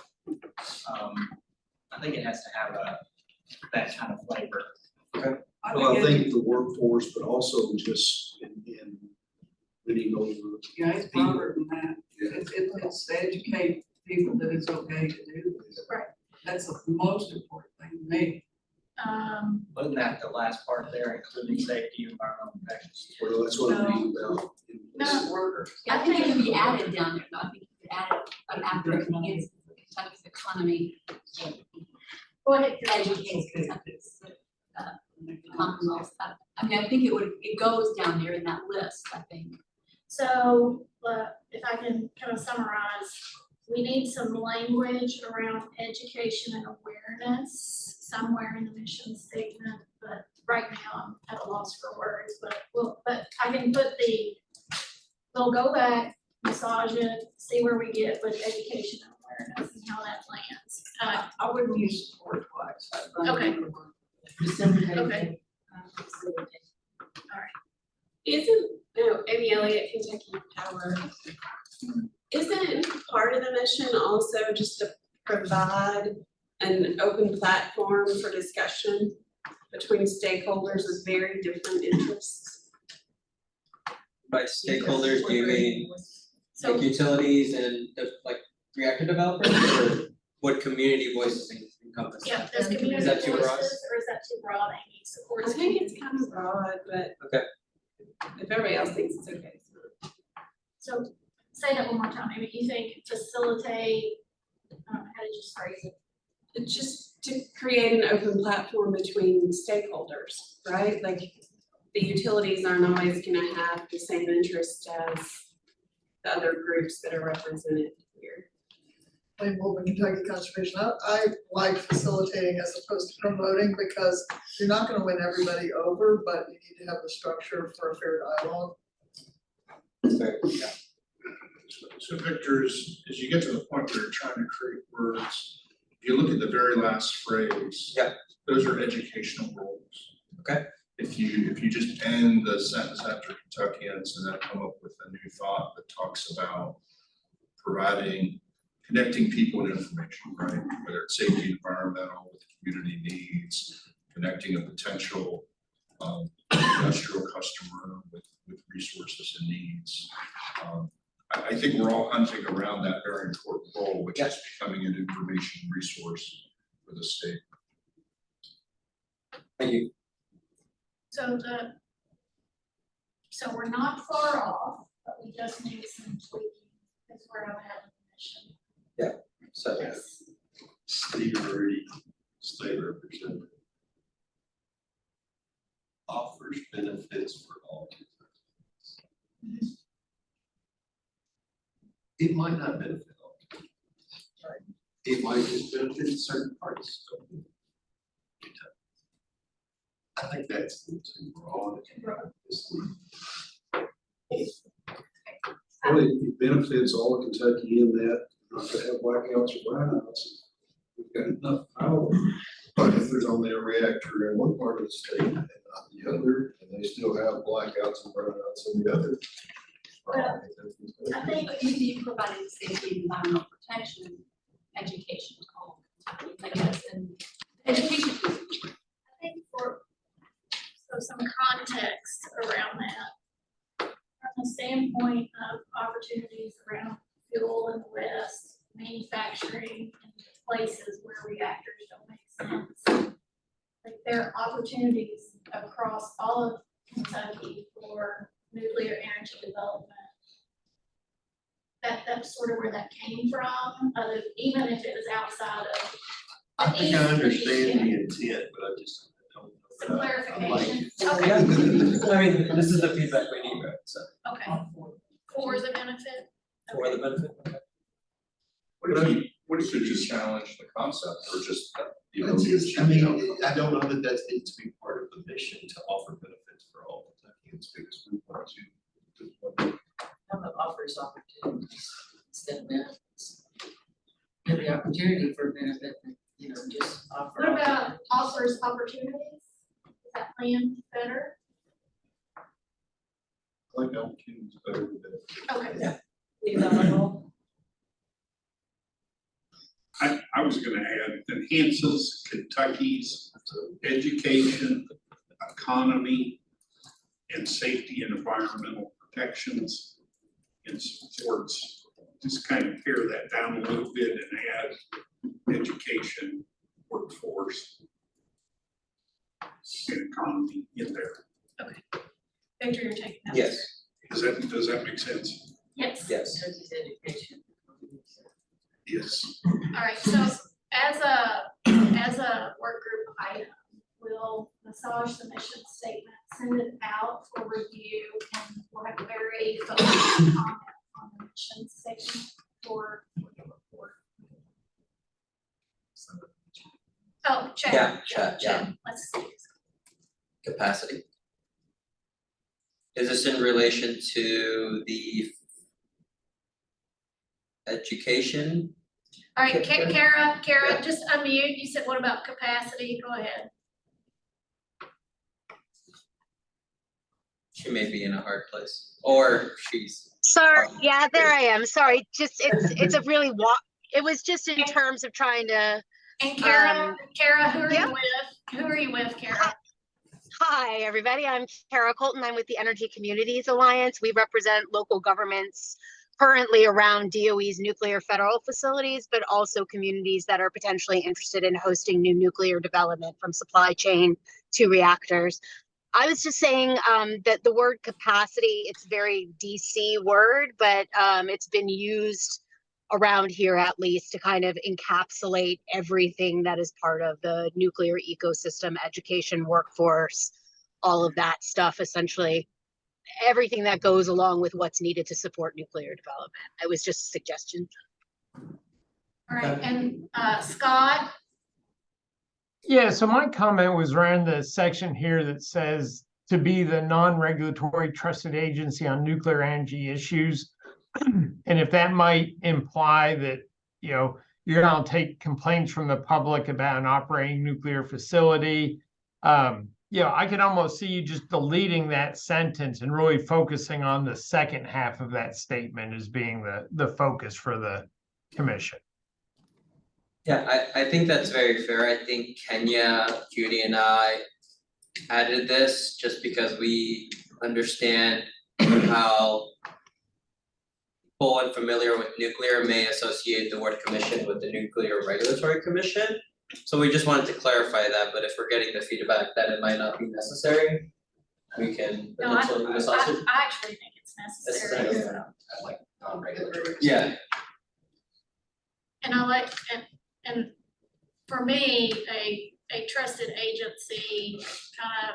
I think it has to have that kind of flavor. Well, I think the workforce, but also just in winning over. Yeah, it's broader than that. It's to educate people that it's okay to do this. Right. That's the most important thing to me. Wasn't that the last part there, including safety, environmental protections? Well, that's what I mean about. No. Workers. Yeah, I think it can be added down there, though. I think you could add it after it enhances Kentucky's economy. Go ahead. Educates Kentucky's Commonwealth. I mean, I think it goes down there in that list, I think. So, if I can kind of summarize, we need some language around education and awareness somewhere in the mission statement, but right now I'm at a loss for words, but I can put we'll go back, massage it, see where we get with education and awareness and how that lands. I wouldn't use support twice. Okay. Okay. Isn't, Amy Elliott, Kentucky Power, isn't part of the mission also just to provide an open platform for discussion between stakeholders with very different interests? by stakeholders, do you mean So, like utilities and like reactor developers, or what community voices encompass? yeah, does community Is that too broad? voices, or is that too broad, Amy? I Supports think it's community. kind of broad, but. Okay. If everybody else thinks it's okay. So say that one more time, maybe you think facilitate, how did you phrase it? It's just to create an open platform between stakeholders, right? Like the utilities aren't always gonna have the same interest as the other groups that are represented here. Like Woven Kentucky Conservation, I like facilitating as opposed to promoting, because you're not gonna win everybody over, but you need to have the structure for a fair dialogue. That's fair, yeah. So Victor, as you get to the point where you're trying to create words, if you look at the very last phrase. Yeah. Those are educational roles. Okay. If you just end the sentence after Kentuckians and then come up with a new thought that talks about connecting people and information, right? Whether it's safety, environmental, with community needs, connecting a potential industrial customer with resources and needs. I think we're all hunting around that very important role, which is becoming an information resource for the state. Thank you. So we're not far off, but we just need some tweaking, is where I'm at with the mission. Yeah, so Yes. State representative. Offers benefits for all. It might not benefit all. Right. It might just benefit certain parts. I think that's too broad. Well, it benefits all of Kentucky in that we're not gonna have blackouts or brownouts. We've got enough power. But if there's only a reactor in one part of the state and not the other, and they still have blackouts and brownouts in the other. I think You provided safety and environmental protection, education to all, I guess, and education. I think so some context around that. From the standpoint of opportunities around fuel in the West, manufacturing in places where reactors don't make sense. Like there are opportunities across all of Kentucky for nuclear energy development. That's sort of where that came from, even if it was outside of I think I understand the intent, but I just don't some clarification. Yeah, Okay, I mean, this is the feedback we need, right, so, okay. For the benefit? for the benefit. What if you just challenge the concept or just, you know? I mean, I don't know that that needs to be part of the mission to offer benefits for all Kentuckians, because we want to. How about offers opportunities instead of benefits? Have the opportunity for benefit, you know, just offer. What about offers opportunities? Is that plan better? Like opportunities better than benefits. Okay. Yeah. Leave that alone. I was gonna add enhances Kentucky's education, economy, and safety and environmental protections, and supports, just kind of pare that down a little bit and add education, workforce, and economy in there. Victor, you're taking that. Yes, Does that make sense? Yes. yes. Kentucky's education. Yes. All right, so as a work group item, we'll massage the mission statement, send it out for review, and we'll have a very focused comment on the mission statement for the report. Oh, chat. Yeah, chat, yeah. Let's see. Capacity. Is this in relation to the education? All right, Okay. Kara, just unmute. You said, what about capacity? Go ahead. She may be in a hard place, or she's. Sorry, yeah, there I am. Sorry, just it's a really it was just in terms of trying to. And Kara, who are yep. you with? Who are you with, Kara? Hi, everybody. I'm Kara Colton. I'm with the Energy Communities Alliance. We represent local governments currently around DOE's nuclear federal facilities, but also communities that are potentially interested in hosting new nuclear development, from supply chain to reactors. I was just saying that the word capacity, it's a very DC word, but it's been used around here at least to kind of encapsulate everything that is part of the nuclear ecosystem, education, workforce, all of that stuff, essentially everything that goes along with what's needed to support nuclear development. It was just a suggestion. All right, and Scott? Yeah, so my comment was around the section here that says to be the non-regulatory trusted agency on nuclear energy issues. And if that might imply that, you know, you're gonna take complaints from the public about an operating nuclear facility, you know, I could almost see you just deleting that sentence and really focusing on the second half of that statement as being the focus for the commission. Yeah, I think that's very fair. I think Kenya, Judy, and I added this just because we understand how people unfamiliar with nuclear may associate the word commission with the Nuclear Regulatory Commission. So we just wanted to clarify that, but if we're getting the feedback that it might not be necessary, we can No, I potentially massage it. actually think it's necessary. Necessary. I like non-regulatory. Yeah, And I like, and for me, a trusted agency kind of,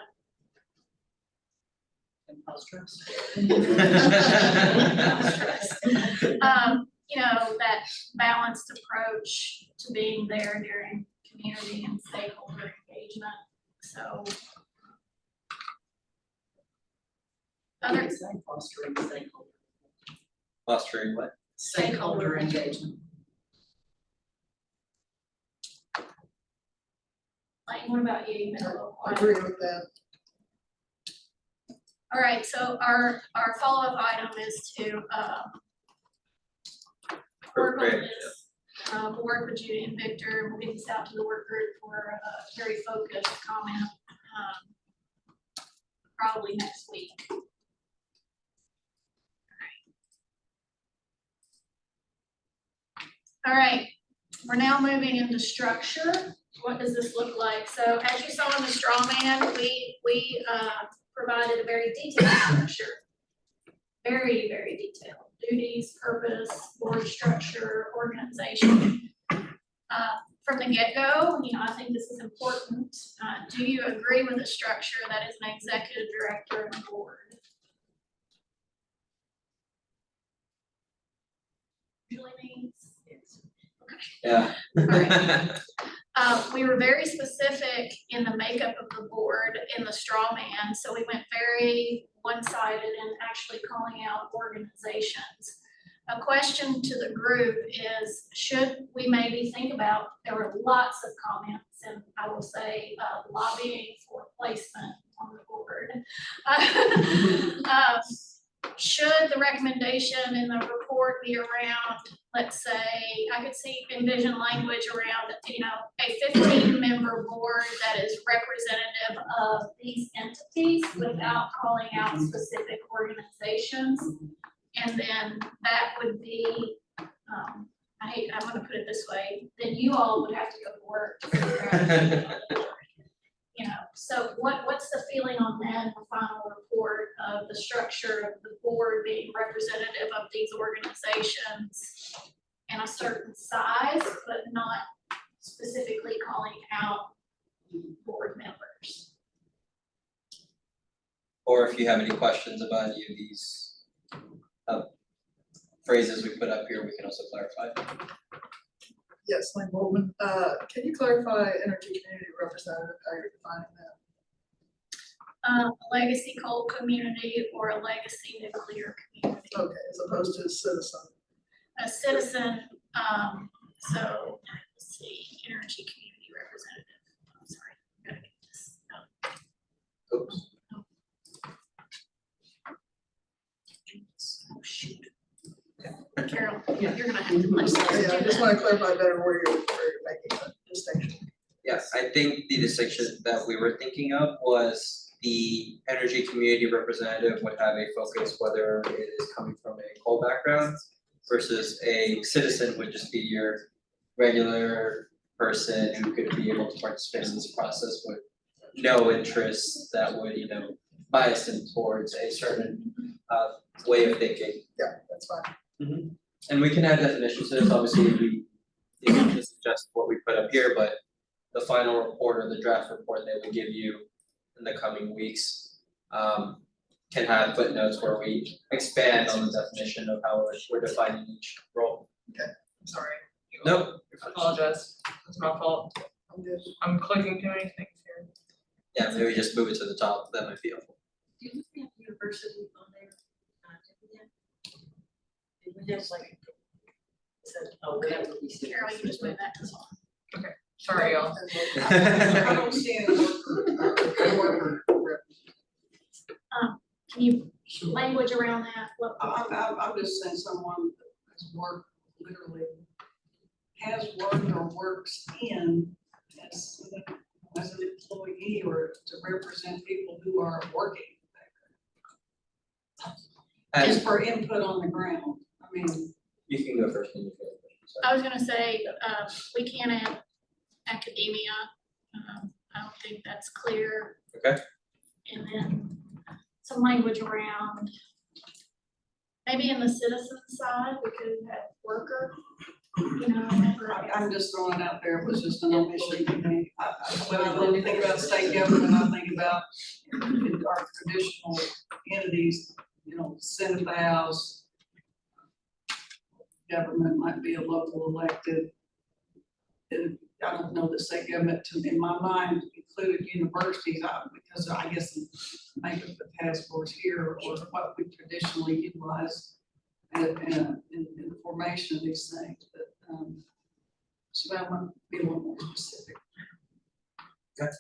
you know, that balanced approach to being there during community and stakeholder engagement, so. Other Fostering stakeholder. fostering what? Stakeholder engagement. like, what about you? I agree with that. All right, so our follow-up item is to work on Great. this. We'll work with Judy and Victor, and we'll get this out to the work group for a very focused comment, probably next week. All right, we're now moving into structure. What does this look like? So as you saw in the straw man, we provided a very detailed structure. Very, very detailed. Duties, purpose, board structure, organization. from the get-go, you know, I think this is important. Do you agree with the structure that is an executive director and a board? Julie means it's, okay. Yeah. Alright. We were very specific in the makeup of the board in the straw man, so we went very one-sided in actually calling out organizations. A question to the group is, should we maybe think about, there were lots of comments, and I will say lobbying for placement on the board. Should the recommendation in the report be around, let's say, I could envision language around, you know, a 15-member board that is representative of these entities without calling out specific organizations. And then that would be, I'm gonna put it this way, then you all would have to go to work to figure out, you know, so what's the feeling on that in the final report of the structure of the board being representative of these organizations in a certain size, but not specifically calling out board members? Or if you have any questions about any of these phrases we put up here, we can also clarify. Yes, Lynn Goldman, can you clarify energy community representative, how you're defining that? A legacy coal community or a legacy nuclear community. Okay, as opposed to a citizen. A citizen, so let's see, energy community representative. I'm sorry, I gotta get this. Oops. Oh, shoot. Carol, you're gonna have to legislate. Yeah, I just want to clarify better where you're making that distinction. Yes, I think the distinction that we were thinking of was the energy community representative would have a focus whether it is coming from a coal background versus a citizen would just be your regular person who could be able to participate in this process with no interests that would, you know, bias them towards a certain way of thinking. Yeah, that's fine. And we can add definitions to this, obviously, this is just what we put up here, but the final report or the draft report they will give you in the coming weeks can have footnotes where we expand on the definition of how we're defining each role. Okay, I'm sorry. Nope. I apologize, it's my fault. I'm good. I'm clicking too many things here. Yeah, maybe just move it to the top, that might be helpful. Do you have university on there? We have like, oh, whatever we see. Carol, you just move that to the top. Sorry, y'all. I don't see any worker. Can you language around that? What? I'm just saying someone that has worked, literally has worked or works in as an employee or to represent people who are working. Just for input on the ground, I mean. You can go first. And I was gonna say, we can't add academia. I don't think that's clear. Okay. And then some language around, maybe in the citizen side, we could have worker, you know. I'm just throwing it out there, it was just an omission to me. When I think about state government, I think about our traditional entities, you know, Senate, the House. Government might be a local elected. And I don't know the state government, in my mind, included universities, because I guess the make of the task force here, or what we traditionally utilize in the formation of these things, but, so I want to be a little more specific. Okay.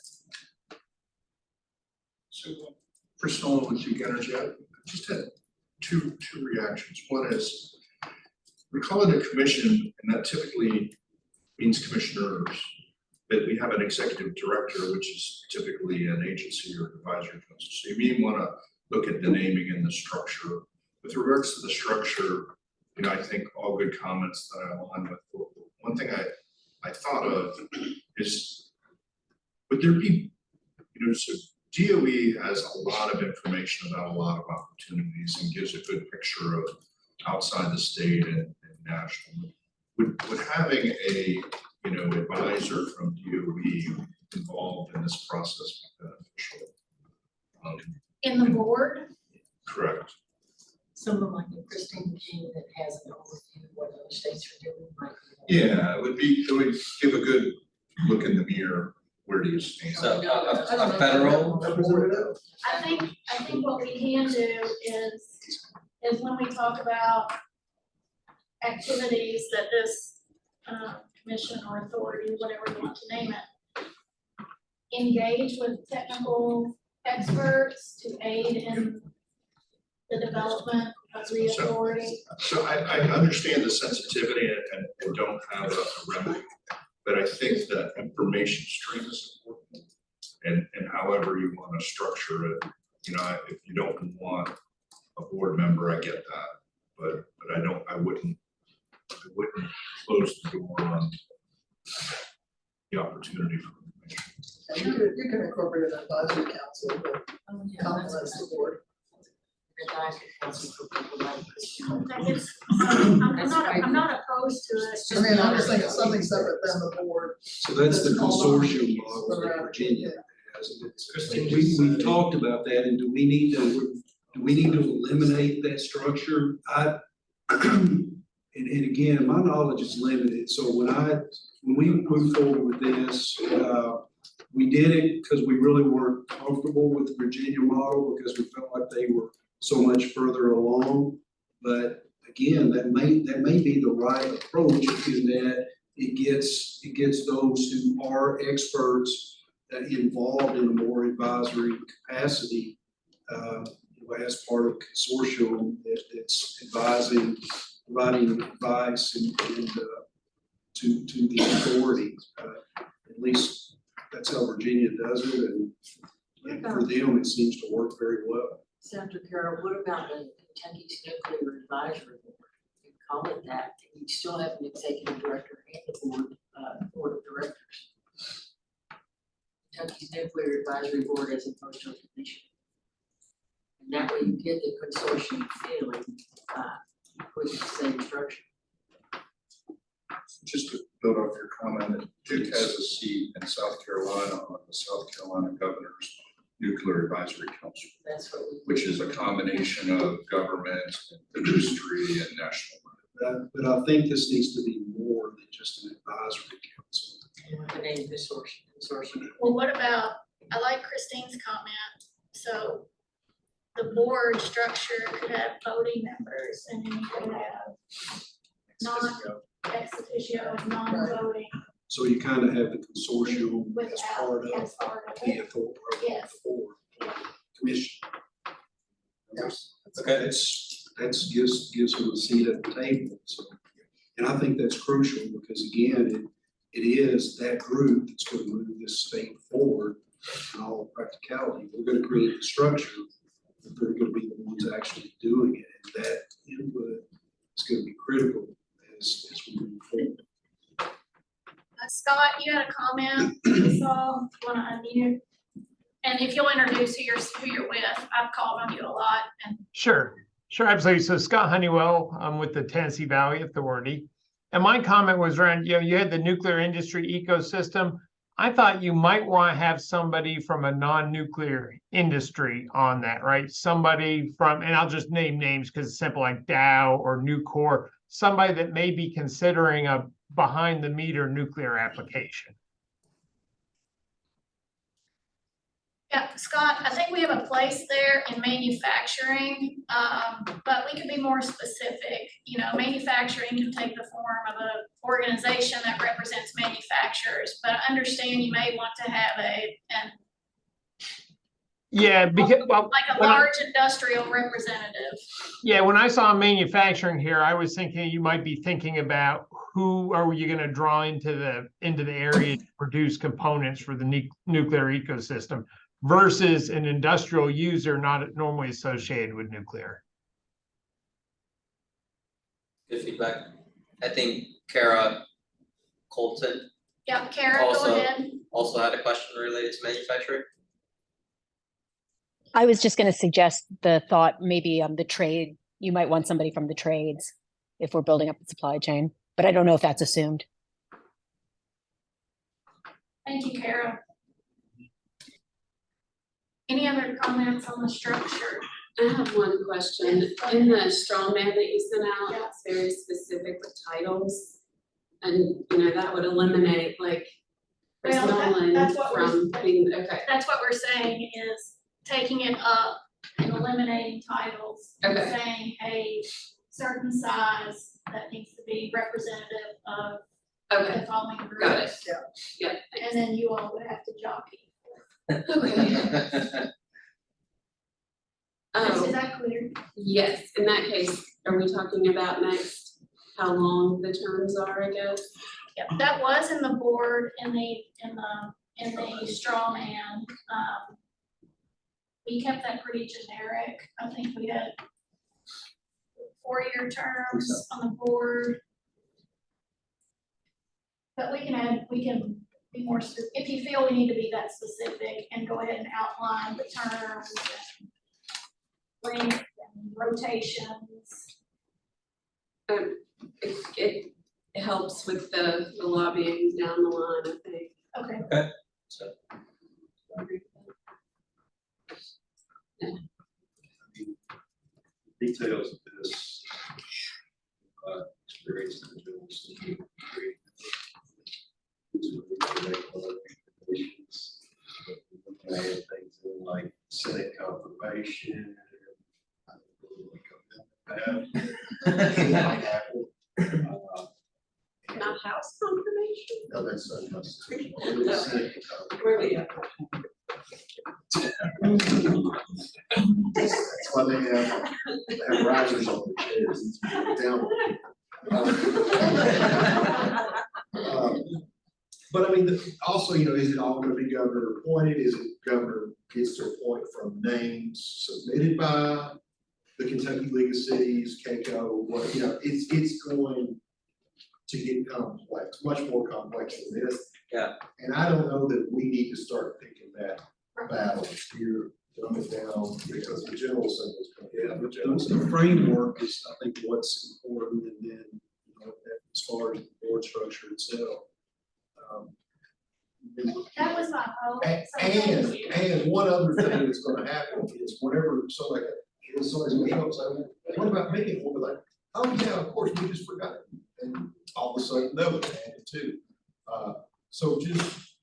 So, first of all, with Duke Energy, I just had two reactions. One is, we call it a commission, and that typically means commissioners, but we have an executive director, which is typically an agency or advisory council. So you may want to look at the naming and the structure. With regards to the structure, you know, I think all good comments that I align with. One thing I thought of is, would there be, you know, so DOE has a lot of information about a lot of opportunities and gives a good picture of outside the state and national. Would having a advisor from DOE involved in this process be beneficial. In the board, Correct. Someone like Christine King that has an overview of what other states are doing might be. Yeah, it would give a good look in the mirror. Where do you stand? So a federal, I think what we can do is when we talk about activities that this commission or authority, whatever you want to name it, engage with technical experts to aid in the development of the authority. So I understand the sensitivity and don't have a remedy, but I think that information stream is important. And however you want to structure it, if you don't want a board member, I get that. But I wouldn't close the door on the opportunity for information. You can incorporate an advisory council, but complements the board. Advisory council for people like Christine. I'm not opposed to it. I mean, I'm just thinking something separate than the board. So that's the consortium model that Virginia has. We've talked about that, and do we need to eliminate that structure? And again, my knowledge is limited, so when we moved forward with this, we did it because we really weren't comfortable with the Virginia model because we felt like they were so much further along. But again, that may be the right approach in that it gets those who are experts involved in a more advisory capacity as part of a consortium that's providing advice and to the authority. At least that's how Virginia does it, and for them it seems to work very well. Senator Carroll, what about the Kentucky's Nuclear Advisory Board? You call it that, and you still have an executive director and the board of directors. Kentucky's Nuclear Advisory Board as opposed to a commission. And that way you get the consortium feeling with the same structure. Just to build off your comment, Duke has a seat in South Carolina on the South Carolina Governor's Nuclear Advisory Council, That's what we. which is a combination of government, industry, and national. But I think this needs to be more than just an advisory council. The name consortium. Well, what about, I like Christine's comment, so the board structure could have voting members and then you could have ex officio and non-voting. So you kind of have the consortium as Without, part of as part of the it. authority, Yes. board, commission. Okay. That's gives them a seat at the table, so. And I think that's crucial because again, it is that group that's going to move this state forward in all practicality. We're going to create the structure, but they're going to be the ones actually doing it. And that input is going to be critical as we move forward. Scott, you had a comment, you saw, you wanna unmute? And if you'll introduce who you're with, I've called on you a lot and. Sure, absolutely. So Scott Honeywell, I'm with the Tennessee Valley Authority. And my comment was around, you had the nuclear industry ecosystem. I thought you might want to have somebody from a non-nuclear industry on that, right? Somebody from, and I'll just name names because it's simple, like Dow or Nucor, somebody that may be considering a behind the meter nuclear application. Yeah, Scott, I think we have a place there in manufacturing, but we could be more specific. Manufacturing can take the form of an organization that represents manufacturers, but I understand you may want to have Yeah, because well, like a large industrial representative. Yeah, when I saw manufacturing here, I was thinking you might be thinking about who are you going to draw into the area to produce components for the nuclear ecosystem versus an industrial user not normally associated with nuclear. Good feedback. I think Kara Colton Yeah, Karen, go ahead. also had a question related to manufacturing. I was just going to suggest the thought maybe the trade, you might want somebody from the trades if we're building up the supply chain, but I don't know if that's assumed. Thank you, Kara. Any other comments on the structure? I have one question. In the straw man that you sent out, it's very specific with titles. And, you know, that would eliminate like Chris Well, Nolan that's what we're- from being, okay. That's what we're saying is taking it up and eliminating titles. And Okay. saying a certain size that needs to be representative of Okay, the following groups. got it. Yeah. And then you all would have to jockey. Okay. Is that clear? Yes, in that case, are we talking about next, how long the terms are, I guess? Yeah, that was in the board, in the straw man. We kept that pretty generic. I think we had 4-year terms on the board. But we can be more, if you feel we need to be that specific and go ahead and outline the terms and length and rotations. It helps with the lobbying down the line, I think. Okay. Okay, so. Details of this, experience individuals. Things in like Senate confirmation. Not house confirmation? No, that's unconstitutional. Where we at? That's why they have risers on the chairs, down. But I mean, also, you know, is it all gonna be governor appointed? Is it governor gets to appoint from names submitted by the Kentucky League of Cities, KCO, what, you know, it's going to get complex, much more complex than this. Yeah. And I don't know that we need to start picking that battle here, dumb it down, because the general assembly is going to. Yeah, but the framework is, I think, what's important, and then, you know, as far as the board structure itself. That was my hope. So thank you. And one other thing that's gonna happen is whenever somebody's gonna show up, say, what about me? We'll be like, oh yeah, of course, we just forgot it. And all of a sudden, they'll add it too. So just,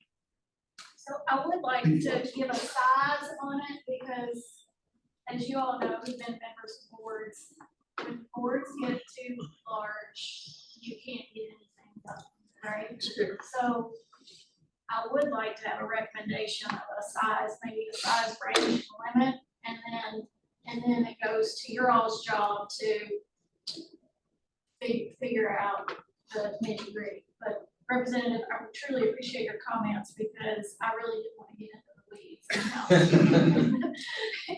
So I would like to give a size on it because, as you all know, we've been members of boards. When boards get too large, you can't get anything done, right? So I would like to have a recommendation of a size, maybe a size range limit, and then it goes to your all's job to figure out the nitty-gritty. But Representative, I would truly appreciate your comments because I really didn't want to get into the weeds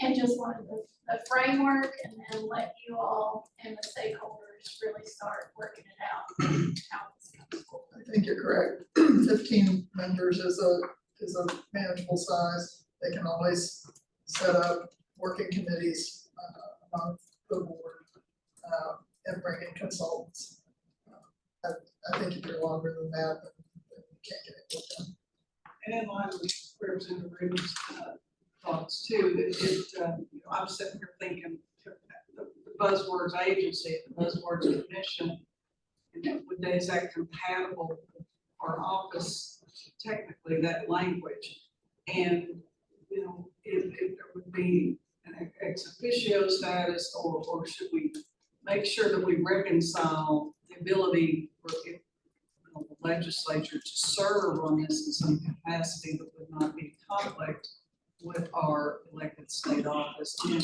and just wanted the framework and then let you all and the stakeholders really start working it out. How it's going forward. I think you're correct. 15 members is a manageable size. They can always set up working committees among the board and bring in consultants. I think if you're longer than that, then you can't get it done. And in line with Representative Reed's thoughts too, that I'm sitting here thinking the buzzwords agency, the buzzwords commission, is that compatible with our office, technically, that language? And, you know, if there would be an ex officio status, or should we make sure that we reconcile the ability for the legislature to serve on this in some capacity that would not be in conflict with our elected state office? And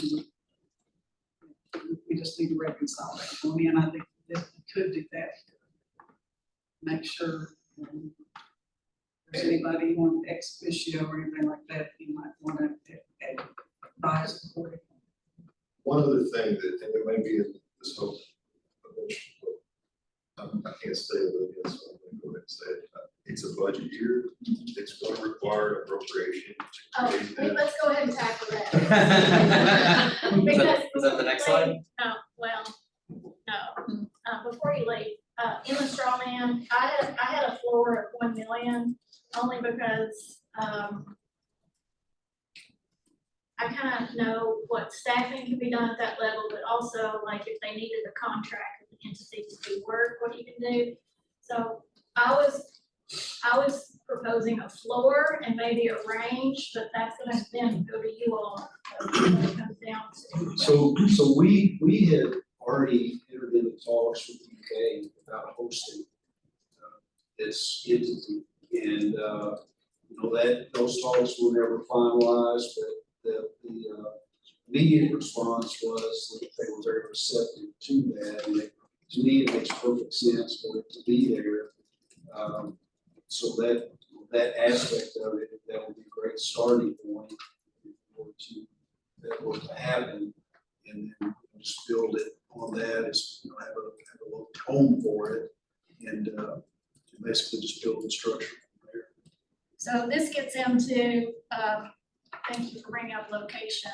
we just need to reconcile that. I mean, I think that we could do that. Make sure if there's anybody you want ex officio or anything like that, you might want to advise accordingly. one other thing that, and it may be in this whole, I can't say it again, so I'm gonna go ahead and say it. It's a budget year. It's going to require appropriation. Oh, let's go ahead and tackle that. Because Is that the next slide? No, well, no, before you leave, in the straw man, I had a floor of 1 million. only because, I kind of know what staffing can be done at that level, but also like if they needed a contract with the entity to do work, what you can do. So I was proposing a floor and maybe a range, but that's gonna then go to you all. When it comes down to. So we had already entered into talks with the UK about hosting this entity. And, those talks were never finalized, but the immediate response was that they were very receptive to that. And to me, it makes perfect sense for it to be there. So that aspect of it, that would be a great starting point that were to happen. And then just build it on that, is have a little home for it, and basically just build the structure from there. So this gets into, thank you for bringing up location.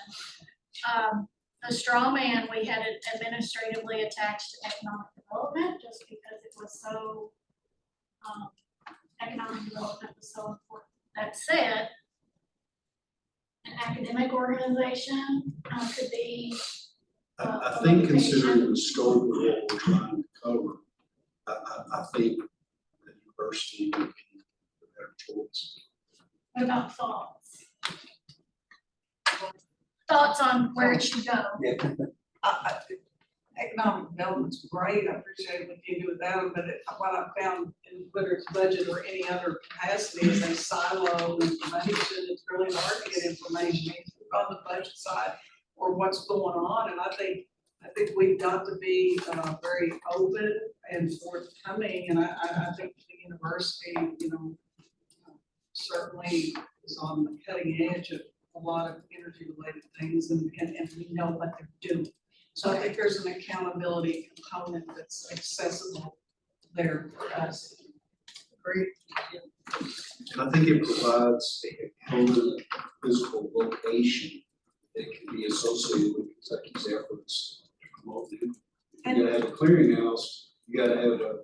The straw man, we had it administratively attached to economic development just because it was so, economic development was so important. That said, an academic organization could be. I think considering the scope of what we're trying to cover, I think the university would be the better choice. What about thoughts? Thoughts on where it should go? Economic development's great, I appreciate what you do with them, but what I've found in whether it's budget or any other capacity is they silo information. It's really hard to get information either on the budget side or what's going on, and I think we've got to be very open and forthcoming, and I think the university, certainly is on the cutting edge of a lot of energy related things, and we know what they're doing. So I think there's an accountability component that's accessible there for us. Great. And I think it provides a permanent physical location that can be associated with Kentucky's efforts to promote it. You gotta have a clearinghouse, you gotta have a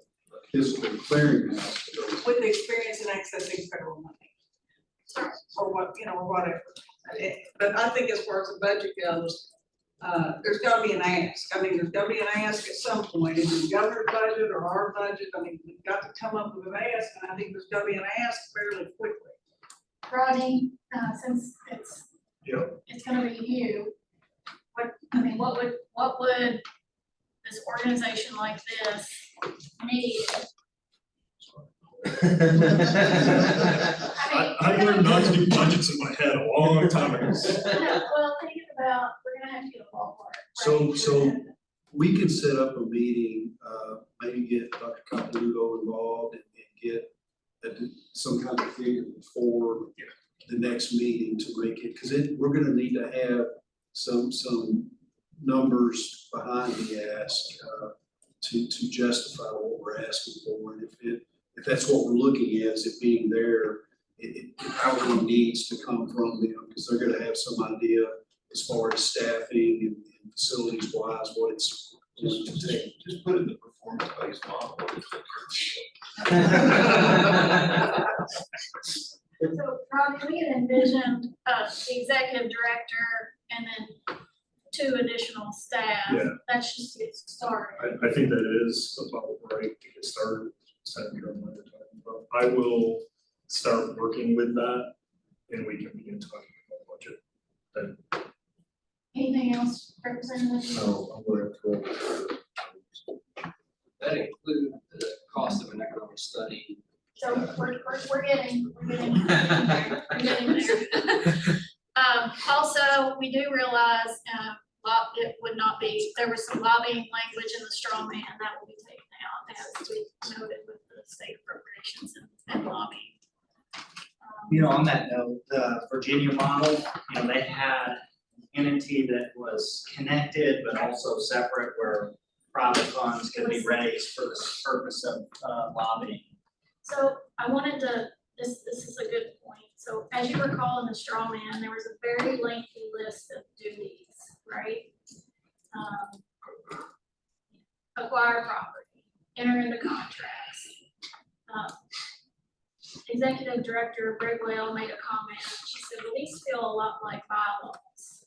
physical clearinghouse. With the experience in accessing federal money. Or what, or whatever. But I think as far as the budget goes, there's gotta be an ask. I mean, there's gotta be an ask at some point, in the governor's budget or our budget. I mean, we've got to come up with an ask, and I think there's gotta be an ask fairly quickly. Rodney, since it's gonna be you, what would this organization like this need? I learned not to do budgets in my head a long time ago. Well, thinking about, we're gonna have to get a ballpark. So we could set up a meeting, maybe get Dr. Capalugo involved and get some kind of figure before the next meeting to make it, because we're gonna need to have some numbers behind the ask to justify what we're asking for. And if that's what we're looking at, is it being there, it probably needs to come from them, because they're gonna have some idea as far as staffing and facilities wise, what it's going to take. Just put it in the performance-based model. So, Ron, we had envisioned the executive director and then 2 additional staff. Yeah. That's just to get started. I think that is about right to get started. I will start working with that, and we can begin talking about budget then. Anything else, Representative? No, I'm going to That include the cost of an economic study. So we're getting there. Also, we do realize, it would not be, there was some lobbying language in the straw man that will be taken out, as we noted with the state appropriations and lobbying. On that note, the Virginia model, they had an entity that was connected but also separate, where private funds could be raised for the purpose of lobbying. So I wanted to, this is a good point. So as you recall in the straw man, there was a very lengthy list of duties, right? Acquire property, enter into contracts. Executive Director Brigwell made a comment. She said, well, these feel a lot like bylaws.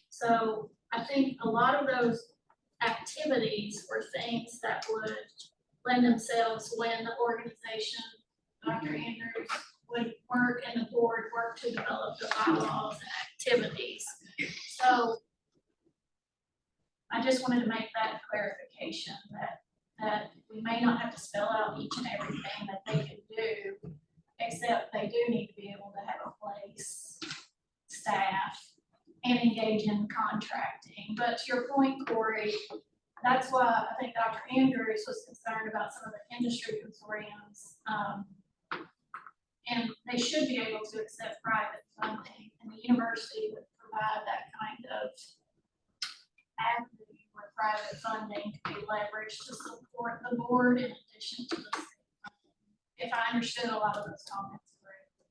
So I think a lot of those activities were things that would lend themselves when the organization, Dr. Andrews, would work and the board work to develop the bylaws and activities. So I just wanted to make that clarification that we may not have to spell out each and everything that they can do, except they do need to be able to have a place, staff, and engage in contracting. But to your point, Corey, that's why I think Dr. Andrews was concerned about some of the industry consortiums. And they should be able to accept private funding, and the university would provide that kind of avenue where private funding can be leveraged to support the board in addition to the state funding. If I understood a lot of those comments correctly.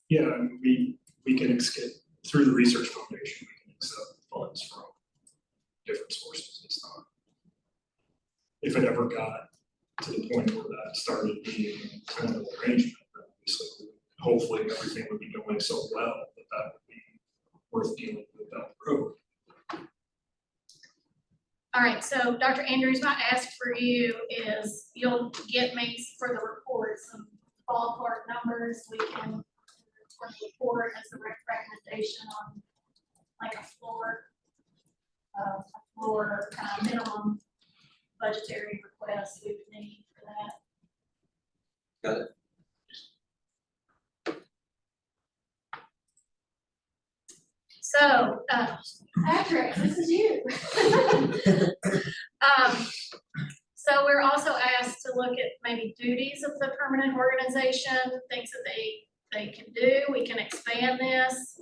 Yeah, and we can get through the research foundation, we can accept funds from different sources. It's not, if it ever got to the point where that started being kind of an arrangement, obviously, hopefully everything would be going so well that that would be worth dealing with down the road. All right, so Dr. Andrews, my ask for you is you'll get me for the report some ballpark numbers. We can report as a recommendation on like a floor kind of minimum budgetary request we would need for that. Got it. So, Patrick, this is you. So we're also asked to look at maybe duties of the permanent organization, things that they can do. We can expand this.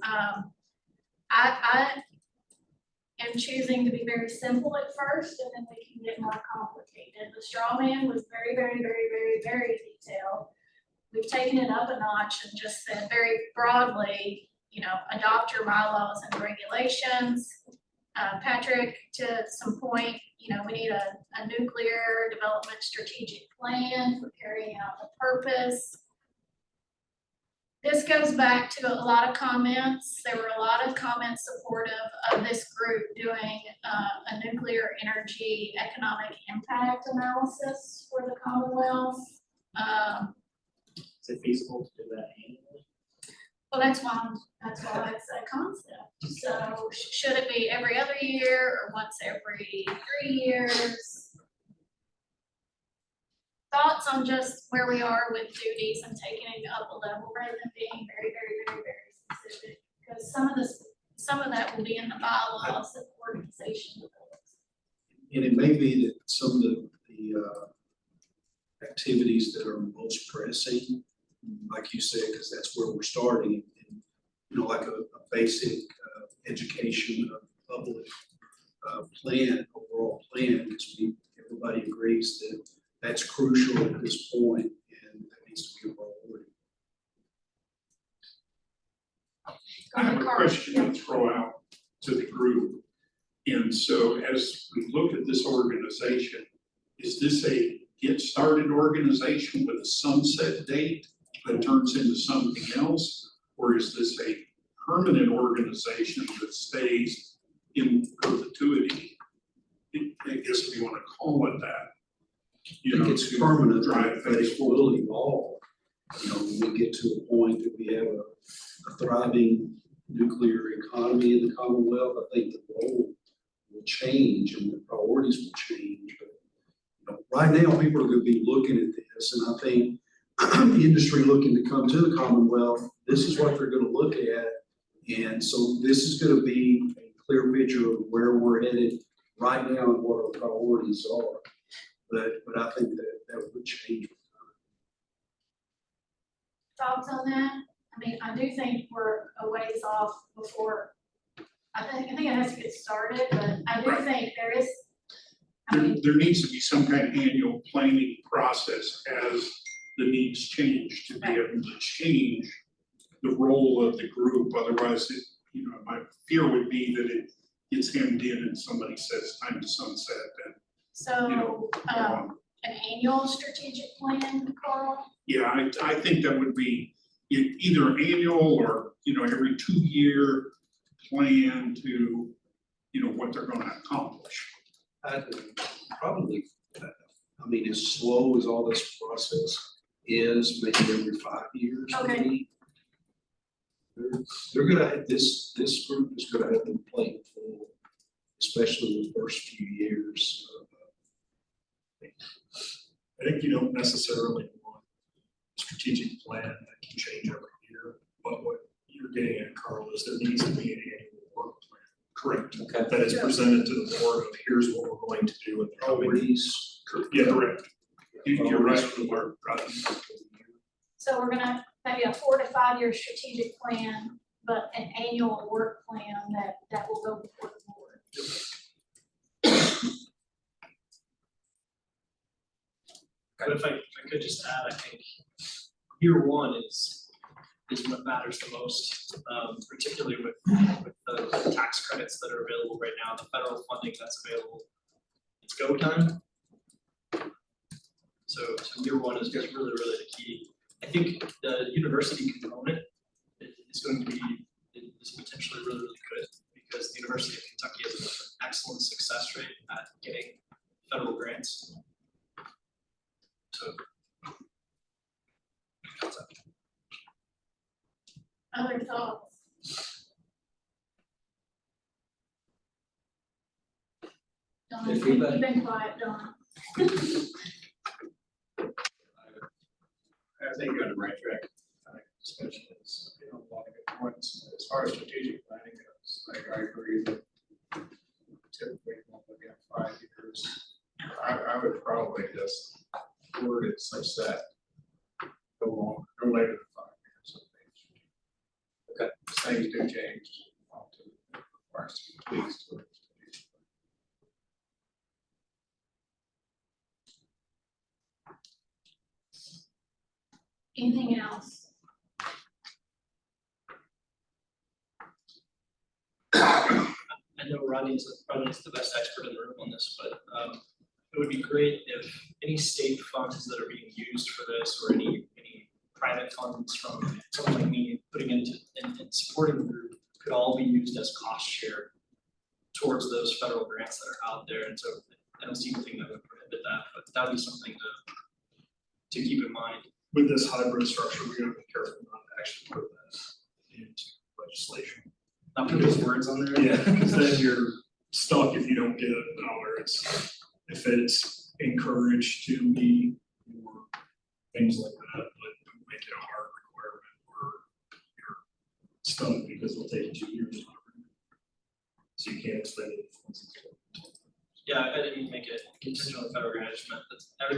I am choosing to be very simple at first, and then we can get more complicated. The straw man was very, very, very, very, very detailed. We've taken it up a notch and just said very broadly, you know, adopt your bylaws and regulations. Patrick, to some point, you know, we need a nuclear development strategic plan for carrying out the purpose. This goes back to a lot of comments. There were a lot of comments supportive of this group doing a nuclear energy economic impact analysis for the Commonwealth. Is it feasible to do that annually? Well, that's why it's a concept. So should it be every other year or once every 3 years? Thoughts on just where we are with duties and taking it up a level rather than being very, very, very, very specific? Because some of that will be in the bylaws that the organization develops. And it may be that some of the activities that are most pressing, like you said, because that's where we're starting, and you know, like a basic education of public plan, overall plan, because everybody agrees that that's crucial at this point, and that needs to be a priority. I have a question to throw out to the group. And so as we look at this organization, is this a get started organization with a sunset date that turns into something else? Or is this a permanent organization that stays in perpetuity? I guess if you want to call it that. You know, it's permanent, drive but it will evolve. You know, when we get to a point that we have a thriving nuclear economy in the Commonwealth, I think the role will change and the priorities will change. But you know, right now, people are going to be looking at this, and I think the industry looking to come to the Commonwealth, this is what they're going to look at. And so this is going to be a clear picture of where we're headed right now and what our priorities are. But I think that would change. Thoughts on that? I mean, I do think we're a ways off before. I think it has to get started, but I do think there is. There needs to be some kind of annual planning process as the needs change to be able to change the role of the group. Otherwise, you know, my fear would be that it gets hemmed in and somebody says time to sunset and, So, you know, an annual strategic plan, Carl? Yeah, I think that would be either annual or, every 2-year plan to, what they're gonna accomplish. Probably, as slow as all this process is, maybe every 5 years, Okay. maybe. They're gonna have, this group is gonna have them plate full, especially the first few years. I think you don't necessarily want a strategic plan that can change every year, but what you're getting at, Carl, is there needs to be an annual work plan. Correct. Okay. That is presented to the board of here's what we're going to do in the coming. Priorities. Yeah, correct. You're right, Mark. So we're gonna maybe a 4 to 5 year strategic plan, but an annual work plan that will go before the board. But if I could just add, I think year one is what matters the most, particularly with the tax credits that are available right now, the federal funding that's available. It's go time. So year one is just really the key. I think the university component is going to be potentially really good because the University of Kentucky has an excellent success rate at getting federal grants. So. Other thoughts? Don, you've been quiet, Don. I think you're on the right track. Discussion is, a lot of good points. As far as strategic planning goes, I agree that typically we'll look at 5 years. I would probably just word it such that no later than 5 years. Okay. Things do change. Often requires some tweaks to it. Anything else? I know Rodney's the best expert in the room on this, but it would be great if any state funds that are being used for this or any private funds from someone like me putting into supporting the group could all be used as cost share towards those federal grants that are out there. And so I don't see anything that would prohibit that, but that would be something to keep in mind. With this hybrid structure, we gotta be careful not to actually put that into legislation. Not put those words on there. Yeah, because then you're stuck if you don't get a dollar. If it's encouraged to be more things like that, but don't make it a hard requirement or you're stuck because it'll take you 2 years. So you can't extend it. Yeah, I didn't make it contingent on federal grant. I just meant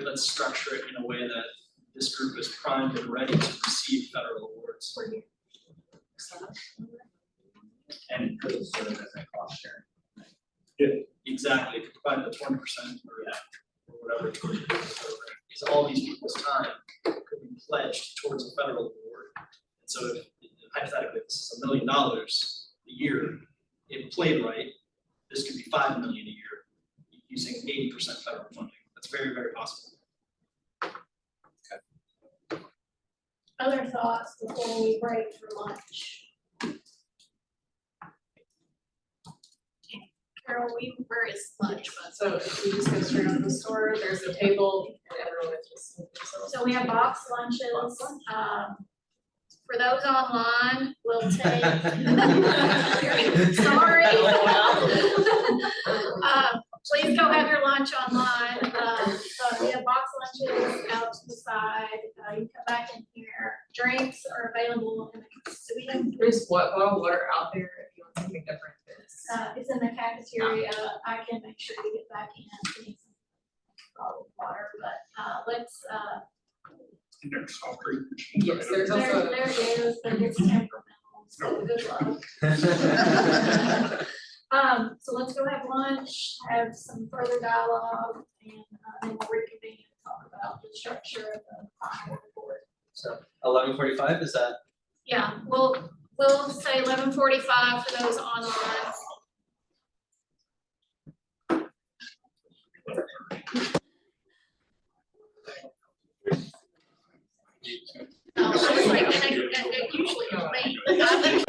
let's structure it in a way that this group is primed and ready to receive federal awards. And put it sort of as a cost sharing. Yeah, exactly. If you provide the 20% or whatever towards the program, because all these people's time could be pledged towards a federal award. And so if hypothetically this is $1 million a year, if played right, this could be $5 million a year using 80% federal funding. That's very, very possible. Other thoughts before we break for lunch? Carol, where is lunch? So if we just go straight on the store, there's a table and everyone is just. So we have box lunches. For those online, we'll take. Sorry. Please go have your lunch online. So we have box lunches out to the side. You can come back in here. Drinks are available in the cafeteria. There's bottled water out there if you want something different. It's in the cafeteria. I can make sure you get back in. Need some bottled water, but let's. There's soft drink. Yes, there's also. There it is, but it's temperamental, so good luck. So let's go have lunch, have some further dialogue, and then we'll reconvene and talk about the structure of the final report. So 11:45, is that? Yeah, we'll say 11:45 for those online. I was like, that usually is me.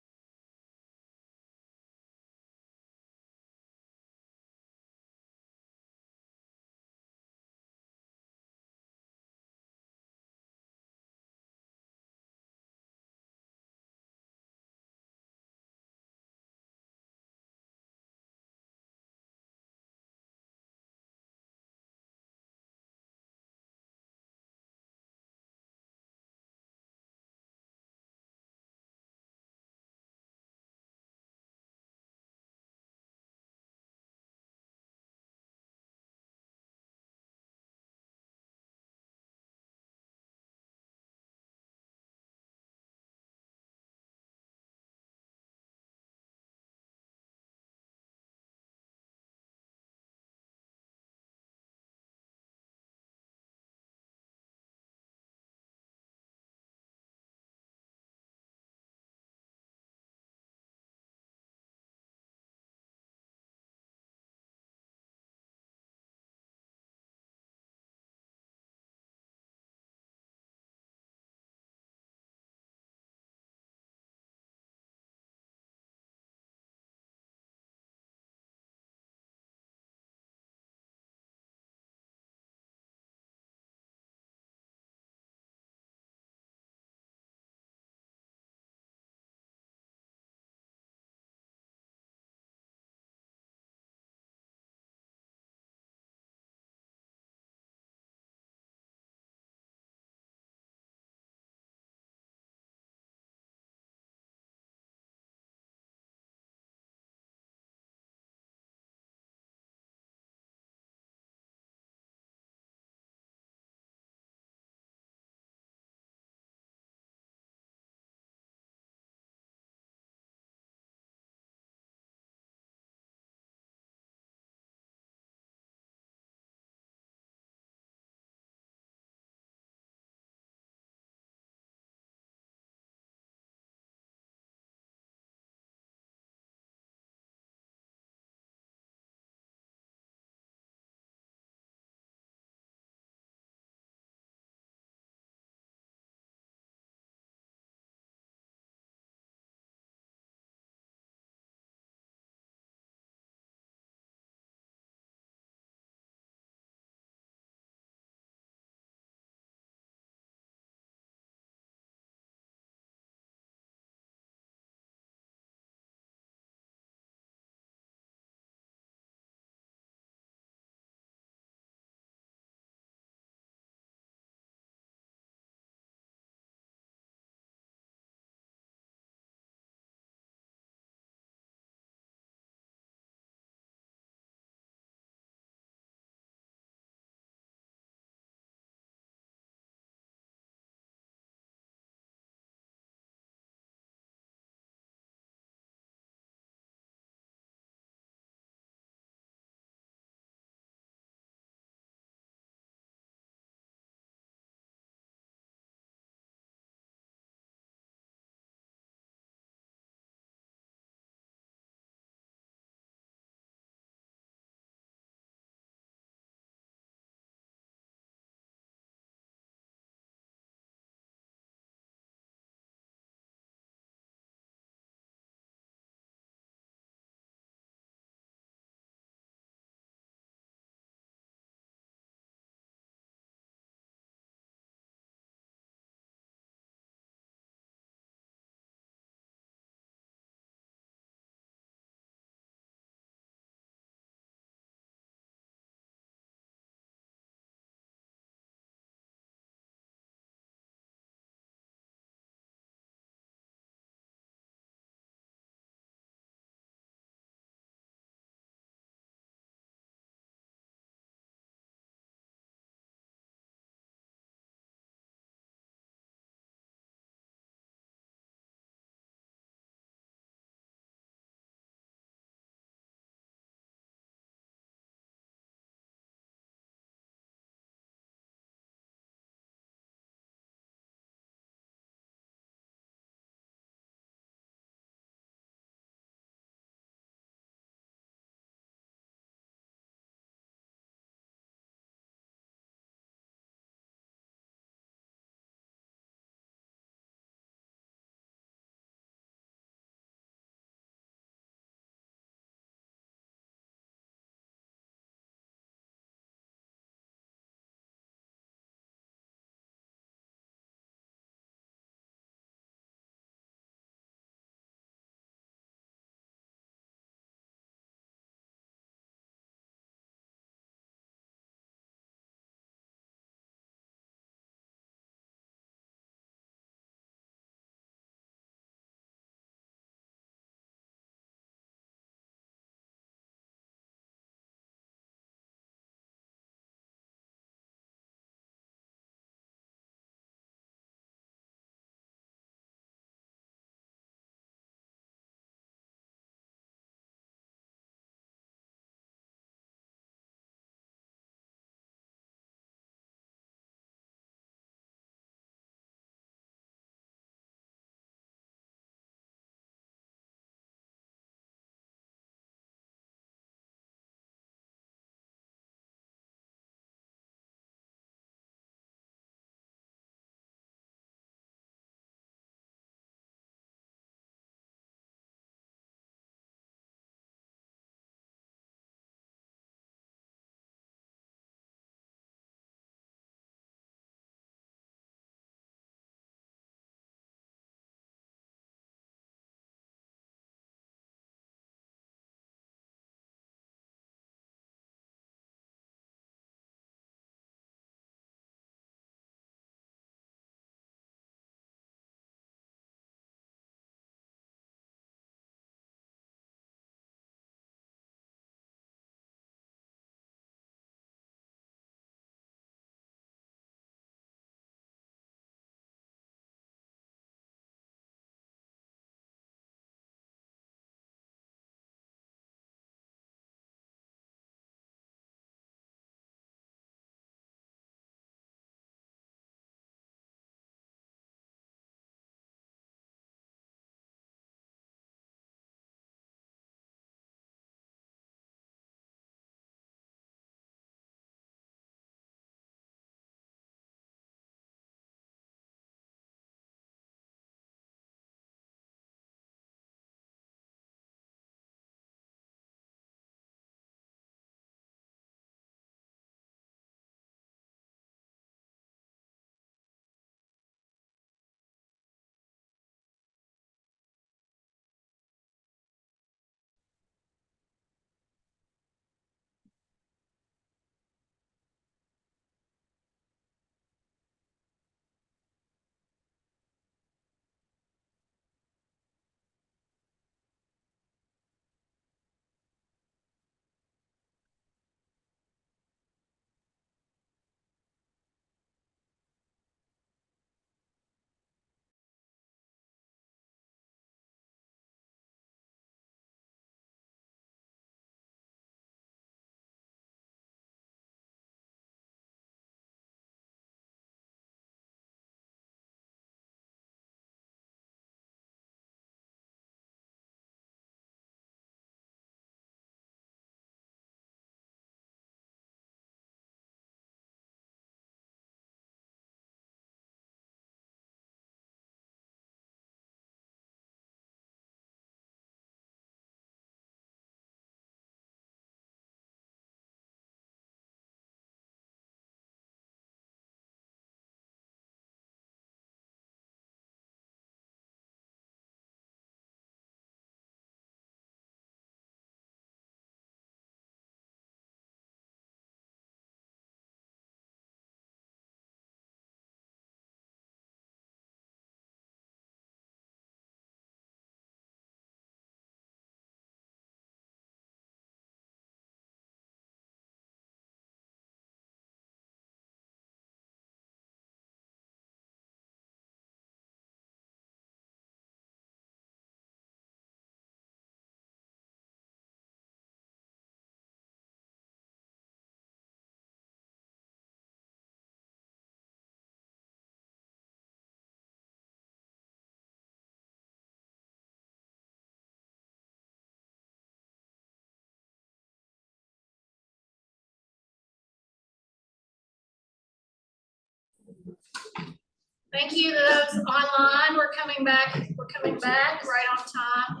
Thank you to those online. We're coming back right on time.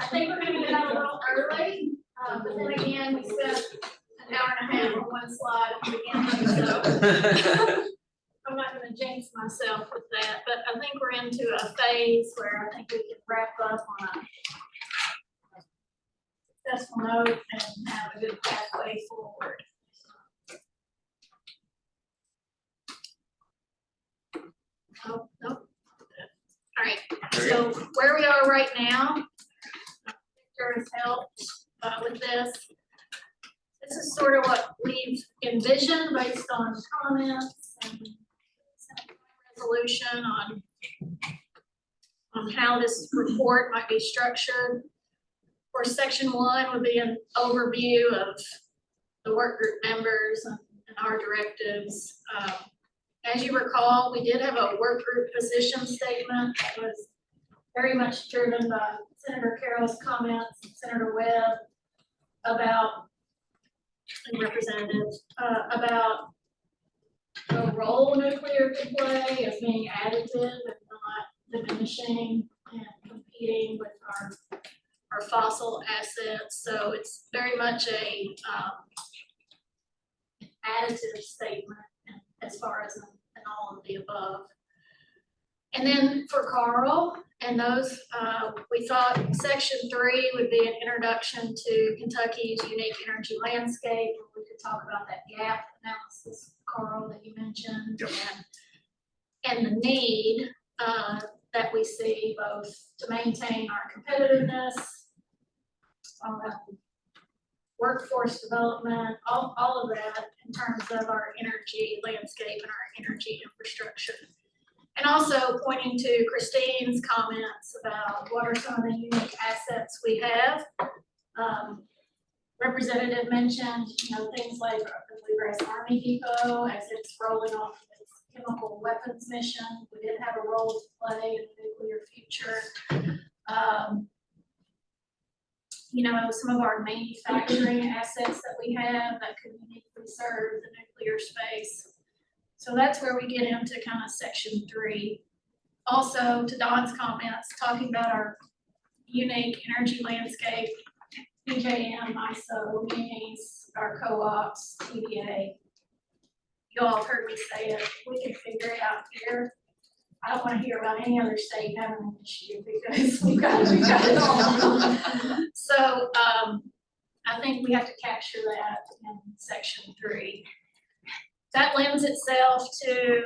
I think we're gonna get out a little early, but then again, we spent an hour and a half on one slide at the beginning, so I'm not gonna jinx myself with that, but I think we're into a phase where I think we can wrap up on a successful note and have a good pathway forward. Oh, no. All right, so where we are right now, Victor has helped with this. This is sort of what we've envisioned based on comments and resolution on how this report might be structured. For section 1 would be an overview of the work group members and our directives. As you recall, we did have a work group position statement that was very much driven by Senator Carroll's comments and Senator Webb about, and representatives, about the role nuclear could play as being additive and not diminishing and competing with our fossil assets. So it's very much a additive statement as far as in all of the above. And then for Carl and those, we thought section 3 would be an introduction to Kentucky's unique energy landscape. We could talk about that gap analysis, Carl, that you mentioned, Yep. and the need that we see both to maintain our competitiveness, workforce development, all of that in terms of our energy landscape and our energy infrastructure. And also pointing to Christine's comments about what are some of the unique assets we have. Representative mentioned, things like the Bluegrass Army Depot as it's rolling off of its chemical weapons mission. We did have a role to play in the nuclear future. Some of our manufacturing assets that we have that could uniquely serve the nuclear space. So that's where we get into kind of section 3. Also, to Don's comments, talking about our unique energy landscape, PJM, ISO, munis, our co-ops, TVA. You all have heard me say it. We can figure it out here. I don't want to hear about any other state having an issue because we've got it all. So I think we have to capture that in section 3. That lends itself to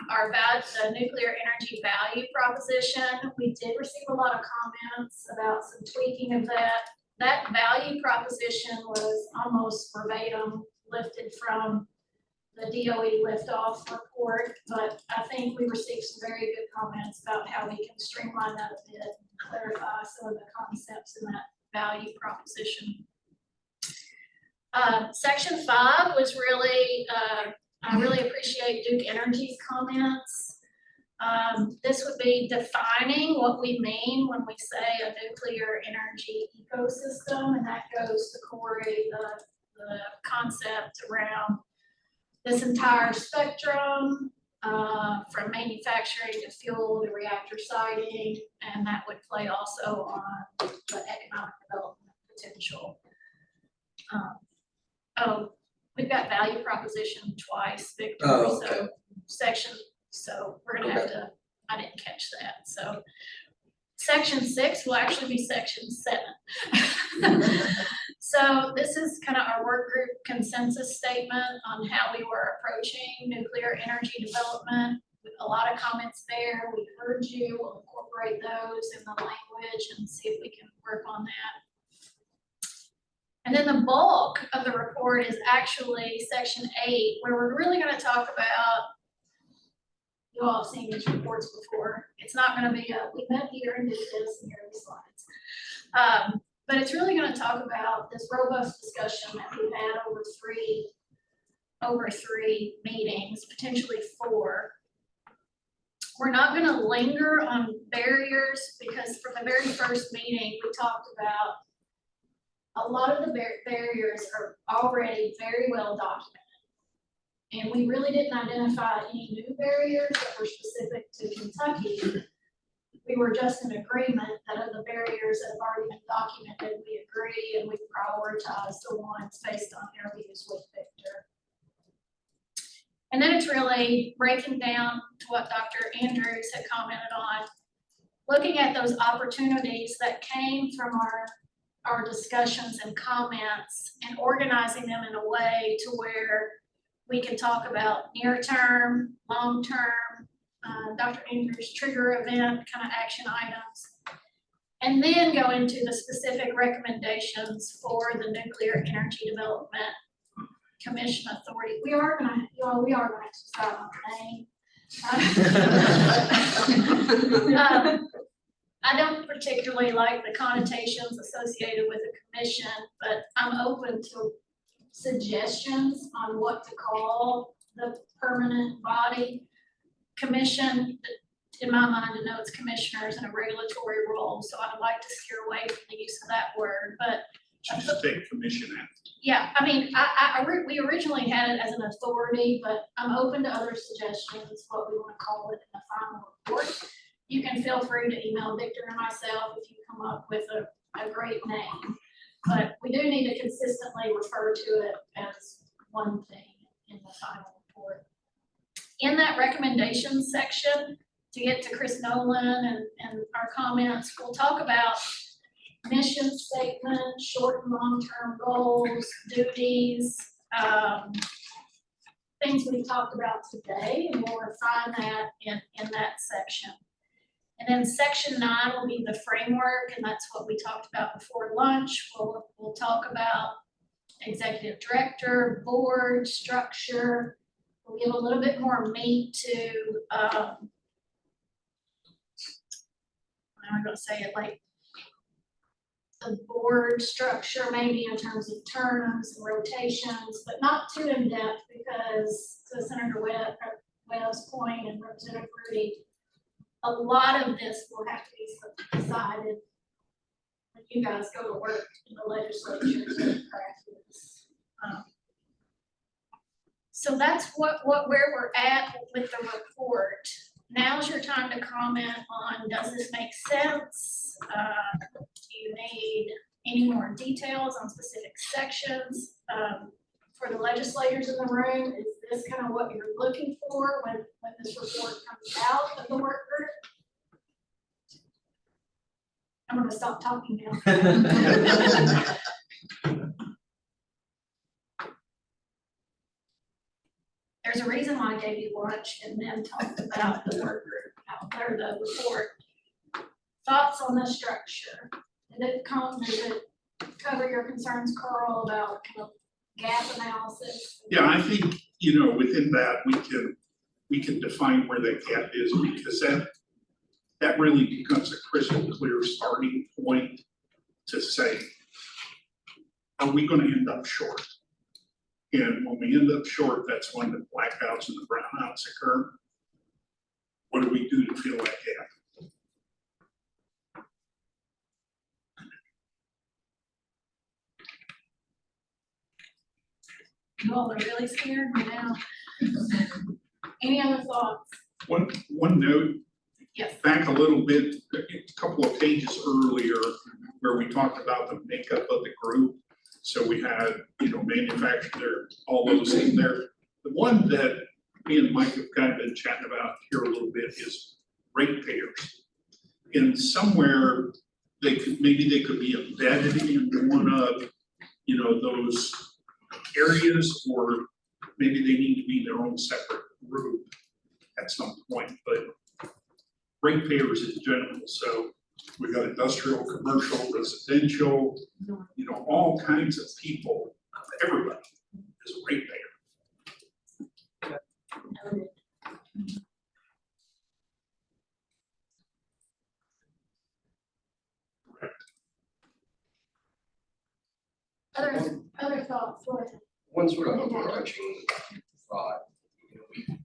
the nuclear energy value proposition. We did receive a lot of comments about some tweaking of that. That value proposition was almost verbatim lifted from the DOE liftoff report, but I think we received some very good comments about how we can streamline that a bit and clarify some of the concepts in that value proposition. Section 5 was really, I really appreciate Duke Energy's comments. This would be defining what we mean when we say a nuclear energy ecosystem, and that goes to Corey, the concept around this entire spectrum, from manufacturing to fuel to reactor siting, and that would play also on the economic development potential. We've got value proposition twice, Victor, so we're gonna have to, I didn't catch that, so. Section 6 will actually be section 7. So this is kind of our work group consensus statement on how we were approaching nuclear energy development. A lot of comments there. We heard you. We'll incorporate those in the language and see if we can work on that. And then the bulk of the report is actually section 8, where we're really going to talk about, you all have seen these reports before. It's not going to be we met here and did this and here are the slides. But it's really going to talk about this robust discussion that we've had over three meetings, potentially 4. We're not going to linger on barriers because from the very first meeting, we talked about a lot of the barriers are already very well documented And we really didn't identify any new barriers that were specific to Kentucky. We were just in agreement that of the barriers that have already been documented, we agree and we prioritize the ones based on interviews with Victor. And then it's really breaking down to what Dr. Andrews had commented on, looking at those opportunities that came from our discussions and comments and organizing them in a way to where we can talk about near term, long term, Dr. Andrews' trigger event kind of action items, and then go into the specific recommendations for the Nuclear Energy Development Commission Authority. We are gonna exercise on the name. I don't particularly like the connotations associated with a commission, but I'm open to suggestions on what to call the permanent body. Commission, in my mind, denotes commissioners in a regulatory role, so I'd like to steer away from the use of that word, but. Just take commission out. Yeah, I mean, we originally had it as an authority, but I'm open to other suggestions, what we want to call it in the final report. You can feel free to email Victor and myself if you come up with a great name. But we do need to consistently refer to it as one thing in the final report. In that recommendations section, to get to Chris Nolan and our comments, we'll talk about mission statement, short and long-term goals, duties, things we've talked about today, and we'll refine that in that section. And then section 9 will be the framework, and that's what we talked about before lunch. We'll talk about executive director, board structure. We'll give a little bit more meat to, I'm gonna say it like the board structure, maybe in terms of terms and rotations, but not too in depth because to Senator Webb's point and Representative Rudy, a lot of this will have to be decided when you guys go to work in the legislature to craft this. So that's where we're at with the report. Now's your time to comment on, does this make sense? Do you need any more details on specific sections? For the legislators in the room, is this kind of what you're looking for when this report comes out of the work group? I'm gonna stop talking now. There's a reason why I gave you lunch and then talked about the work group out there, the report. Thoughts on the structure? Does it cover your concerns, Carl, about kind of gap analysis? Yeah, I think, within that, we can define where that gap is, because that really becomes a crystal clear starting point to say, are we gonna end up short? And when we end up short, that's when the blackouts and the brownouts occur. What do we do to fill that gap? You all are really scared me now. Any other thoughts? One note. Yes. Back a little bit, a couple of pages earlier, where we talked about the makeup of the group. So we had, manufacturer, all those in there. The one that me and Mike have kind of been chatting about here a little bit is ratepayers. And somewhere maybe they could be embedded in one of, those areas, or maybe they need to be their own separate group at some point, but ratepayers in general. So we got industrial, commercial, residential, all kinds of people, everybody is a ratepayer. Other thoughts, go ahead. One sort of overarching thought,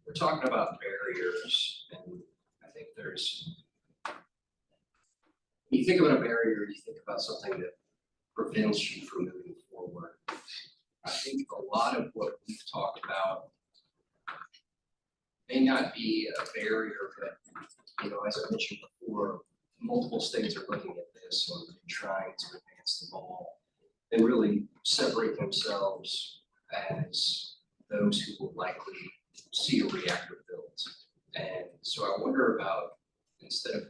we're talking about barriers, and I think when you think about a barrier, you think about something that prevents you from moving forward. I think a lot of what we've talked about may not be a barrier, but, you know, as I mentioned before, multiple states are looking at this and trying to advance the ball and really separate themselves as those who will likely see a reactor built. And so I wonder about, instead of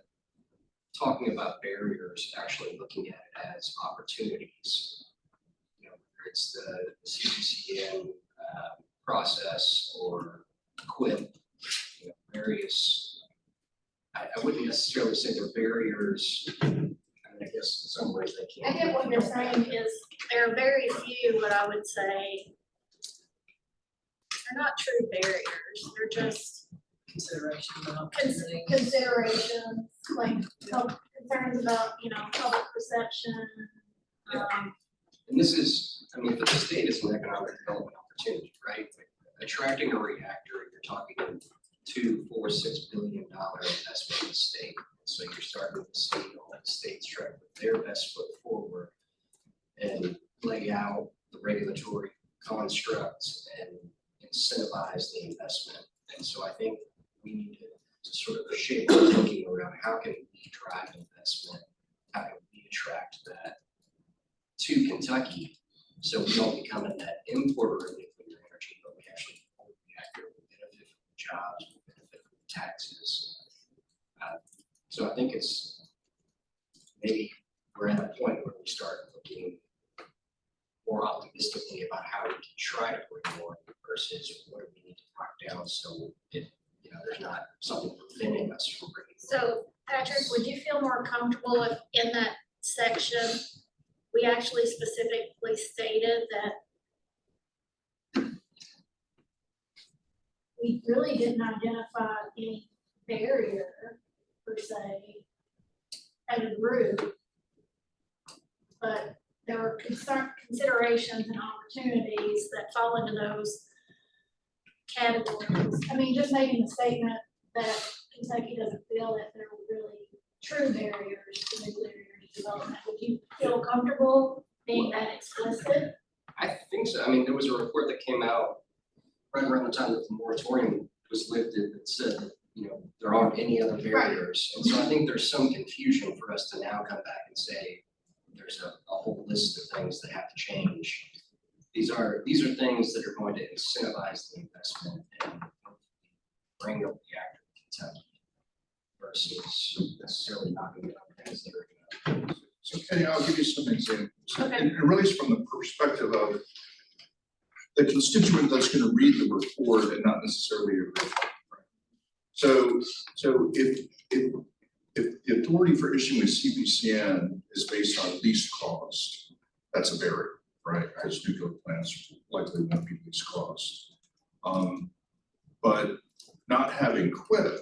talking about barriers, actually looking at it as opportunities. You know, whether it's the CPCN process or QUIP, you know, various, I wouldn't necessarily say they're barriers. I mean, I guess in some ways they I can. get what you're saying is there are very few, what I would say, they're not true barriers, they're just Consideration about. considerations, like concerns about, you know, public perception. And this is, I mean, for the state, it's an economic development opportunity, right? Like, attracting a reactor, you're talking $2, $4, $6 billion investment in the state. So you're starting to see all the states try to put their best foot forward and lay out the regulatory constructs and incentivize the investment. And so I think we need to sort of shape our thinking around how can we drive investment, how can we attract that to Kentucky, so we don't become a net importer of nuclear energy, but we actually hold the reactor, we benefit from the jobs, we benefit from the taxes. So I think it's maybe we're at a point where we start looking more optimistically about how we can try to bring more versus what do we need to knock down so it, you know, there's not something preventing us from bringing more. So Patrick, would you feel more comfortable if in that section, we actually specifically stated that we really didn't identify any barrier per se as a group, but there were considerations and opportunities that fall into those categories. I mean, just making the statement that Kentucky doesn't feel that there were really true barriers to nuclear energy development. Would you feel comfortable being that explicit? I think so. I mean, there was a report that came out right around the time that the moratorium was lifted that said that, you know, there aren't any other barriers. And so I think there's some confusion for us to now come back and say, there's a whole list of things that have to change. These are things that are going to incentivize the investment and bring up the reactor to Kentucky versus necessarily knocking it out as they're going to. So Kenny, I'll give you some examples. Okay. And it really is from the perspective of the constituent that's going to read the report and not necessarily agree. So if the authority for issuing a CPCN is based on least cost, that's a barrier, right? Because nuclear plants likely won't be least cost. But not having QUIP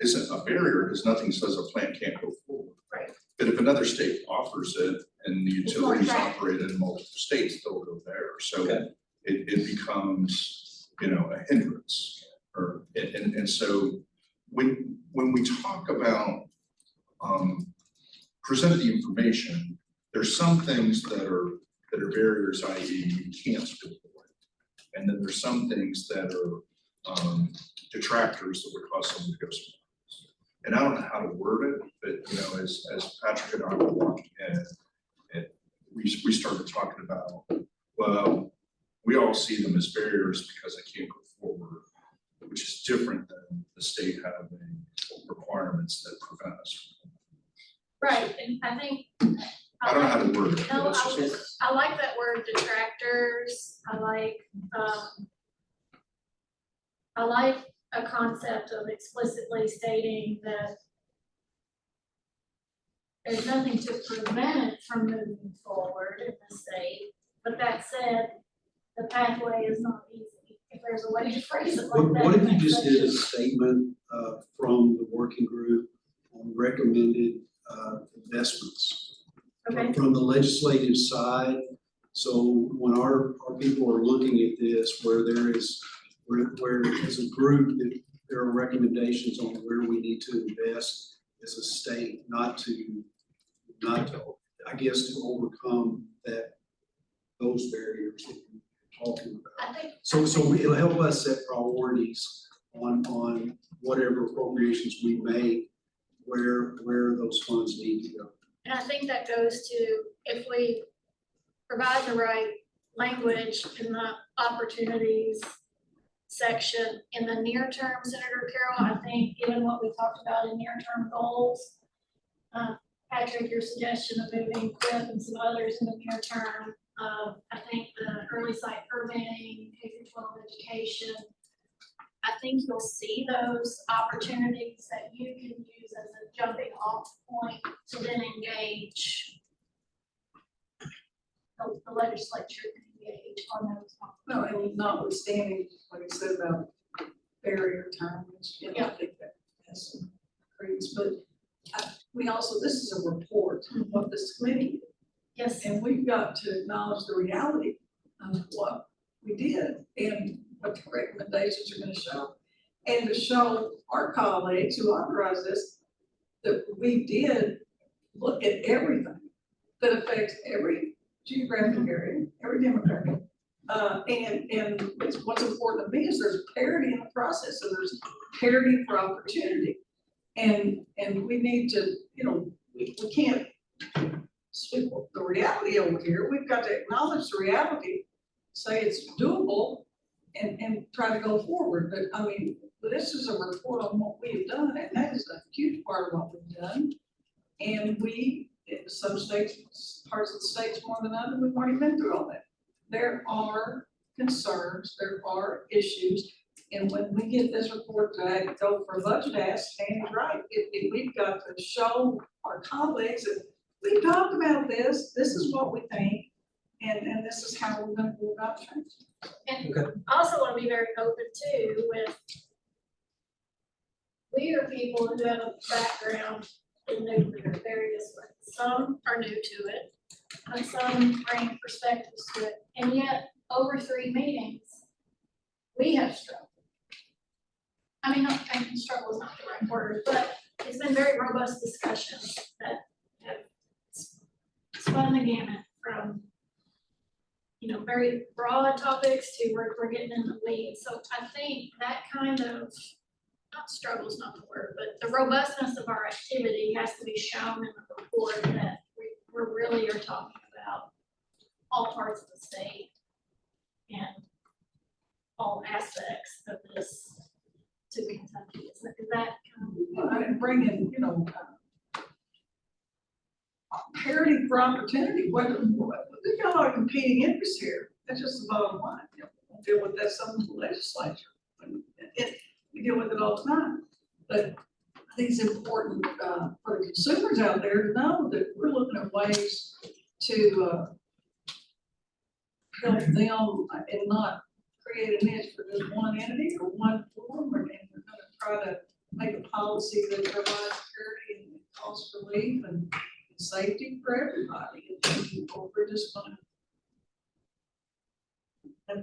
isn't a barrier because nothing says a plant can't go forward. Right. But if another state offers it and the utilities operate in multiple states, they'll go there. So it becomes, you know, a hindrance. And so when we talk about presenting the information, there's some things that are barriers, i.e. you can't split the way. And then there's some things that are detractors that would cause someone to go somewhere. And I don't know how to word it, but you know, as Patrick and I were walking in, and we started talking about, well, we all see them as barriers because they can't go forward, which is different than the state having requirements that prevent us. Right, and I think. I don't know how to word it. No, but it's just- I like that word detractors. I like a concept of explicitly stating that there's nothing to prevent it from moving forward in the state. But that said, the pathway is not easy. If there's a way to phrase it like that. What if you just did a statement from the working group on recommended investments? Okay. From the legislative side, so when our people are looking at this, where as a group, that there are recommendations on where we need to invest as a state, not to, I guess, to overcome those barriers that you're talking about. I think. So it'll help us set priorities on whatever appropriations we make, where those funds need to go. And I think that goes to, if we provide the right language in the opportunities section in the near term, Senator Carroll, I think given what we talked about in near term goals, Patrick, your suggestion of moving QUIP and some others in the near term, I think the early site permitting, K-12 education, I think you'll see those opportunities that you can use as a jumping off point to then engage the legislature can engage on those. No, and notwithstanding what you said about barrier time, which, you know, I think that has some credence, but we also, this is a report of this committee. Yes. And we've got to acknowledge the reality of what we did and what the recommendations are gonna show. And to show our colleagues who authorized this, that we did look at everything that affects every geographic area, every demographic. And what's important to me is there's parity in the process, so there's parity for opportunity. And we need to, you know, we can't sweep the reality over here. We've got to acknowledge the reality, say it's doable, and try to go forward. But I mean, this is a report on what we have done, and that is a huge part of what we've done. And we, in some states, parts of the states more than others, we've already been through all that. There are concerns, there are issues, and when we get this report to go for a budget ask, Stan's right, we've got to show our colleagues that we've talked about this is what we think, and this is how we're gonna go about change. And I also want to be very open too with, we are people who have a background in nuclear various ways. Some are new to it, but some bring perspectives to it. And yet, over 3 meetings, we have struggled. I mean, not, I mean, struggle is not the right word, but it's been very robust discussions that have spun the gamut from, you know, very broad topics to we're getting in the weeds. So I think that kind of, not struggle is not the word, but the robustness of our activity has to be shown in the report that we really are talking about all parts of the state and all aspects of this to Kentucky. Is that kind of? And bring in, you know, parity for opportunity. We've got a lot of competing interests here. That's just the bottom line. You know, we'll deal with that some in the legislature. We deal with it all the time. But I think it's important for the consumers out there to know that we're looking at ways to help them and not create a niche for just one entity or one form, and we're gonna try to make a policy that provides security and cost relief and safety for everybody. And we're just gonna,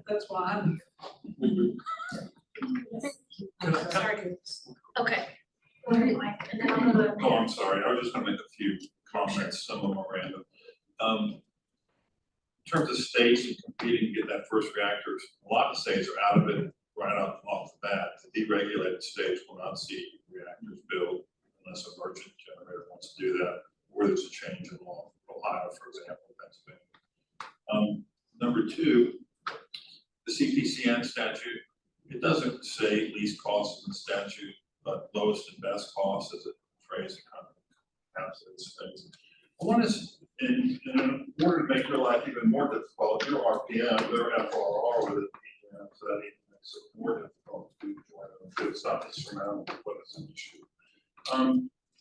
that's why I'm here. Sorry. Okay. Mike, and then I'm gonna. Oh, I'm sorry, I was just gonna make a few comments, some of them are random. In terms of states and competing to get that first reactors, a lot of states are out of it right off the bat. The deregulated states will not see reactors built unless a merchant generator wants to do that, or there's a change in law. Ohio, for example, Pennsylvania. Number two, the CPCN statute, it doesn't say least cost in the statute, but lowest and best cost as a phrase that kind of encapsulates things. I want to, in order to make your life even more difficult, your RPM, their FRR with it, so that even makes it more difficult to join. It's not insurmountable, but it's an issue.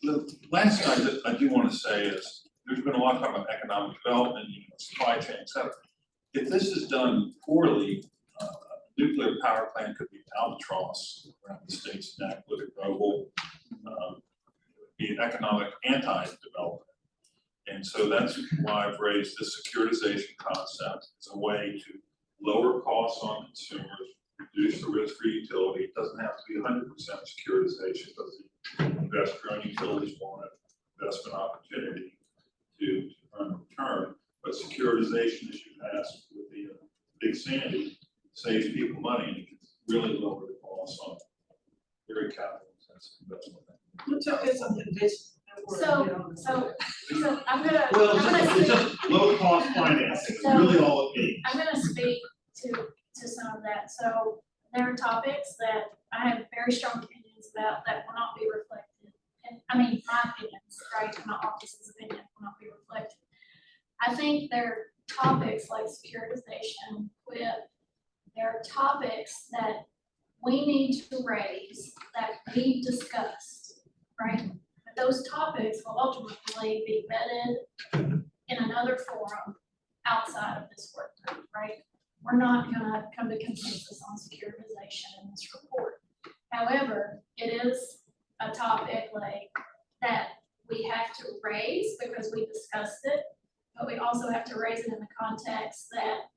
The last thing that I do want to say is there's been a lot of talk about economic development, supply chain, et cetera. If this is done poorly, a nuclear power plant could be an albatross around the state's neck with a global, be an economic anti-development. And so that's why I've raised the securitization concept as a way to lower costs on consumers, reduce the risk for utility. It doesn't have to be 100% securitization because the investor-owned utilities want an investment opportunity to earn a return. But securitization, as you asked with the Big Sandy, saves people money and it can really lower the costs on very capital intensive investment. Who took this on this? So I'm gonna, Well, I'm gonna it's speak, just low cost financing, is really all it means. I'm gonna speak to some of that. So there are topics that I have very strong opinions about that will not be reflected. And I mean, my opinions, right, my office's opinion will not be reflected. I think there are topics like securitization, WIP, there are topics that we need to raise that we've discussed, right? But those topics will ultimately be vetted in another forum outside of this work group, right? We're not gonna come to consensus on securitization in this report. However, it is a topic like that we have to raise because we discussed it, but we also have to raise it in the context that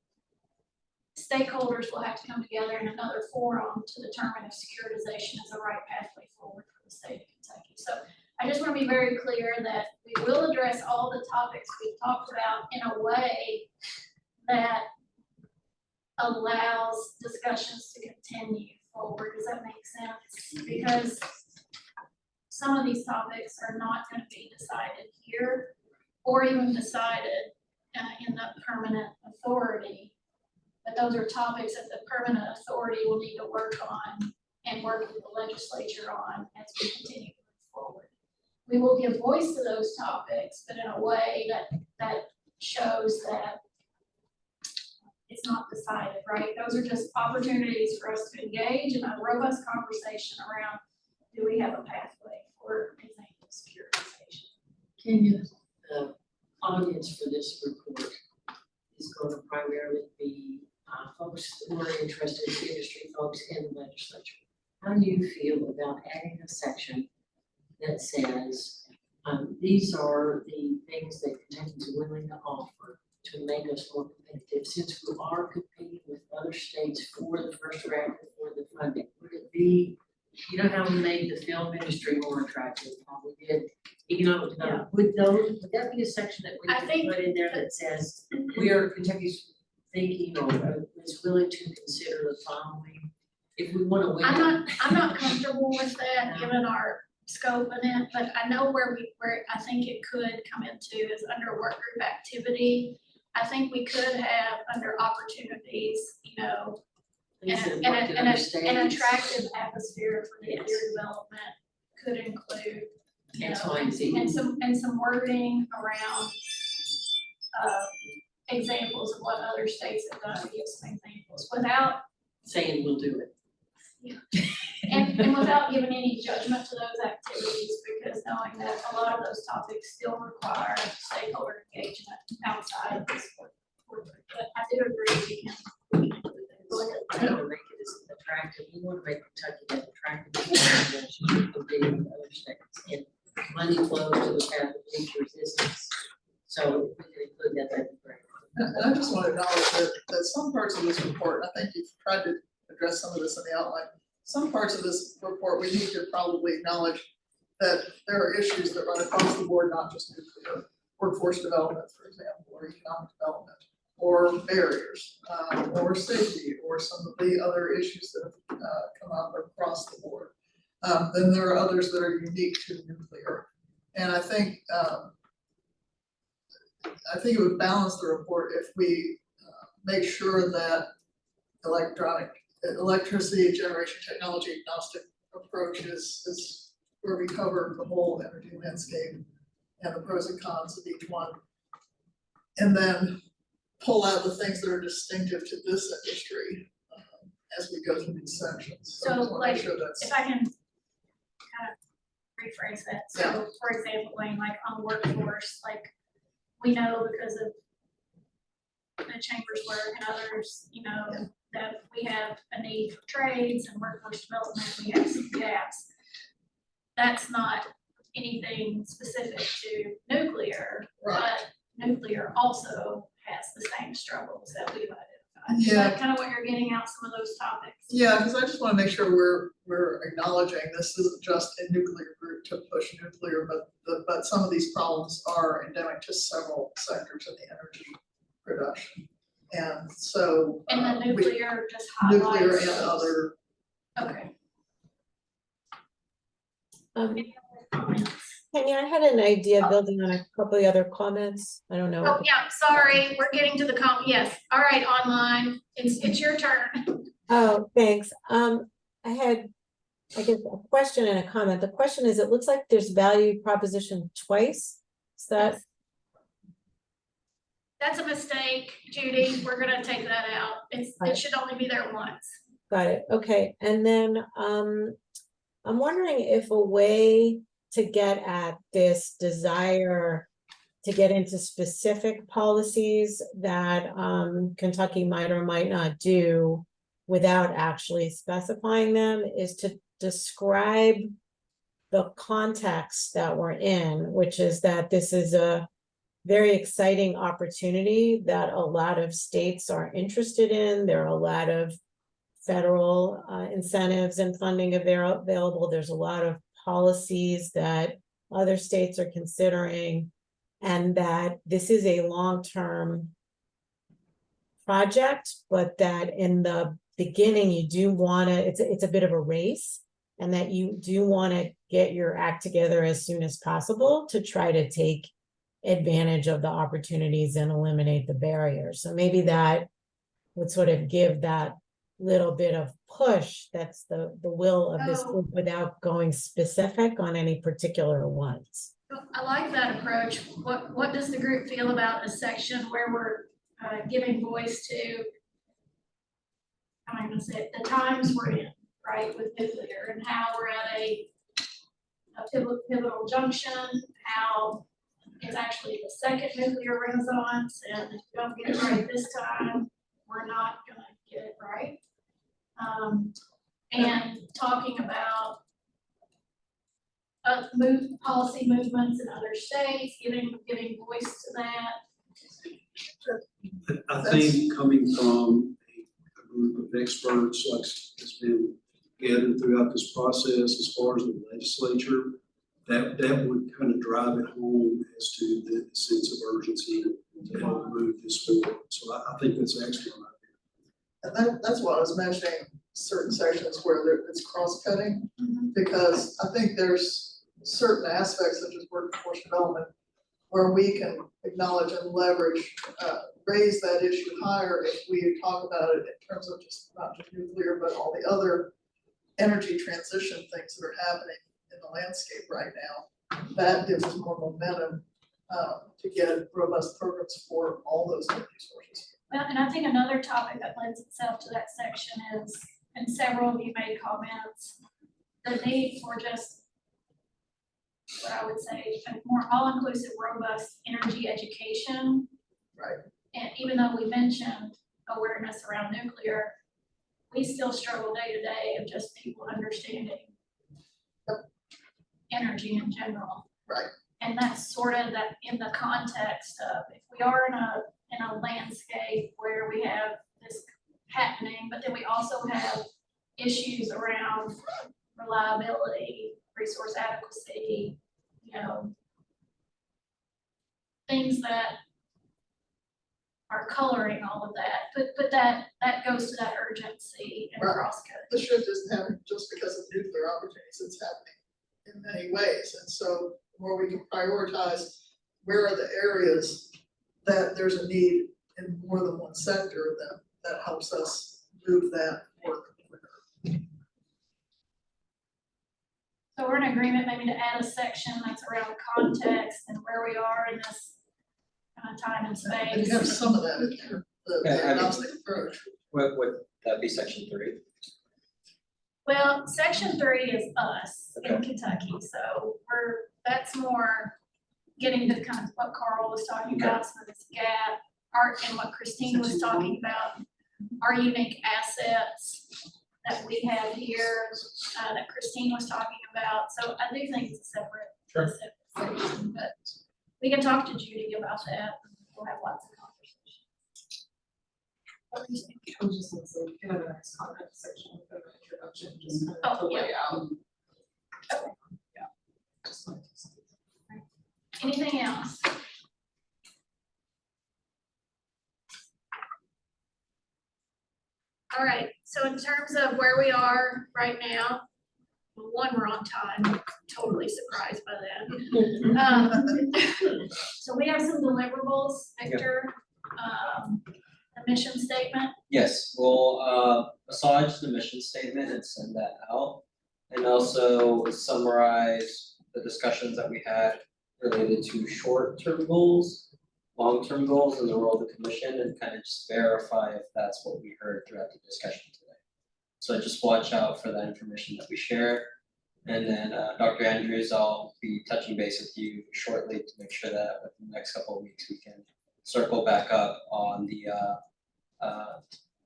stakeholders will have to come together in another forum to determine if securitization is the right pathway forward for the state of Kentucky. So I just want to be very clear that we will address all the topics we've talked about in a way that allows discussions to continue forward. Does that make sense? Because some of these topics are not going to be decided here or even decided in the permanent authority. But those are topics that the permanent authority will need to work on and work with the legislature on as we continue to move forward. We will give voice to those topics, but in a way that shows that it's not decided, right? Those are just opportunities for us to engage in a robust conversation around, do we have a pathway for example, securitization? Kenya, the audience for this report is going to primarily be folks who are interested, industry folks in the legislature. How do you feel about adding a section that says, these are the things that Kentucky is willing to offer to make us more competitive, since we are competing with other states for the first round for the funding? Would it be, you know how we made the film industry more attractive, how we did economic development? Would that be a section that we could put in there that says, we are Kentucky's thinking or is willing to consider the following if we want to win? I'm not comfortable with that given our scope in it, but I know where I think it could come into is under work group activity. I think we could have under opportunities, you know, an attractive atmosphere for nuclear development could include, you know, and some wording around examples of what other states have done, give some examples without saying we'll do it. Yeah. And without giving any judgment to those activities, because knowing that a lot of those topics still require stakeholder engagement outside of this work. But I do agree we can want to make it as attractive, we want to make Kentucky as attractive as competing with other states, and money flows to the path of least resistance. So if we can include that, that'd be great. And I just want to acknowledge that some parts of this report, I think you've tried to address some of this in the outline. Some parts of this report, we need to probably acknowledge that there are issues that run across the board, not just nuclear, workforce development, for example, or economic development, or barriers, or safety, or some of the other issues that have come up across the board. Then there are others that are unique to nuclear. And I think it would balance the report if we make sure that electricity generation technology agnostic approach is where we cover the whole energy landscape and the pros and cons of each one. And then pull out the things that are distinctive to this industry as we go through these sections. So like, if I can kind of rephrase that. So for example, like on workforce, like we know because of the chamber's work and others, you know, that we have a need for trades and workforce development, we have some gaps. That's not anything specific to nuclear, but nuclear also has the same struggles that we've identified. Is that kind of what you're getting out, some of those topics? Yeah, because I just want to make sure we're acknowledging this isn't just a nuclear group to push nuclear, but some of these problems are endemic to several sectors of the energy production. And so and the nuclear just highlights nuclear and other. Okay. Penny, I had an idea building on a couple of the other comments. I don't know. Oh, yeah, sorry, we're getting to the yes, all right, online, it's your turn. Oh, thanks. I had, I guess, a question and a comment. The question is, it looks like there's value proposition twice. Is that? That's a mistake, Judy, we're gonna take that out, it should only be there once. Got it. Okay. And then, I'm wondering if a way to get at this desire to get into specific policies that Kentucky might or might not do without actually specifying them is to describe the context that we're in, which is that this is a very exciting opportunity that a lot of states are interested in. There are a lot of federal incentives and funding available. There's a lot of policies that other states are considering, and that this is a long-term project, but that in the beginning you do want to, it's a bit of a race, and that you do want to get your act together as soon as possible to try to take advantage of the opportunities and eliminate the barriers. So maybe that would sort of give that little bit of push. That's the will of this group without going specific on any particular ones. I like that approach. What does the group feel about a section where we're giving voice to, I'm gonna say it, the times we're in, right, with nuclear, and how we're at a pivotal junction, how it's actually the second nuclear renaissance, and if we don't get it right this time, we're not gonna get it right. And talking about policy movements in other states, giving voice to that. I think coming from a group of experts like has been gathered throughout this process as far as the legislature, that would kind of drive it home as to the sense of urgency to help move this forward. So I think that's excellent. And that's why I was mentioning certain sections where it's cross-cutting, because I think there's certain aspects such as workforce development where we can acknowledge and leverage, raise that issue higher if we talk about it in terms of just not just nuclear, but all the other energy transition things that are happening in the landscape right now. That gives us more momentum to get robust programs for all those energy sources. Well, and I think another topic that lends itself to that section is, and several of you made comments, the need for just what I would say a more all-inclusive, robust energy education. Right. And even though we mentioned awareness around nuclear, we still struggle day to day of just people understanding energy in general. Right. And that's sort of that in the context of if we are in a landscape where we have this happening, but then we also have issues around reliability, resource adequacy, you know, things that are coloring all of that, but that goes to that urgency and cross-cutting. The shift isn't happening just because of nuclear opportunities, it's happening in many ways. And so the more we can prioritize where are the areas that there's a need in more than one sector, that helps us move that work quicker. So we're in agreement maybe to add a section that's around context and where we are in this time and space. And you have some of that in there, the agnostic approach. Would that be section 3? Well, section 3 is us in Kentucky, so that's more getting to kind of what Carl was talking about, some of this gap, and what Christine was talking about, our unique assets that we have here, that Christine was talking about. So I do think it's a separate section, but we can talk to Judy about that. We'll have lots of conversations. I was just gonna say, in the next comment section, of the introduction, just kind of to lay out. Yeah. Just like to see. Anything else? All right, so in terms of where we are right now, One, we're on time, totally surprised by that. So we have some deliverables, Victor, a mission statement. Yes, we'll massage the mission statement and send that out. And also summarize the discussions that we had related to short-term goals, long-term goals, and the role of the commission, and kind of just verify if that's what we heard throughout the discussion today. So just watch out for that information that we share. And then Dr. Andrews, I'll be touching base with you shortly to make sure that within the next couple of weeks, we can circle back up on the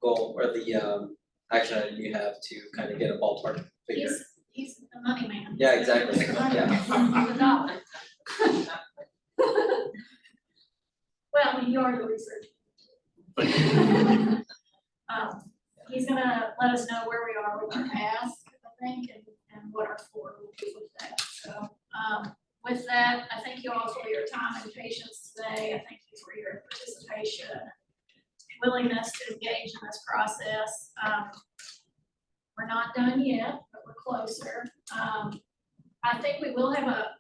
goal or the action item you have to kind of get a ballpark figure. He's the money man. Yeah, exactly. He's the money Yeah. man, the dollar. Well, I mean, you are the research. He's gonna let us know where we are with our task, I think, and what our score will be with that. So, with that, I thank you all for your time and patience today. I thank you for your participation, willingness to engage in this process. We're not done yet, but we're closer. I think we will have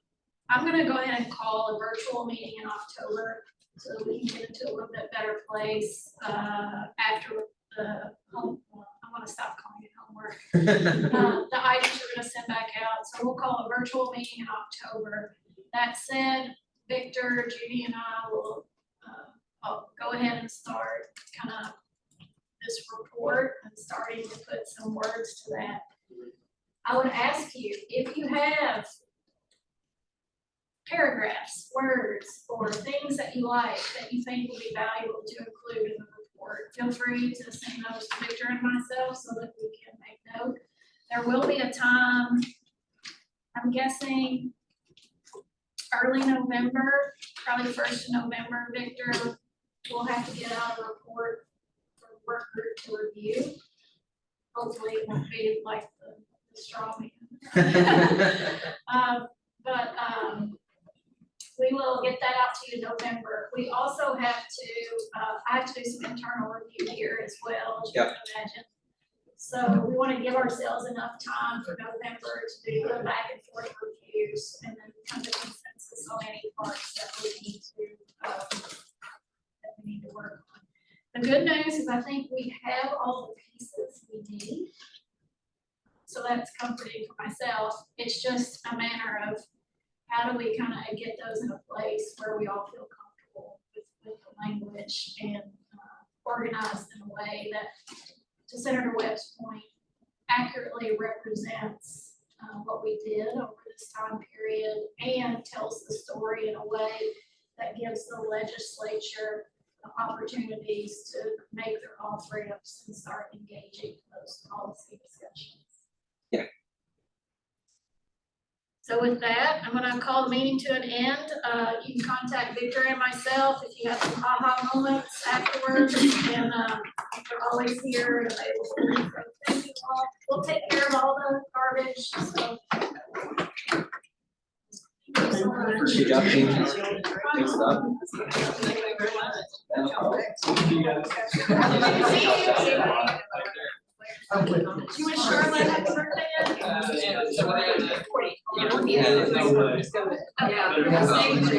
I'm gonna go ahead and call a virtual meeting in October so that we can get into a little bit better place, after the home, I'm gonna stop calling it homework. The items we're gonna send back out, so we'll call a virtual meeting in October. That said, Victor, Judy, and I will, I'll go ahead and start kind of this report and starting to put some words to that. I would ask you, if you have paragraphs, words, or things that you like that you think will be valuable to include in the report, feel free to send those to Victor and myself so that we can make note. There will be a time, I'm guessing early November, probably 1st of November, Victor, we'll have to get out a report for Workgroup to review. Hopefully it won't be like the straw man. But we will get that out to you in November. We also have to, I have to do some internal review here as well, as you can imagine. So we want to give ourselves enough time for November to do the back and forth reviews and then come to consensus on any parts that we need to work on. The good news is I think we have all the pieces we need. So that's comforting for myself. It's just a matter of how do we kind of get those in a place where we all feel comfortable with the language and organized in a way that, to Senator Webb's point, accurately represents what we did over this time period and tells the story in a way that gives the legislature the opportunities to make their off-ramps and start engaging those policy discussions. Yeah. So with that, I'm gonna call the meeting to an end. You can contact Victor and myself if you have some aha moments afterwards, and we're always here and available. So thank you all. We'll take care of all the garbage, so. Thank you so much. Good job, team. Thanks a lot. You wish Charlotte happy birthday yet? Yeah. Okay.